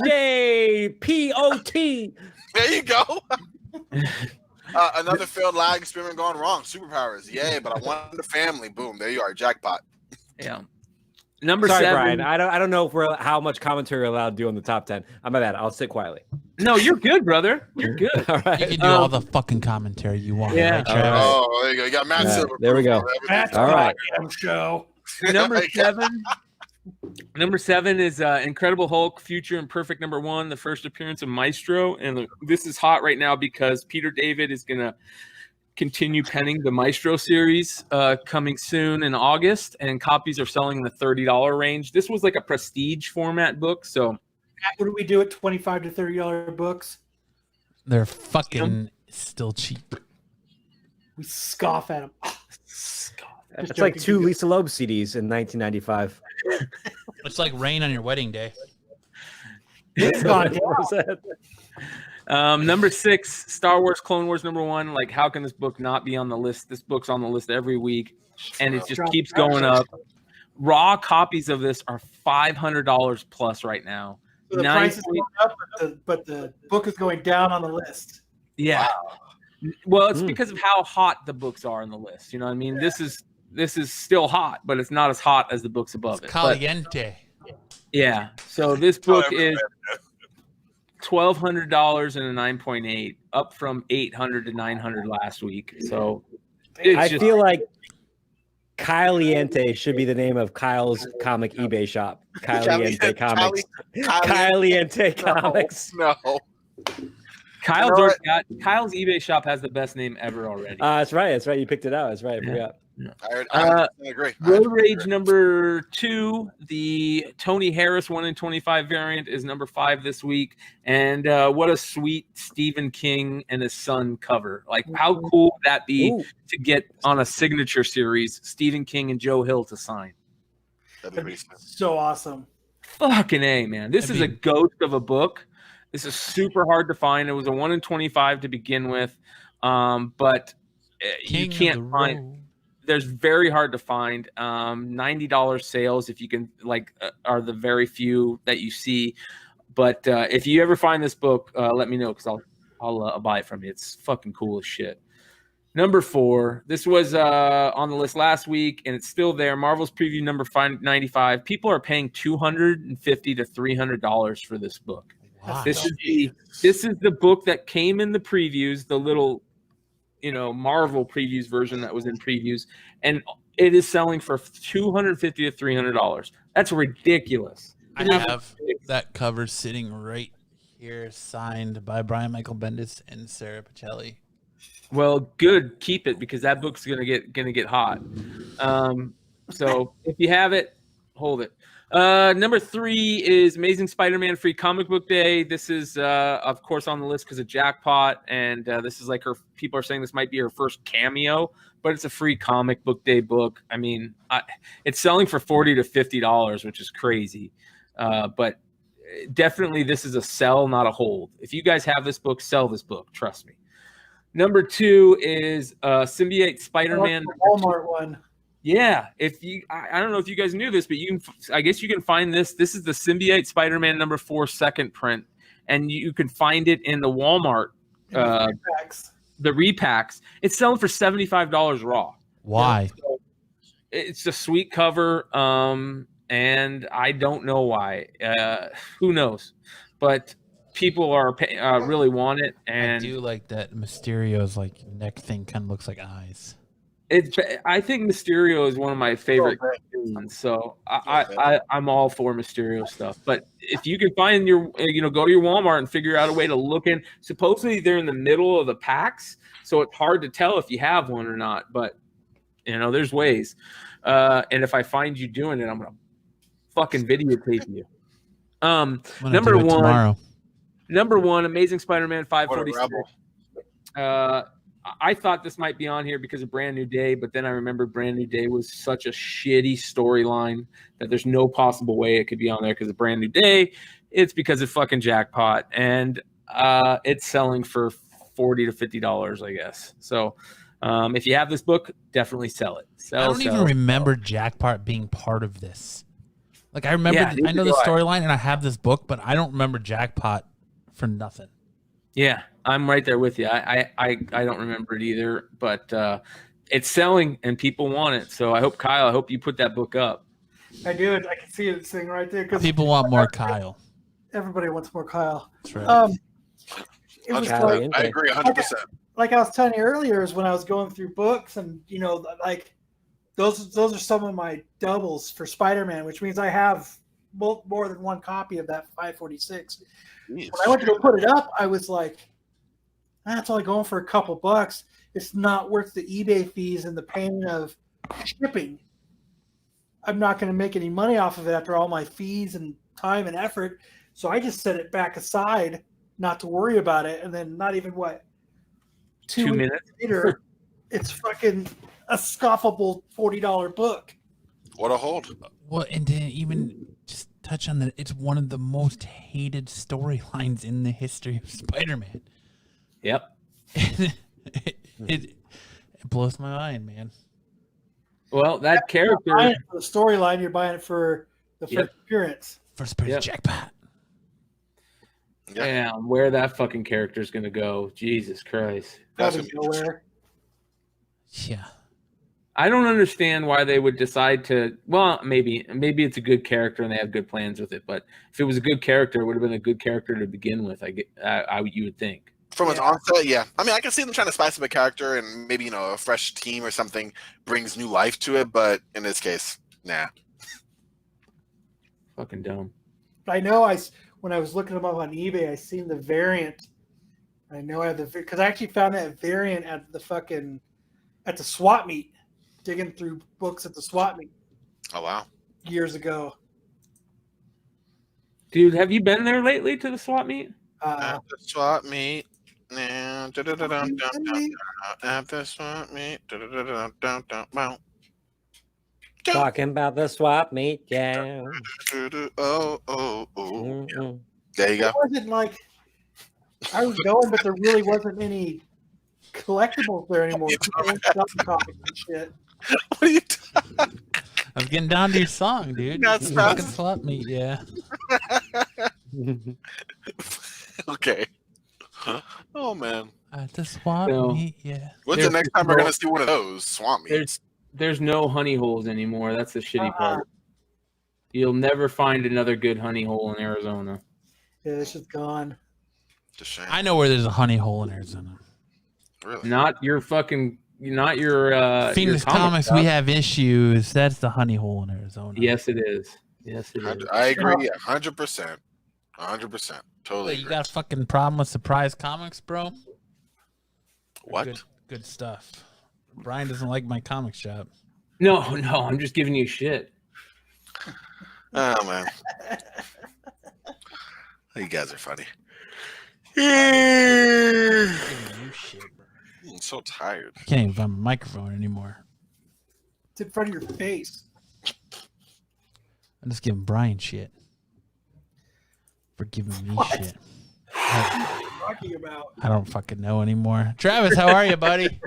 JPOT. There you go. Another failed lag experiment gone wrong. Superpowers, yay! But I wanted the family. Boom, there you are, Jackpot. Yeah. Number Sorry, 7. Brian. I don't know if how much commentary we're allowed to do on the top 10. I'm bad. I'll sit quietly. No, you're good, brother. You're good. All right. You can do all the fucking commentary you want. Yeah. Right, Travis? Oh, there you go. You got Matt Silver. There we go. That's All right. Show. Number 7. Number 7 is Incredible Hulk, Future Imperfect #1, the first appearance of Maestro, and this is hot right now because Peter David is gonna continue penning the Maestro series coming soon in August, and copies are selling in the $30 range. This was like a prestige format book, so what do we do at $25 to $30 books? They're fucking still cheap. We scoff at them. It's like 2 Lisa Loeb CDs in 1995. It's like rain on your wedding day. It's gone down. Number 6, Star Wars Clone Wars #1. Like, how can this book not be on the list? This book's on the list every week, and it just keeps going up. Raw copies of this are $500 plus right now. So the price is going up, but the book is going down on the list. Yeah. Wow. Well, it's because of how hot the books are on the list. You know what I mean? Yeah. This is still hot, but it's not as hot as the books above it. Caliente. Yeah. So this book is $1,200 and a 9.8, up from $800 to $900 last week. So I feel like Caliente should be the name of Kyle's comic eBay shop. Caliente Comics. Caliente Comics. No. Kyle's eBay shop has the best name ever already. That's right. That's right. You picked it out. That's right. I forgot. I agree. Road Rage #2, the Tony Harris 1 in 25 variant is number 5 this week. And what a sweet Stephen King and his son cover. Like, how cool would that be to get on a signature series, Stephen King and Joe Hill to sign? That'd be so awesome. Fucking A, man. This is a ghost of a book. This is super hard to find. It was a 1 in 25 to begin with. But you can't find. There's very hard to find. $90 sales if you can, are the very few that you see. But if you ever find this book, let me know, because I'll buy it from you. It's fucking cool as shit. Number 4, this was on the list last week, and it's still there. Marvel's Preview number 595. People are paying $250 to $300 for this book. Wow. This is the book that came in the previews, the little Marvel previews version that was in previews, and it is selling for $250 to $300. That's ridiculous. I have that cover sitting right here, signed by Brian Michael Bendis and Sarah Pacelli. Well, good. Keep it, because that book's gonna get hot. So if you have it, hold it. Number 3 is Amazing Spider-Man Free Comic Book Day. This is, of course, on the list because of Jackpot, and this is like her. People are saying this might be her first cameo, but it's a free comic book day book. I mean, it's selling for $40 to $50, which is crazy. But definitely, this is a sell, not a hold. If you guys have this book, sell this book. Trust me. Number 2 is Symbiote Spider-Man. Walmart one. Yeah, I don't know if you guys knew this, but I guess you can find this. This is the Symbiote Spider-Man number 4 second print, and you can find it in the Walmart. The repacks. It's selling for $75 raw. Why? So it's a sweet cover, and I don't know why. Who knows? But people are really want it, and I do like that Mysterio's neck thing kind of looks like eyes. I think Mysterio is one of my favorite ones, so I'm all for Mysterio stuff. But if you can find go to your Walmart and figure out a way to look in. Supposedly they're in the middle of the packs, so it's hard to tell if you have one or not. But there's ways. And if I find you doing it, I'm gonna fucking videotape you. Number one, Amazing Spider-Man 546. I thought this might be on here because of Brand New Day, but then I remembered Brand New Day was such a shitty storyline that there's no possible way it could be on there because of Brand New Day. It's because of fucking Jackpot, and it's selling for $40 to $50, I guess. So if you have this book, definitely sell it. I don't even remember Jackpot being part of this. I remember, I know the storyline, and I have this book, but I don't remember Jackpot for nothing. Yeah, I'm right there with you. I don't remember it either, but it's selling and people want it. So I hope you put that book up. I do it. I can see it sitting right there. People want more Kyle. Everybody wants more Kyle. That's right. It was I agree 100%. Like I was telling you earlier, is when I was going through books, and those are some of my doubles for Spider-Man, which means I have more than one copy of that 546. When I went to go put it up, I was like, that's only going for a couple bucks. it's not worth the eBay fees and the pain of shipping. I'm not going to make any money off of it after all my fees and time and effort. So I just set it back aside, not to worry about it. And then not even two minutes later, it's fucking a scoffable $40 book. What a hold. Well, and to even just touch on that, it's one of the most hated storylines in the history of Spider-Man. Yep. It blows my mind, man. Well, that character. You're not buying it for the storyline, you're buying it for the first appearance. First appearance, Jackpot. Yeah, where that fucking character is going to go. Jesus Christ. Probably nowhere. Yeah. I don't understand why they would decide to. Well, maybe it's a good character and they have good plans with it. But if it was a good character, it would have been a good character to begin with. You would think. From its onset, yeah. I mean, I can see them trying to spice up a character and maybe, a fresh team or something brings new life to it. But in this case, nah. Fucking dumb. I know when I was looking them up on eBay, I seen the variant. I know I have because I actually found that variant at the swap meet, digging through books at the swap meet. Oh, wow. Years ago. Dude, have you been there lately to the swap meet? At the swap meet. At the swap meet. Talking about the swap meet, yeah. Oh. There you go. It wasn't like I was going, but there really wasn't any collectibles there anymore. Comics and shit. What are you I was getting down to your song, dude. That's fucking swap meet, yeah. Okay. Oh man. At the swap meet, yeah. When's the next time we're gonna see one of those swamp meets? There's no honey holes anymore. That's the shitty part. You'll never find another good honey hole in Arizona. Yeah, this shit's gone. It's a shame. I know where there's a honey hole in Arizona. Really? Not your Phoenix Comics, shop. we have issues. That's the honey hole in Arizona. Yes, it is. Yes, it is. I agree 100%. 100%. Totally. You got a fucking problem with Surprise Comics, bro? What? Good stuff. Brian doesn't like my comic shop. No, I'm just giving you shit. Oh man. You guys are funny. You shit, bro. I'm so tired. I can't even find my microphone anymore. It's in front of your face. I'm just giving Brian shit for giving me shit. What are you talking about? I don't fucking know anymore. Travis, how are you, buddy?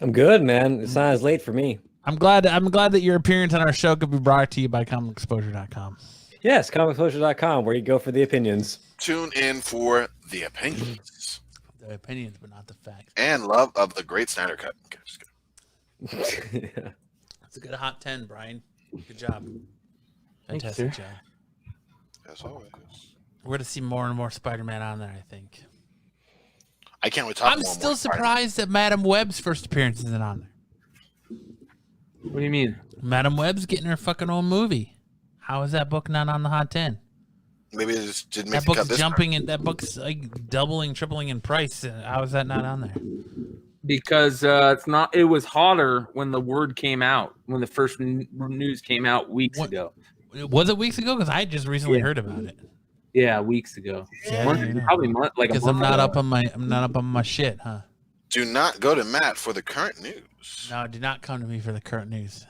I'm good, man. It's not as late for me. I'm glad that your appearance on our show could be brought to you by comicexposure.com. Yes, comicexposure.com, where you go for the opinions. Tune in for the opinions. The opinions, but not the facts. And love of the great Snyder Cut. Okay, just kidding. It's a good hot 10, Brian. Good job. Thanks, Fantastic sir. job. As always. We're going to see more and more Spider-Man on there, I think. I can't wait to talk I'm more and still more surprised that Madam Web's first appearance isn't on there. What do you mean? Madam Web's getting her fucking own movie. How is that book not on the hot 10? Maybe it just didn't make That the cut book's this jumping in. That book's like doubling, tripling in price. How is that not on there? Because it's not. It was hotter when the word came out. When the first news came out weeks ago. Was it weeks ago? Because I just recently heard about it. Yeah, weeks ago. Yeah, Probably like a because month I'm not ago. up on my shit, huh? Do not go to Matt for the current news. No, do not come to me for the current news.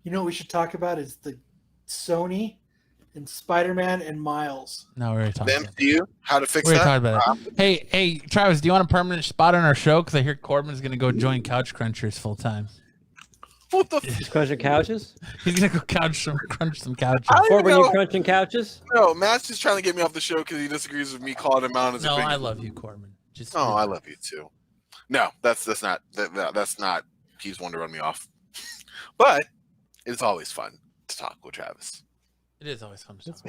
You know what we should talk about is the Sony and Spider-Man and Miles. No, we already talked The about that. MCU, how to fix We that? already talked about it. Hey, Travis, do you want a permanent spot on our show? Because I hear Corbin's going to go join Couch Crunchers full time. What the Just crunching couches? He's going to go crunch some couches. Corbin, you crunching couches? No, Matt's just trying to get me off the show because he disagrees with me calling him out as a No, big... I love you, Corbin. Just Oh, I love you too. No, that's not. He's one to run me off. But it's always fun to talk with Travis. It is always fun to talk.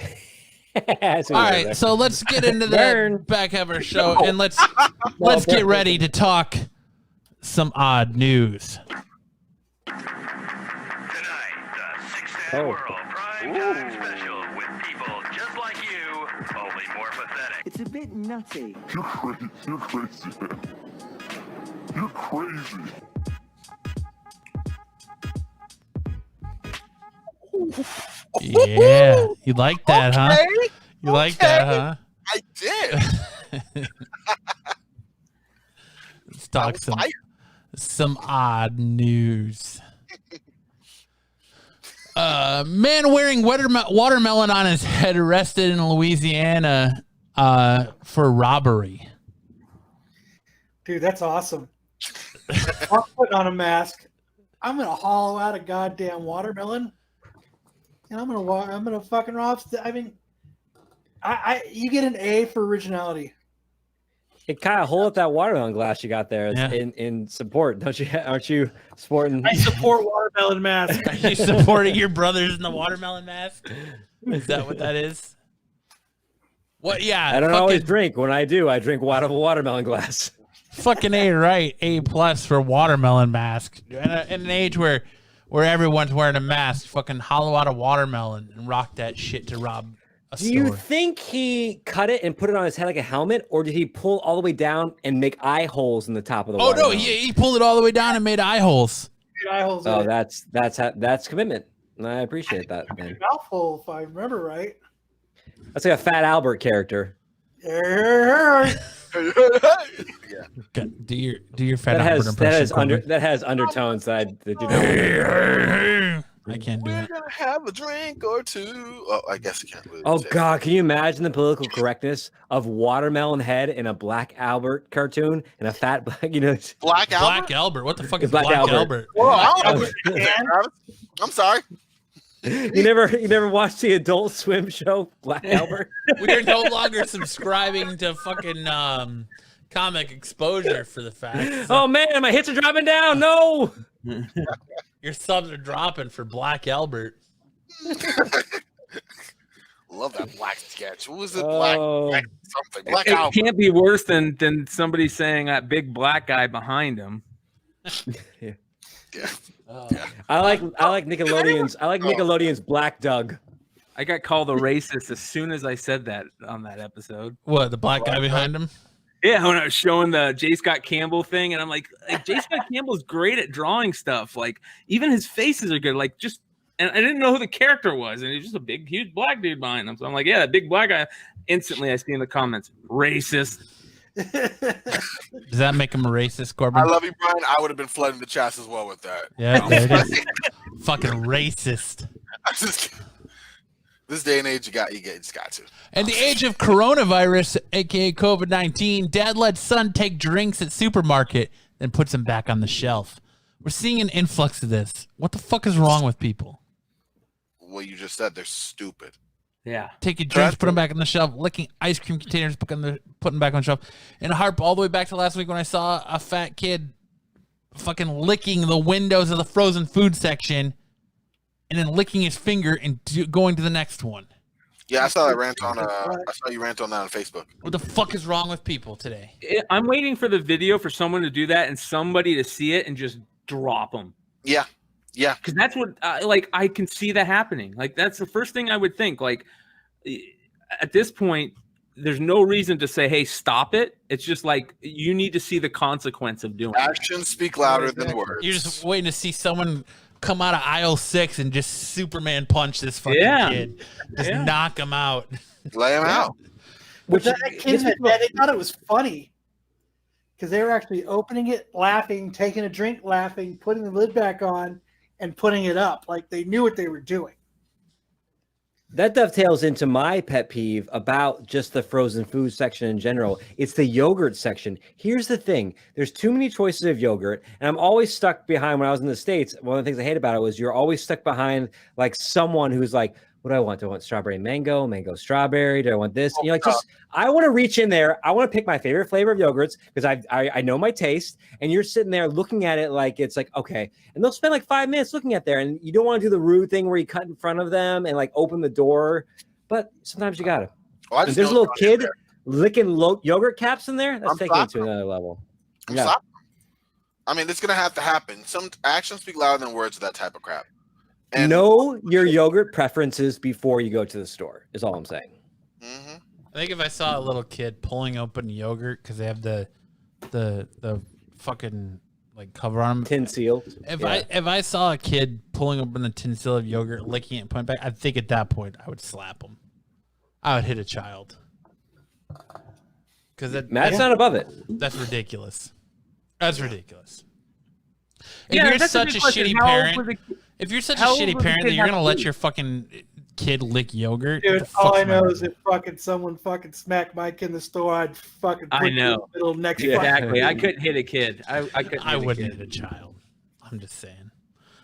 All All right, so let's get into the back of our show and let's get ready to talk some odd news. World Prime Time Special with people just like you, only more pathetic. It's a bit nutty. You're crazy, man. You're crazy. Yeah, you like that, huh? Okay, You like that, huh? I did. Let's talk was fire. some odd news. Man wearing watermelon on his head arrested in Louisiana for robbery. Dude, that's awesome. I'm putting on a mask. I'm gonna hollow out a goddamn watermelon, and I'm gonna fucking rob. I mean, you get an A for originality. Hey, Kyle, hold up that watermelon glass you got there in support. Don't you? Aren't you sporting? I support watermelon mask. Are you supporting your brothers in the watermelon mask? Is that what that is? What? Yeah. I don't always drink. When I do, I drink out of a watermelon glass. Fucking A, right? A+ for watermelon mask. In an age where everyone's wearing a mask, fucking hollow out a watermelon and rock that shit to rob a store. Do you think he cut it and put it on his head like a helmet, or did he pull all the way down and make eye holes in the top of the watermelon? No, he pulled it all the way down and made eye holes. Oh, that's commitment. I appreciate that, man. Mouthful, if I remember right. That's like a Fat Albert character. Yeah. Do your Fat Albert impression. That has undertones that I do not. I can't do it. We're gonna have a drink or two. Oh, I guess you can't. Really Oh say God, can you imagine the political correctness of watermelon head in a Black Albert cartoon and a fat black, Black Albert. Black Albert. What the fuck is Black Black Albert. Albert? Well, I don't know. I'm sorry. You never watched the Adult Swim show Black Albert? We are no longer subscribing to fucking comic exposure for the facts. Oh man, my hits are dropping down. No. Your subs are dropping for Black Albert. Love that black sketch. What was it? Black something. Black It Albert. can't be worse than somebody saying that big black guy behind him. Yeah. I like Nickelodeon's Black Doug. I got called a racist as soon as I said that on that episode. What, the black guy behind him? Yeah, when I was showing the J. Scott Campbell thing, and I'm like J. Scott Campbell's great at drawing stuff. Like, even his faces are good. Like, and I didn't know who the character was, and he's just a big, huge black dude behind him. So I'm like, yeah, that big black guy. Instantly, I see in the comments, racist. Does that make him a racist, Corbin? I love you, Brian. I would have been flooding the chats as well with that. Yeah, there it is. Fucking racist. This day and age, you just got to. In the age of coronavirus, aka COVID-19, dad lets son take drinks at supermarket, then puts them back on the shelf. We're seeing an influx of this. What the fuck is wrong with people? What you just said, they're stupid. Yeah. Taking drinks, put them back on the shelf, licking ice cream containers, putting them back on the shelf. And harp all the way back to last week when I saw a fat kid fucking licking the windows of the frozen food section and then licking his finger and going to the next one. Yeah, I saw that rant on. I saw you rant on that on Facebook. What the fuck is wrong with people today? I'm waiting for the video for someone to do that and somebody to see it and just drop them. Yeah. Because that's what I can see that happening. Like, that's the first thing I would think. Like, at this point, there's no reason to say, hey, stop it. It's just like, you need to see the consequence of doing it. Actions speak louder than words. You're just waiting to see someone come out of aisle 6 and just Superman punch this fucking kid. Just knock him out. Lay him out. Which that kid in the head, they thought it was funny. Because they were actually opening it, laughing, taking a drink, laughing, putting the lid back on, and putting it up. Like, they knew what they were doing. That dovetails into my pet peeve about just the frozen food section in general. It's the yogurt section. Here's the thing. There's too many choices of yogurt, and I'm always stuck behind when I was in the States. One of the things I hate about it was you're always stuck behind like someone who's like, what do I want? Do I want strawberry mango strawberry? Do I want this? And you're like, I want to reach in there. I want to pick my favorite flavor of yogurts because I know my taste. And you're sitting there looking at it like it's like, okay. And they'll spend like 5 minutes looking at there. And you don't want to do the rude thing where you cut in front of them and like open the door. But sometimes you got to. There's a little kid licking yogurt caps in there. That's taking it to another level. I mean, it's going to have to happen. Some actions speak louder than words of that type of crap. And know your yogurt preferences before you go to the store is all I'm saying. Mm-hmm. I think if I saw a little kid pulling open yogurt because they have the fucking like cover on them. Tin seal. If I saw a kid pulling open the tin seal of yogurt, licking it, and putting it back, I think at that point I would slap him. I would hit a child. Because Matt's not above it. That's ridiculous. That's ridiculous. If Yeah, you're that's a such good a question. shitty How old parent, was the- if you're such a how old shitty was the parent kid that you're have gonna let food? your fucking kid lick yogurt, Dude, what the all fuck's I the know matter is if fucking someone fucking smacked Mike in the store, I'd fucking I put you in know. the middle next Exactly. I fucking- couldn't hit a kid. I couldn't. I hit a wouldn't kid. hit a child. I'm just saying.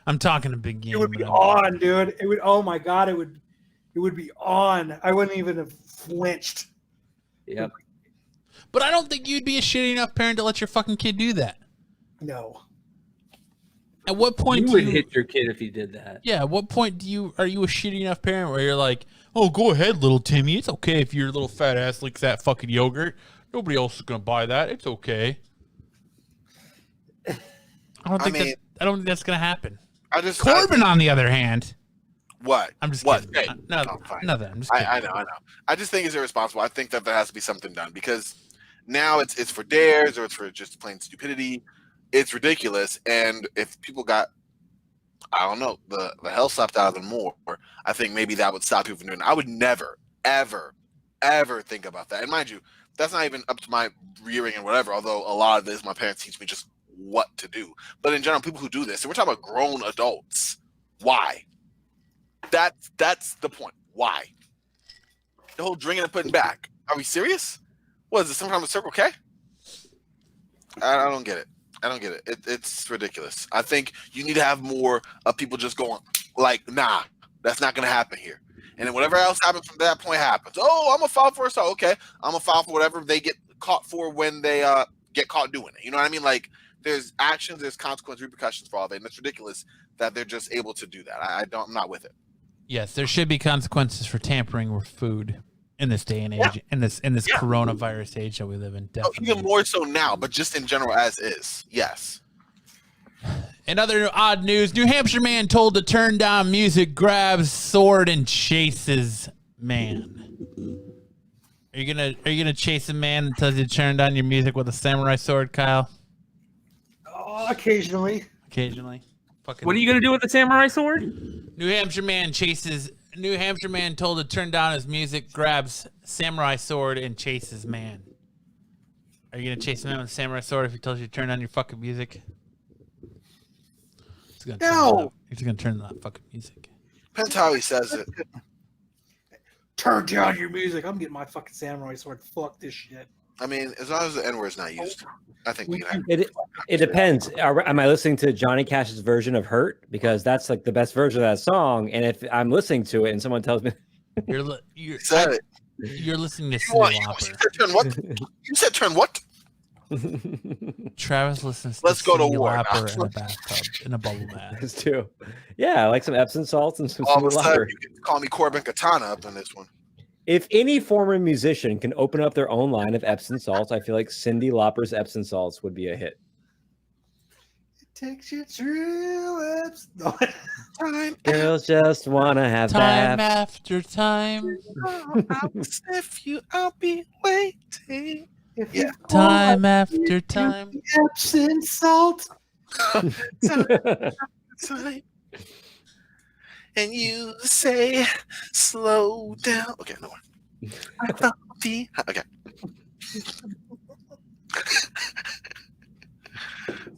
I'm talking a big game. It would be but I'm- on, dude. It would. Oh my god, it would be on. I wouldn't even have flinched. Yep. But I don't think you'd be a shitty enough parent to let your fucking kid do that. No. At what point You do would you hit your kid if he did that. Yeah, at what point are you a shitty enough parent where you're like, oh, go ahead, little Timmy. It's okay if your little fat ass licks that fucking yogurt. Nobody else is gonna buy that. It's okay. I don't think that's gonna happen. Corbin, on the other hand. What? I'm just what? kidding. Hey, Nothing. I'm just kidding. I know. I just think it's irresponsible. I think that there has to be something done because now it's for dares or it's for just plain stupidity. It's ridiculous. And if people got, I don't know, the hell slapped out of them more, I think maybe that would stop people from doing it. I would never, ever, ever think about that. And mind you, that's not even up to my rearing and whatever, although a lot of this, my parents teach me just what to do. But in general, people who do this, and we're talking about grown adults, why? That's the point. Why? The whole drinking and putting back. Are we serious? What is it? Some kind of Circle K? I don't get it. I don't get it. It's ridiculous. I think you need to have more of people just going like, nah, that's not going to happen here. And then whatever else happens from that point happens. Oh, I'm going to file for assault. Okay. I'm going to file for whatever they get caught for when they get caught doing it. You know what I mean? Like there's actions, there's consequence, repercussions for all of it. And it's ridiculous that they're just able to do that. I'm not with it. Yes, there should be consequences for tampering with food in this day and age, in this coronavirus age that we live in. Definitely. Even more so now, but just in general as is. Yes. In other odd news, New Hampshire man told to turn down music, grabs sword and chases man. Are you gonna chase a man that tells you to turn down your music with a samurai sword, Kyle? Oh, occasionally. Occasionally. What are you gonna do with the samurai sword? New Hampshire man told to turn down his music, grabs samurai sword, and chases man. Are you gonna chase a man with a samurai sword if he tells you to turn down your fucking music? He's gonna turn down that fucking music. Depends how he says it. Turn down your music. I'm getting my fucking samurai sword. Fuck this shit. I mean, as long as the N-word's not used, I think we can. It depends. Am I listening to Johnny Cash's version of "Hurt"? Because that's like the best version of that song. And if I'm listening to it and someone tells me, you're listening to Cyndi Lauper. Turn what? You said turn what? Travis listens to Let's go to Cyndi war now. Lauper in a bathtub, in a bubble bath. It's too. Yeah, I like some Epsom salts and some All of a Cyndi sudden, Lauper. you can call me Corbin Katana up in this one. If any former musician can open up their own line of Epsom salts, I feel like Cyndi Lauper's Epsom salts would be a hit. It takes you through Time Girls just want to have Time baths. after time. I will sniff you, I'll be waiting. Yeah. Time after time. Epsom salt. Time. And you say, slow down. Okay, no more. Okay.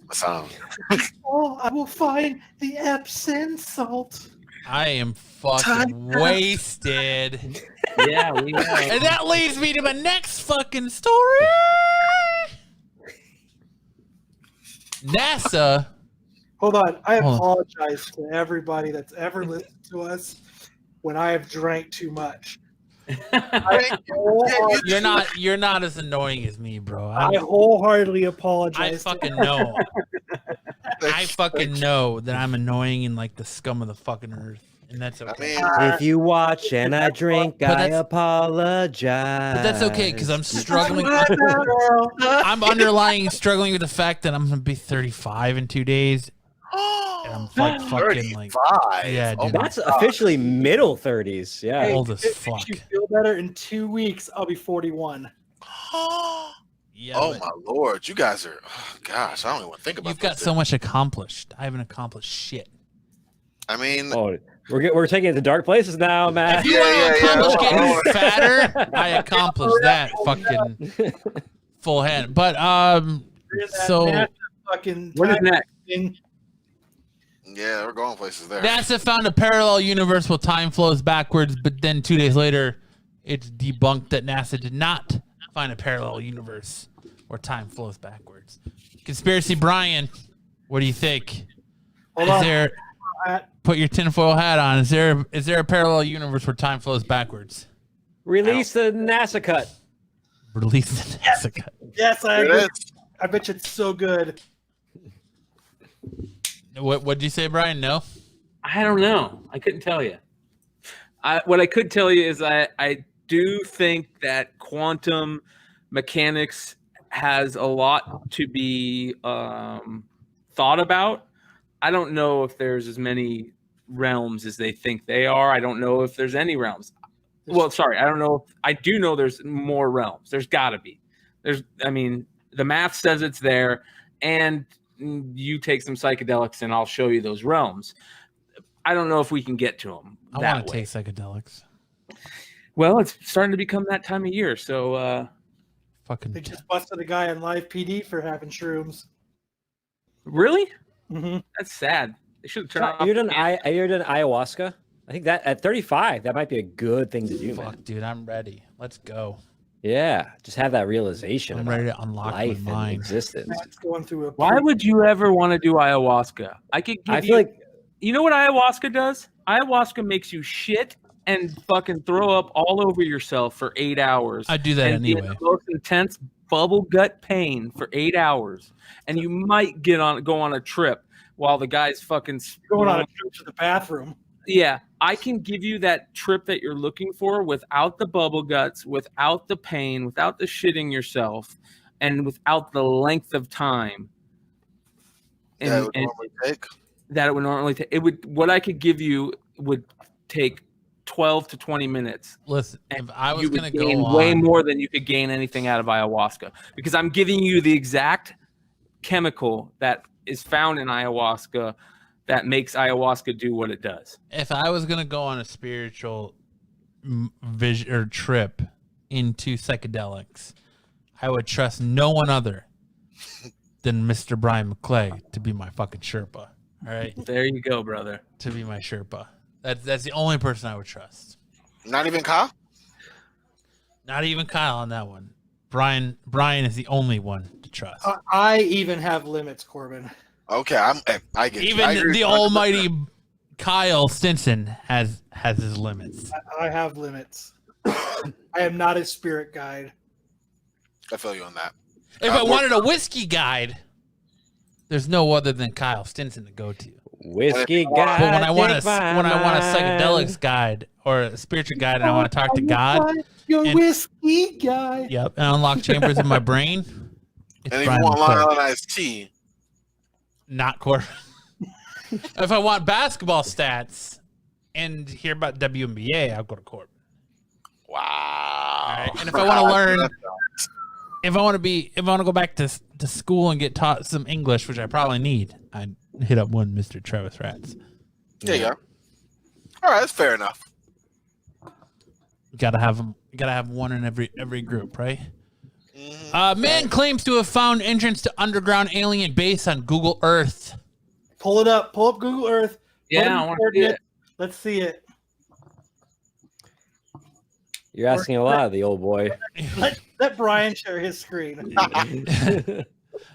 My song. Oh, I will find the Epsom salt. I am fucking wasted. Yeah, we know. And that leads me to my next fucking story. NASA. Hold on. I Hold on. apologize to everybody that's ever listened to us when I have drank too much. You're not as annoying as me, bro. I wholeheartedly I apologize. fucking know. I fucking know that I'm annoying and like the scum of the fucking earth, and that's okay. If you watch and I drink, I apologize. But that's okay because I'm struggling. I'm underlying struggling with the fact that I'm gonna be 35 in 2 days. And I'm like fucking like, yeah, dude. That's officially middle 30s. Yeah, Hey, old as if it fuck. makes you feel better, in 2 weeks, I'll be 41. Yeah. Oh but my lord, you guys are. Oh, gosh, I don't even want to think about. You've got those so things. much accomplished. I haven't accomplished shit. I mean, Oh, we're taking it to dark places now, man. If you want to accomplish getting fatter, I accomplished that fucking full hand. But so Fucking What is next? thing. yeah, we're going places there. NASA found a parallel universe where time flows backwards, but then 2 days later, it's debunked that NASA did not find a parallel universe where time flows backwards. Conspiracy Brian, what do you think? Hold Is on. there? Put your tinfoil hat on. Is there a parallel universe where time flows backwards? Release the NASA cut. Release the NASA cut. Yes, I Here it agree. is. I bet you it's so good. What'd you say, Brian? No. I don't know. I couldn't tell you. What I could tell you is I do think that quantum mechanics has a lot to be thought about. I don't know if there's as many realms as they think they are. I don't know if there's any realms. Well, sorry, I don't know. I do know there's more realms. There's got to be. The math says it's there, and you take some psychedelics and I'll show you those realms. I don't know if we can get to them. I want to take psychedelics. Well, it's starting to become that time of year, so fucking. They just busted a guy on live PD for having shrooms. Really? Mm-hmm. That's sad. They should have turned off. You're done ayahuasca. I think that at 35, that might be a good thing to do, man. Fuck, dude, I'm ready. Let's go. Yeah, just have that realization. I'm about ready to unlock my life and mind. existence. That's going through a. Why would you ever want to do ayahuasca? I could give I feel like you know what ayahuasca does? Ayahuasca makes you shit and fucking throw up all over yourself for 8 hours. I do that and be in anyway. the most intense bubble gut pain for 8 hours, and you might go on a trip while the guy's fucking going on a trip to the bathroom. Yeah, I can give you that trip that you're looking for without the bubble guts, without the pain, without the shitting yourself, and without the length of time. that would normally take. That it would normally take. It would. What I could give you would take 12 to 20 minutes. Listen, if I was You would gonna gain go way on, more than you could gain anything out of ayahuasca, because I'm giving you the exact chemical that is found in ayahuasca that makes ayahuasca do what it does. if I was gonna go on a spiritual vision or trip into psychedelics, I would trust no one other than Mr. Brian McClay to be my fucking Sherpa. All right, There you go, brother. to be my Sherpa. That's the only person I would trust. Not even Kyle. Not even Kyle on that one. Brian is the only one to trust. I even have limits, Corbin. Okay, I get you. I Even agree the 100%. almighty Kyle Stinson has his limits. I have limits. I am not a spirit guide. I feel you on that. If I wanted a whiskey guide, there's no other than Kyle Stinson to go to. whiskey guy. But when I want a take my psychedelics guide or a spiritual guide and I want to talk to God, Your and- whiskey guy. yep, and unlock chambers in my brain, it's And if Brian you want McClay. Long Island iced tea, Not Corbin. If I want basketball stats and hear about WNBA, I'll go to Corbin. wow. All right? And if I want to learn, if I want to go back to school and get taught some English, which I probably need, I'd hit up one Mr. Travis Rats. There you go. All right, that's fair enough. You gotta have one in every group, right? Man claims to have found entrance to underground alien base on Google Earth. Pull it up. Pull up Google Earth. Yeah, Put in I want to see coordinates. it. Let's see it. You're asking a lot of the old boy. Let Brian share his screen.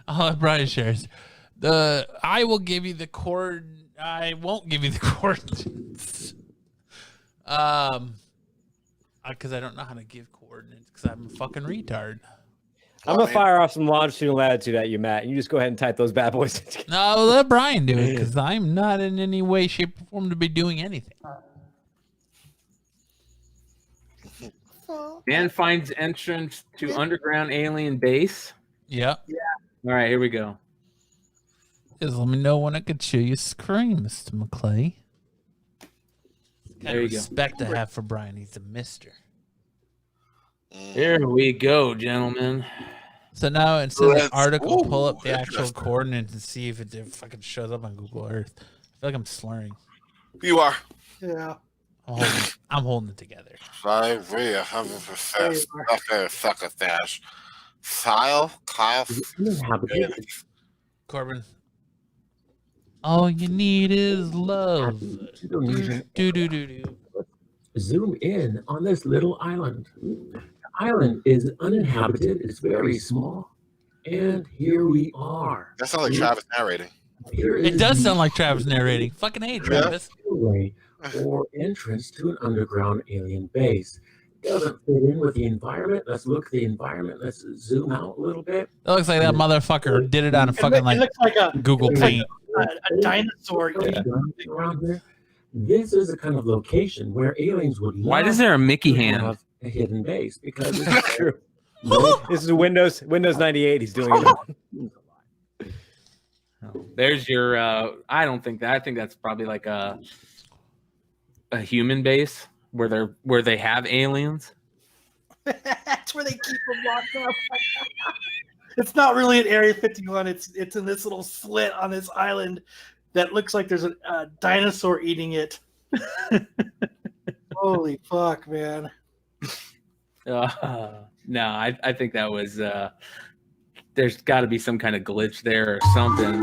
I'll let Brian shares. I will give you the I won't give you the coordinates. Because I don't know how to give coordinates because I'm a fucking retard. I'm gonna fire off some longitude and latitude at you, Matt. You just go ahead and type those bad boys. No, let Brian do it because I'm not in any way, shape, or form to be doing anything. Man finds entrance to underground alien base. Yep. All right, here we go. Just let me know when I could show you screen, Mr. McClay. There you go. Respect I have for Brian. He's a mister. Here we go, gentlemen. So now instead of the Let's- article, ooh, pull up the actual interesting. coordinates and see if it fucking shows up on Google Earth. I feel like I'm slurring. You are. Yeah. I'm holding it together. 100%. Okay, succotash. Kyle. Corbin. All you need is love. Do. Zoom in on this little island. The island is uninhabited. It's very small. And here we are. That sounds like Travis narrating. It does sound like Travis narrating. Fucking hey, Travis. Way or entrance to an underground alien base. Doesn't fit in with the environment. Let's look at the environment. Let's zoom out a little bit. That looks like that motherfucker did it on a fucking It looks like a Google Paint. a dinosaur. Around there. This is the kind of location where aliens would. Why is there a Mickey hand? Have a hidden base because It's true. This is Windows 98. He's doing it. There's your. I don't think that. I think that's probably like a human base where they have aliens. That's where they keep them locked up. It's not really an Area 51. It's in this little slit on this island that looks like there's a dinosaur eating it. Holy fuck, man. No, I think that was. There's got to be some kind of glitch there or something.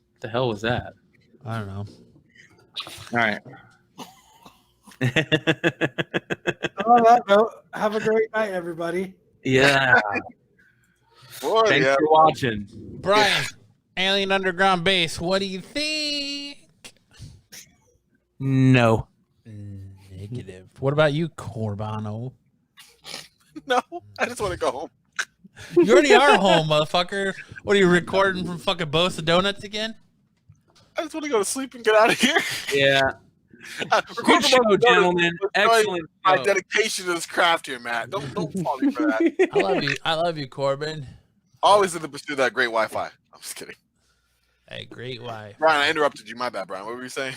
What the hell was that? I don't know. All right. On that note, have a great night, everybody. Yeah. Boy, Thanks yeah. for watching. Brian, Alien Underground Base, what do you think? No. Negative. What about you, Corbano? No, I just want to go home. You already are home, motherfucker. What are you recording from fucking Bosa Donuts again? I just want to go to sleep and get out of here. Yeah. Good show, gentlemen. Excellent My show. dedication to this craft here, Matt. Don't fault me for that. I love you, Corbin. Always in the pursuit of that great Wi-Fi. I'm just kidding. Hey, great wife. Brian, I interrupted you. My bad, Brian. What were you saying?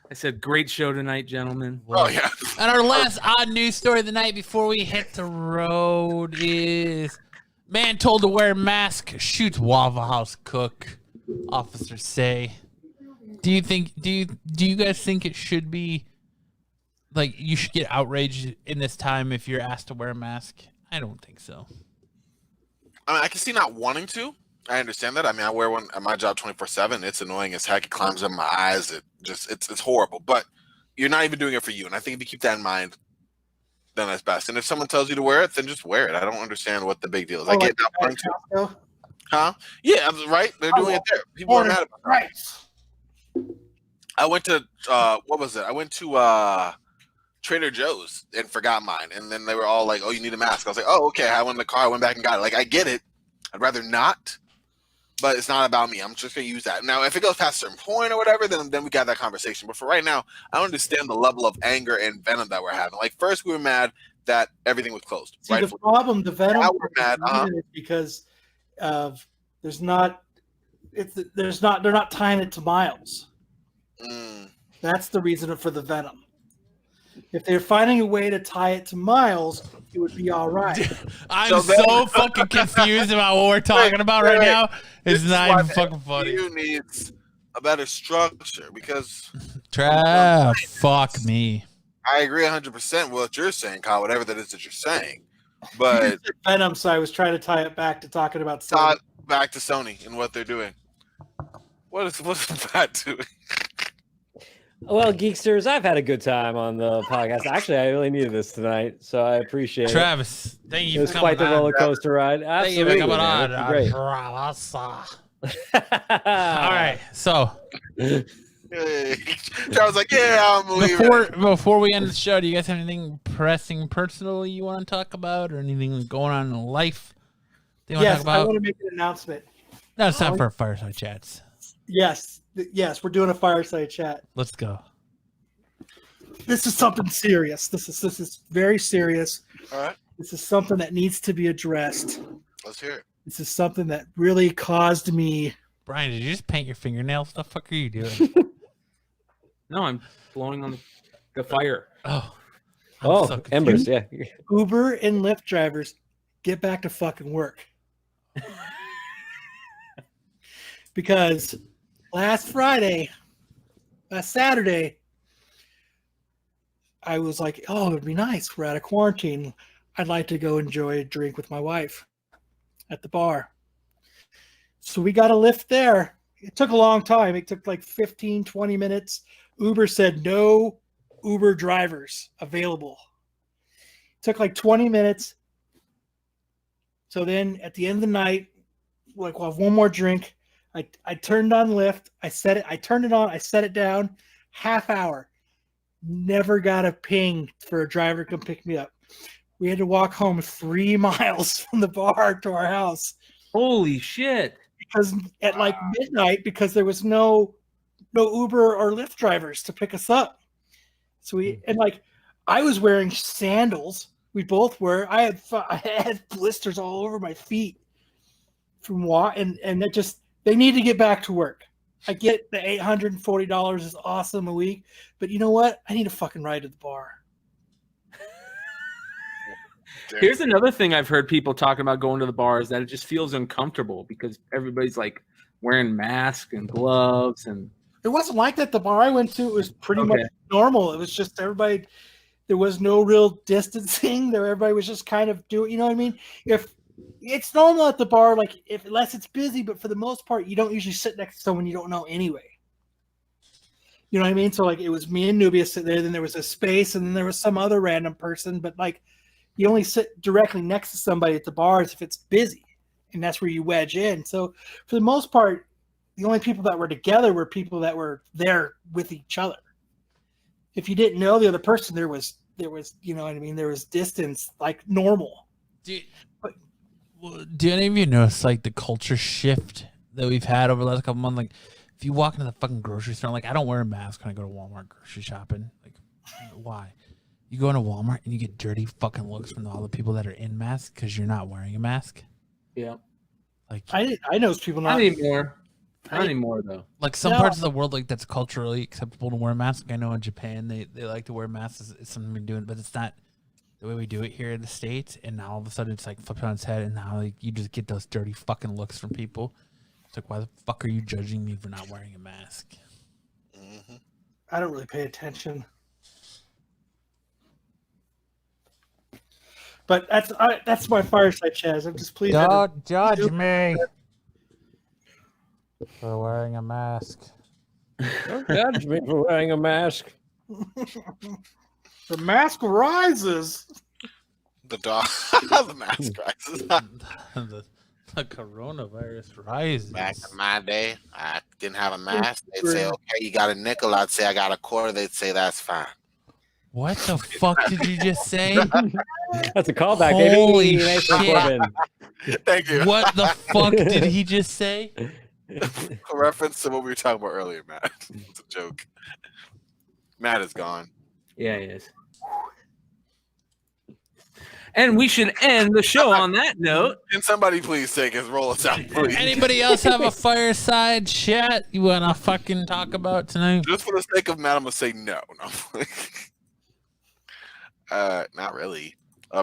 I said, great show tonight, gentlemen. Oh, yeah. And our last odd news story of the night before we hit the road is man told to wear mask shoots Waffle House cook. Officers say. Do you guys think it should be like you should get outraged in this time if you're asked to wear a mask? I don't think so. I mean, I can see not wanting to. I understand that. I mean, I wear one at my job 24/7. It's annoying as heck. It climbs up my eyes. It's horrible. But you're not even doing it for you. And I think if you keep that in mind, then that's best. And if someone tells you to wear it, then just wear it. I don't understand what the big deal is. I get not wanting to. Huh? Yeah, right. They're doing it there. People are mad about it. Right. I went to what was it? I went to Trader Joe's and forgot mine, and then they were all like, "Oh, you need a mask." I was like, "Oh, okay." I went in the car, I went back and got it. Like, I get it. I'd rather not, but it's not about me. I'm just gonna use that. Now, if it goes past a certain point or whatever, then we got that conversation. But for right now, I don't understand the level of anger and venom that we're having. Like, first we were mad that everything was closed. See, right? the problem, the venom, Now we're mad, is because of they're not tying it to miles. That's the reason for the venom. If they're finding a way to tie it to miles, it would be all right. I'm so fucking confused about what we're talking about right now. It's not even fucking funny. You needs a better structure because fuck me. I agree 100% with what you're saying, Kyle. Whatever that is that you're saying, but venom. So I was trying to tie it back to talking about Sony. Back to Sony and what they're doing. What's that doing? Well, Geeksters, I've had a good time on the podcast. Actually, I really needed this tonight, so I appreciate Travis, thank you it. It was for quite the coming on. roller coster ride. Thank you Absolutely, for coming man. on. Great. All right, so I was like, "Yeah, I'm leaving." Before we end the show, do you guys have anything pressing, personally you want to talk about, or anything going on in life that you want to Yes, talk about? I want to make an announcement. No, it's time for fireside chats. Yes, we're doing a fireside chat. Let's go. This is something serious. This is very serious. All right. This is something that needs to be addressed. Let's hear it. This is something that really caused me. Brian, did you just paint your fingernails? What the fuck are you doing? No, I'm blowing on the fire. Oh. Oh, Embers, yeah. Uber and Lyft drivers, get back to fucking work. Because last Saturday, I was like, oh, it'd be nice. We're out of quarantine. I'd like to go enjoy a drink with my wife at the bar. So we got a Lyft there. It took a long time. It took like 15, 20 minutes. Uber said no Uber drivers available. It took like 20 minutes. So then at the end of the night, like we'll have one more drink. I turned on Lyft. I turned it on. I set it down. Half hour. Never got a ping for a driver to come pick me up. We had to walk home 3 miles from the bar to our house. Holy shit. Because at like midnight, because there was no Uber or Lyft drivers to pick us up. So I was wearing sandals. We both were. I had blisters all over my feet from walking, and that just, they need to get back to work. I get the $840 is awesome a week, but you know what? I need a fucking ride to the bar. Here's another thing I've heard people talking about going to the bar is that it just feels uncomfortable because everybody's like wearing masks and gloves, and it wasn't like that. The bar I went to, it was pretty much normal. It was just everybody. There was no real distancing. There, everybody was just kind of doing. You know what I mean? If it's normal at the bar, like unless it's busy, but for the most part, you don't usually sit next to someone you don't know anyway. You know what I mean? So like it was me and Nubia sitting there. Then there was a space, and then there was some other random person. But like you only sit directly next to somebody at the bars if it's busy, and that's where you wedge in. So for the most part, the only people that were together were people that were there with each other. If you didn't know the other person, there was, you know what I mean? There was distance, like normal. Do any of you notice like the culture shift that we've had over the last couple months? Like, if you walk into the fucking grocery store, like I don't wear a mask when I go to Walmart grocery shopping. Like, why? You go into Walmart and you get dirty fucking looks from all the people that are in masks because you're not wearing a mask. Yeah. Like I know people not anymore. Not anymore though. Like some parts of the world, like that's culturally acceptable to wear a mask. I know in Japan they like to wear masks. It's something we're doing, but it's not the way we do it here in the States. And now all of a sudden it's like flipped on its head, and now like you just get those dirty fucking looks from people. It's like, why the fuck are you judging me for not wearing a mask? Mm-hmm. I don't really pay attention. But that's my fireside chat. I'm just pleased. Don't judge me for wearing a mask. Don't judge me for wearing a mask. The mask rises. The mask rises. The coronavirus rises. Back in my day, I didn't have a mask. They'd say, okay, you got a nickel. I'd say, I got a quarter. They'd say, that's fine. What the fuck did you just say? That's a callback, Holy baby. Nice one, shit. Corbin. Thank you. What the fuck did he just say? A reference to what we were talking about earlier, Matt. It's a joke. Matt is gone. Yeah, he is. And we should end the show on that note. Can somebody please take his roll us out, please? Anybody else have a fireside chat you want to fucking talk about tonight? Just for the sake of Matt, I'm going to say no. Not really.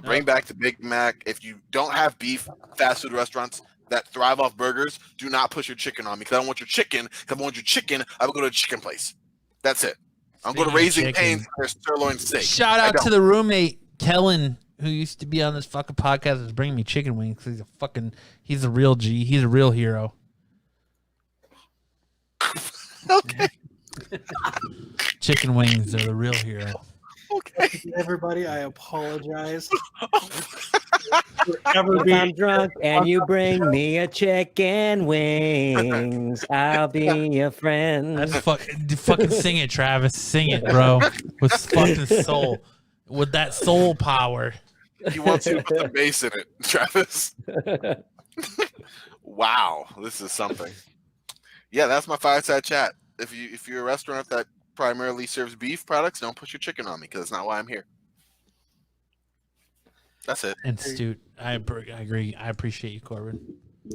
Bring back the Big Mac. If you don't have beef, fast food restaurants that thrive off burgers, do not push your chicken on me because I don't want your chicken. If I want your chicken, I will go to a chicken place. That's it. I'm going to Raising Cane's for sirloin steak. Shout out to the roommate, Kellen, who used to be on this fucking podcast, is bringing me chicken wings. He's a real G. He's a real hero. Okay. Chicken wings are the real hero. Okay. Everybody, I apologize. If I'm drunk and you bring me a chicken wings, I'll be your friend. That's fucking sing it, Travis. Sing it, bro. With fucking soul. With that soul power. You want to put the bass in it, Travis. Wow, this is something. Yeah, that's my fireside chat. If you're a restaurant that primarily serves beef products, don't push your chicken on me because that's not why I'm here. That's it. And Stu, I agree. I appreciate you, Corbin.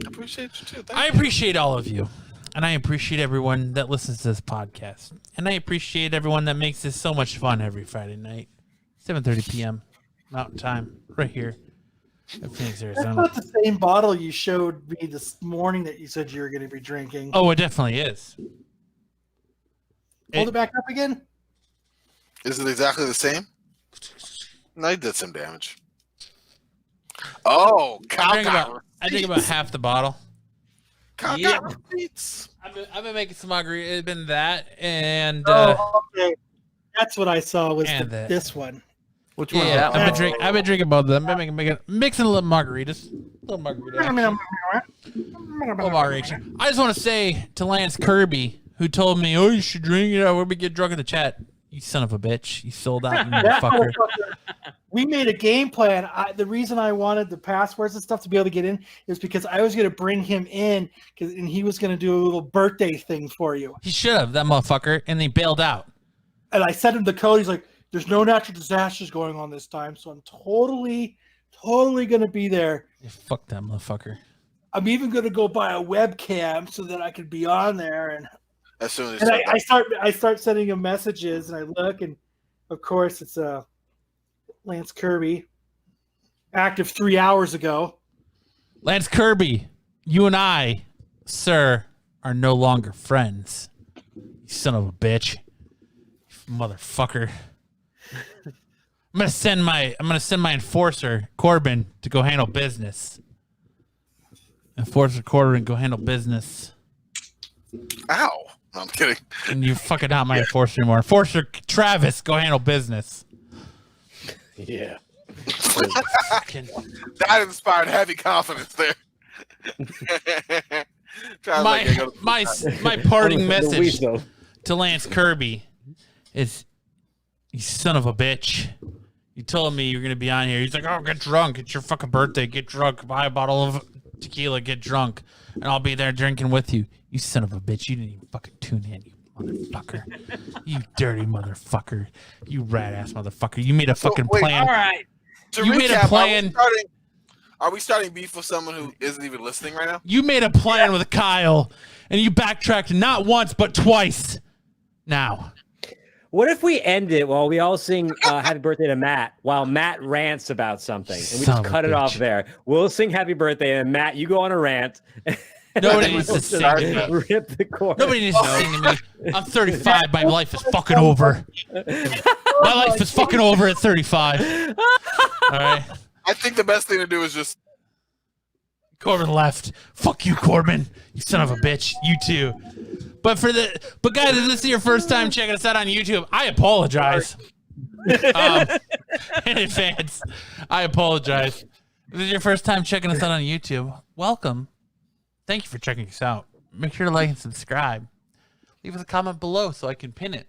I appreciate you too. I appreciate all of you. And I appreciate everyone that listens to this podcast. And I appreciate everyone that makes this so much fun every Friday night. 7:30 p.m. Mountain Time, right here in Phoenix, That's Arizona. not the same bottle you showed me this morning that you said you were going to be drinking. Oh, it definitely is. Hold it back up again. Is it exactly the same? No, you did some damage. Oh, I drink about half the bottle. Cow receipts. I've been making some margarita. It's been that and okay. That's what I saw was and this one. Which yeah, one's that one? I've been drinking both of them. I've been mixing a little margaritas. Little margarita action. I just want to say to Lance Kirby, who told me, "Oh, you should drink it. We'll get drunk in the chat." You son of a bitch! You sold out, you motherfucker. We made a game plan. The reason I wanted the passwords and stuff to be able to get in is because I was going to bring him in, and he was going to do a little birthday thing for you. He should have, that motherfucker, and he bailed out. And I sent him the code. He's like, "There's no natural disasters going on this time, so I'm totally going to be there." Yeah, fuck that motherfucker. I'm even going to go buy a webcam so that I could be on there. And as soon as I start sending him messages, and I look, and of course it's Lance Kirby, active 3 hours ago. Lance Kirby, you and I, sir, are no longer friends. You son of a bitch. Motherfucker. I'm gonna send my enforcer, Corbin, to go handle business. Enforcer Corbin, go handle business. Ow. No, I'm kidding. And you're fucking not my enforcer anymore. Enforcer Travis, go handle business. Yeah. That inspired heavy confidence there. My parting message to Lance Kirby is, you son of a bitch. You told me you were going to be on here. He's like, "Oh, get drunk. It's your fucking birthday. Get drunk. Buy a bottle of tequila. Get drunk. And I'll be there drinking with you." You son of a bitch. You didn't even fucking tune in, you motherfucker. You dirty motherfucker. You rat-ass motherfucker. You made a fucking plan. All right. To you recap, made a plan. Are we starting beef with someone who isn't even listening right now? You made a plan with Kyle, and you backtracked not once, but twice. Now. What if we end it while we all sing happy birthday to Matt while Matt rants about something, and we just cut it off there? We'll sing happy birthday, and Matt, you go on a rant. Nobody needs to sing to me. Rip the chorus. Nobody needs to sing to me. I'm 35. My life is fucking over. My life is fucking over at 35. All right. I think the best thing to do is just Corbin left. Fuck you, Corbin. You son of a bitch. You too. But guys, if this is your first time checking us out on YouTube, I apologize. In advance, I apologize. If this is your first time checking us out on YouTube, welcome. Thank you for checking us out. Make sure to like and subscribe. Leave us a comment below so I can pin it.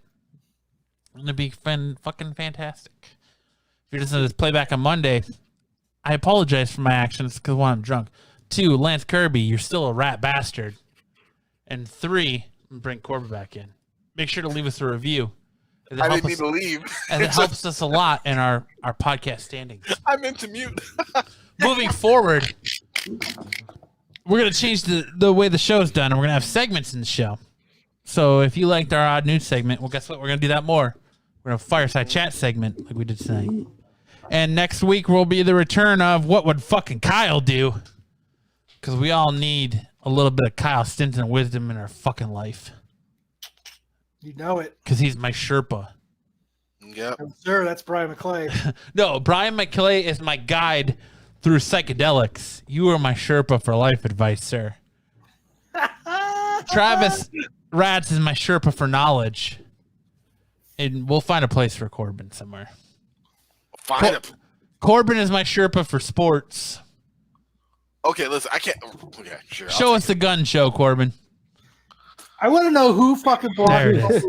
It'll be fucking fantastic. If you're listening to this playback on Monday, I apologize for my actions because 1, I'm drunk. 2, Lance Kirby, you're still a rat bastard. And 3, bring Corbin back in. Make sure to leave us a review. I didn't need to leave. And it helps us a lot in our podcast standings. I meant to mute. Moving forward, we're going to change the way the show's done, and we're going to have segments in the show. So if you liked our odd news segment, well, guess what? We're going to do that more. We're going to have a fireside chat segment like we did tonight. And next week will be the return of What Would Fucking Kyle Do? Because we all need a little bit of Kyle Stinson wisdom in our fucking life. You know it. Because he's my Sherpa. Yep. Sir, that's Brian McClay. No, Brian McClay is my guide through psychedelics. You are my Sherpa for life advice, sir. Travis Rats is my Sherpa for knowledge. And we'll find a place for Corbin somewhere. Corbin is my Sherpa for sports. Okay, listen, I can't. Okay, sure. Show us the gun show, Corbin. I want to know who fucking blocked. There it is.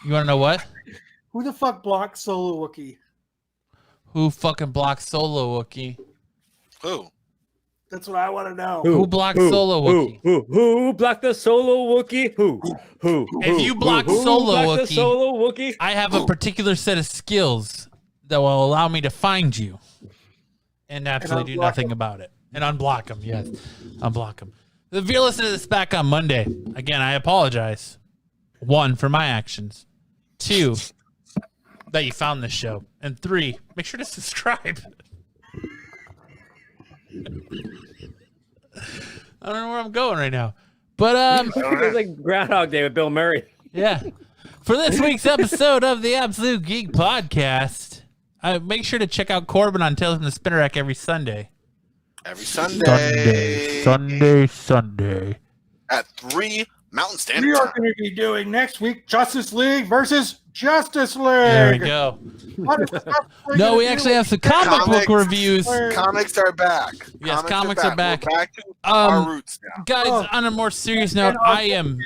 You want to know what? Who the fuck blocked Solo Wookie? Who fucking blocked Solo Wookie? Who? That's what I want to know. Who blocked Solo Wookie? Who blocked the Solo Wookie? Who? If you block Solo Wookie, I have a particular set of skills that will allow me to find you and absolutely do nothing about it. And unblock them, yes. Unblock them. If you're listening to this back on Monday, again, I apologize. 1, for my actions. 2, that you found this show. And 3, make sure to subscribe. I don't know where I'm going right now. But it's like Groundhog Day with Bill Murray. Yeah. For this week's episode of the Absolute Geek Podcast, make sure to check out Corbin on Tales from the Spinner Rack every Sunday. Every Sunday. Sunday. At 3 Mountain Standard We are Time. going to be doing next week Justice League versus Justice League. There we go. No, we actually have some comic book reviews. Comics are back. Yes, comics are back. We're back to our roots now. Guys, on a more serious note, I am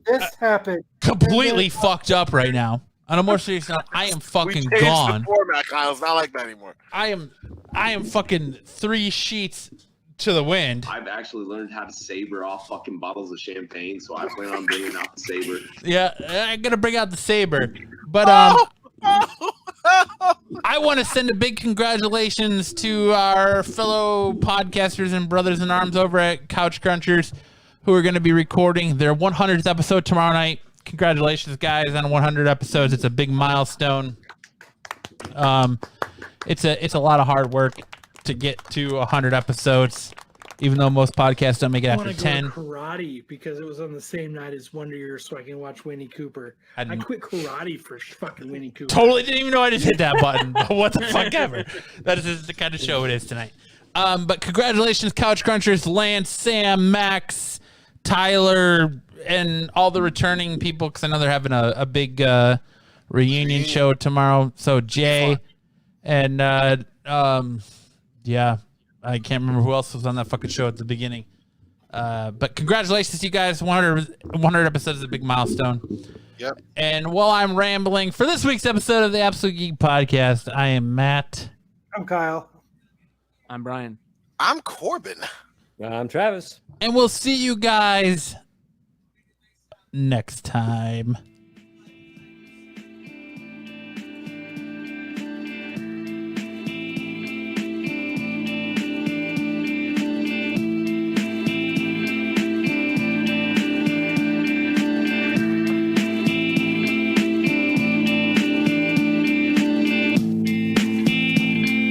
This happened. completely fucked up right now. On a more serious note, I am fucking we changed gone. the format, Kyle. It's not like that anymore. I am fucking 3 sheets to the wind. I've actually learned how to saber off fucking bottles of champagne, so I plan on bringing out the saber. Yeah, I'm gonna bring out the saber, but I want to send a big congratulations to our fellow podcasters and brothers in arms over at Couch Crunchers, who are going to be recording their 100th episode tomorrow night. Congratulations, guys, on 100 episodes. It's a big milestone. It's a lot of hard work to get to 100 episodes, even though most podcasts don't make it after 10. I want to go to karate because it was on the same night as Wonder Years, so I can watch Winnie Cooper. I quit karate for fucking Winnie Cooper. Totally didn't even know I just hit that button. But what the fuck ever. That is just the kind of show it is tonight. But congratulations, Couch Crunchers, Lance, Sam, Max, Tyler, and all the returning people, because I know they're having a big reunion show tomorrow. So Jay and yeah, I can't remember who else was on that fucking show at the beginning. But congratulations to you guys. 100 episodes is a big milestone. Yep. And while I'm rambling, for this week's episode of the Absolute Geek Podcast, I am Matt. I'm Kyle. I'm Brian. I'm Corbin. I'm Travis. And we'll see you guys next time.